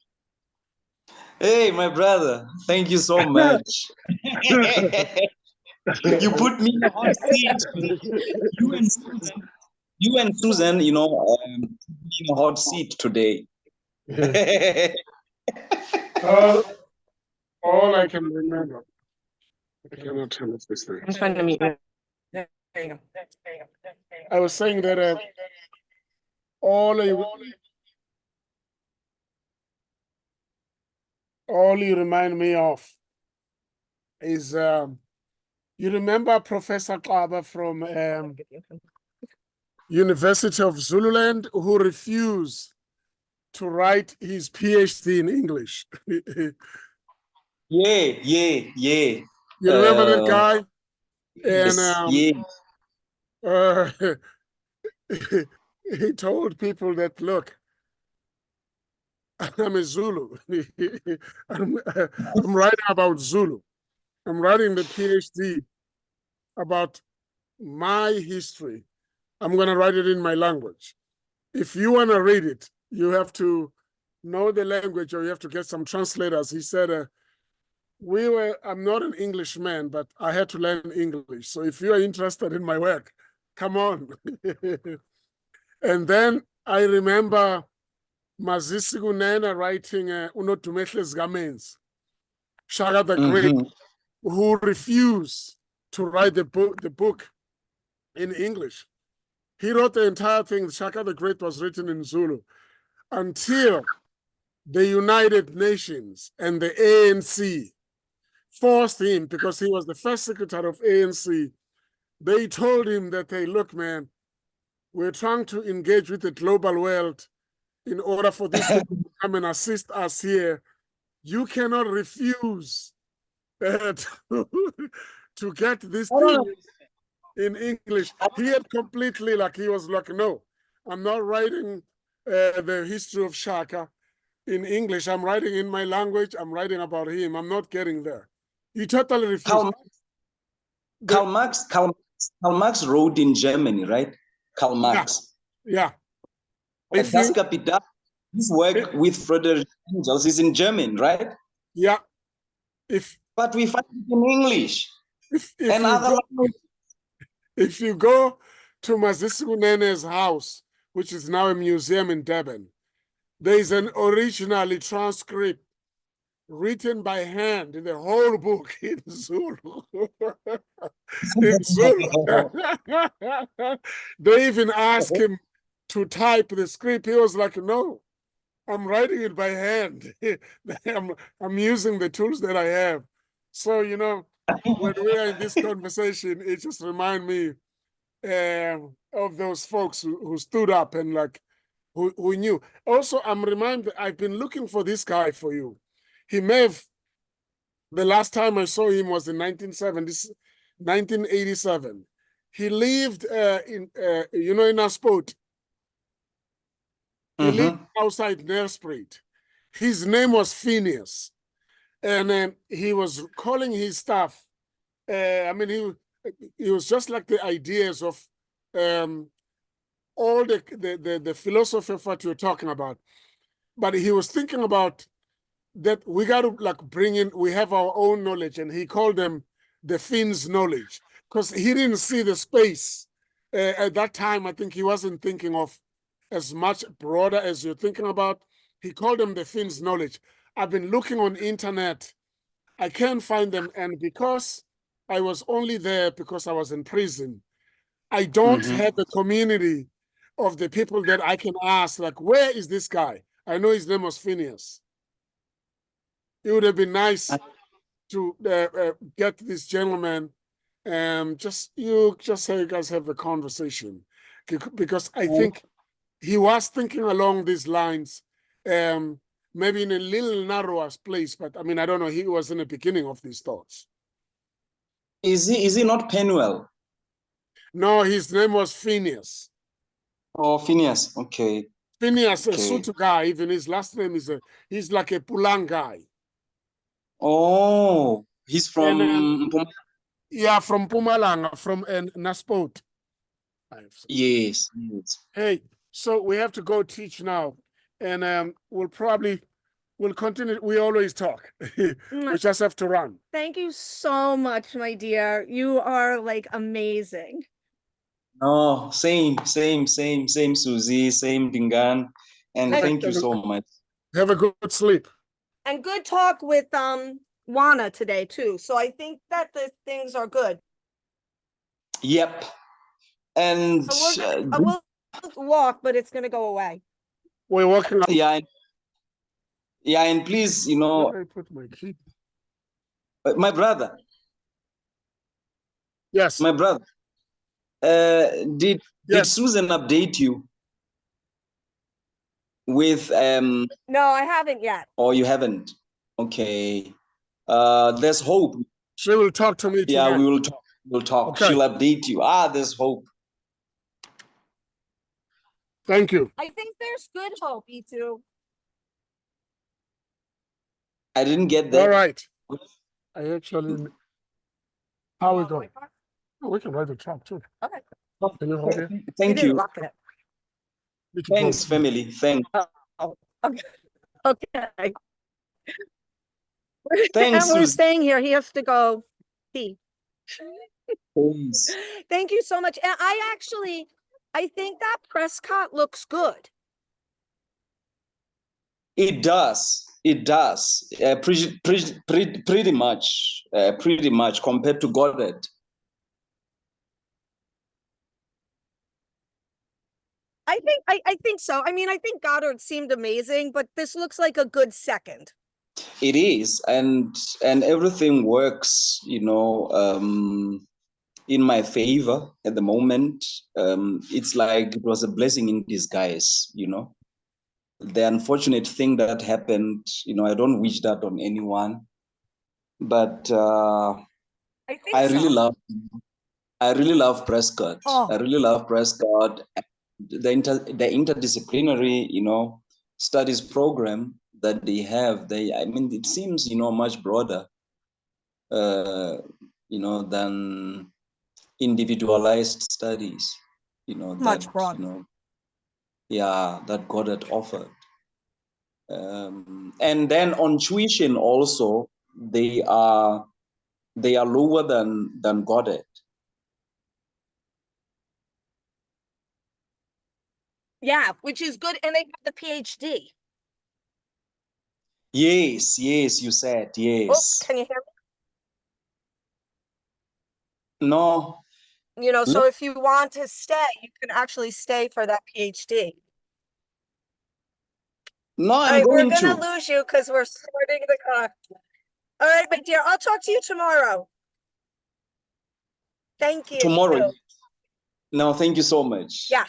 Hey, my brother, thank you so much. You put me in a hot seat. You and Susan, you know, in a hot seat today. All I can remember. I cannot tell if this thing. I'm trying to meet you. I was saying that all you remind me of is you remember Professor Kaba from University of Zululand, who refused to write his PhD in English. Yeah. You remember that guy? And yes. he told people that, look, I'm a Zulu. I'm writing about Zulu. I'm writing the PhD about my history. I'm going to write it in my language. If you want to read it, you have to know the language or you have to get some translators. He said, I'm not an Englishman, but I had to learn English. So if you are interested in my work, come on. And then I remember Mazisi Kunene writing Unotumehle Zigamenzi, Shaka the Great, who refused to write the book in English. He wrote the entire thing. Shaka the Great was written in Zulu until the United Nations and the ANC forced him, because he was the first secretary of ANC. They told him that, hey, look, man, we're trying to engage with the global world in order for these people to come and assist us here. You cannot refuse to get this thing in English. He had completely, he was like, no, I'm not writing the history of Shaka in English. I'm writing in my language. I'm writing about him. I'm not getting there. He totally refused. Karl Marx wrote in Germany, right? Karl Marx. Yeah. Das Kapital, his work with Friedrich Engels is in German, right? Yeah. But we find it in English. If you go to Mazisi Kunene's house, which is now a museum in Durban, there is an originally transcript written by hand in the whole book in Zulu. In Zulu. They even asked him to type the script. He was like, no, I'm writing it by hand. I'm using the tools that I have. So, when we are in this conversation, it just reminds me of those folks who stood up and who knew. Also, I'm reminded, I've been looking for this guy for you. He may have, the last time I saw him was in 1987. He lived in Naspoti. He lived outside Nelspruit. His name was Phineas. And he was calling his stuff. He was just like the ideas of all the philosophy of what you're talking about. But he was thinking about that we got to bring in, we have our own knowledge, and he called them the Finns' knowledge, because he didn't see the space. At that time, I think he wasn't thinking of as much broader as you're thinking about. He called them the Finns' knowledge. I've been looking on internet. I can't find them. And because I was only there because I was in prison, I don't have a community of the people that I can ask, where is this guy? I know his name was Phineas. It would have been nice to get this gentleman just you guys have a conversation, because I think he was thinking along these lines, maybe in a little narrower place, but I don't know, he was in the beginning of these thoughts. Is he not Penuel? No, his name was Phineas. Oh, Phineas, okay. Phineas, a Sotho guy, even his last name he's like a Pulang guy. Oh, he's from yeah, from Mpumalanga, from Naspoti. Yes. Hey, so we have to go teach now, and we'll continue. We always talk. We just have to run. Thank you so much, my dear. You are amazing. No, same, Susie, same Dingan, and thank you so much. Have a good sleep. And good talk with Juana today too. So I think that the things are good. Yep. And so we'll walk, but it's gonna go away. We're walking up. Yeah, and please, Where did I put my key? My brother, Yes. My brother, did Yes. Susan update you with No, I haven't yet. or you haven't? Okay. There's hope. She will talk to me Yeah, tonight. we will talk. We'll talk. Okay. She'll update you. There's hope. Thank you. I think there's good hope, E2. I didn't get that. All right. I actually, how we Oh, go? my God. Oh, we can write the talk too. Okay. Can you hold it? You Thank didn't you. lock it. Need to go. Thanks, family. Thanks. Oh, okay. Okay. Thanks, And we're Susan. staying here. He has to go pee. Thanks. Thank you so much. And I think that Prescott looks good. It does. It does. Pretty much. Pretty much compared to Goddard. I think so. I mean, I think Goddard seemed amazing, but this looks like a good second. It is, and everything works, in my favor at the moment. It's like it was a blessing in disguise, The unfortunate thing that happened, I don't wish that on anyone, but I think so. I really love Prescott. Oh. I really love Prescott. The interdisciplinary, studies program that they have. It seems, much broader, than individualized studies, Much broader. That Goddard offered. And then on tuition also, they are lower than Goddard. Yeah, which is good. And they have the PhD. Yes, you said, yes. Oh, can you hear me? No. So if you want to stay, you can actually stay for that PhD. No, All I'm right, going we're to. gonna lose you because we're starting the clock. All right, my dear, I'll talk to you tomorrow. Thank you. Tomorrow. No, thank you so much. Yeah.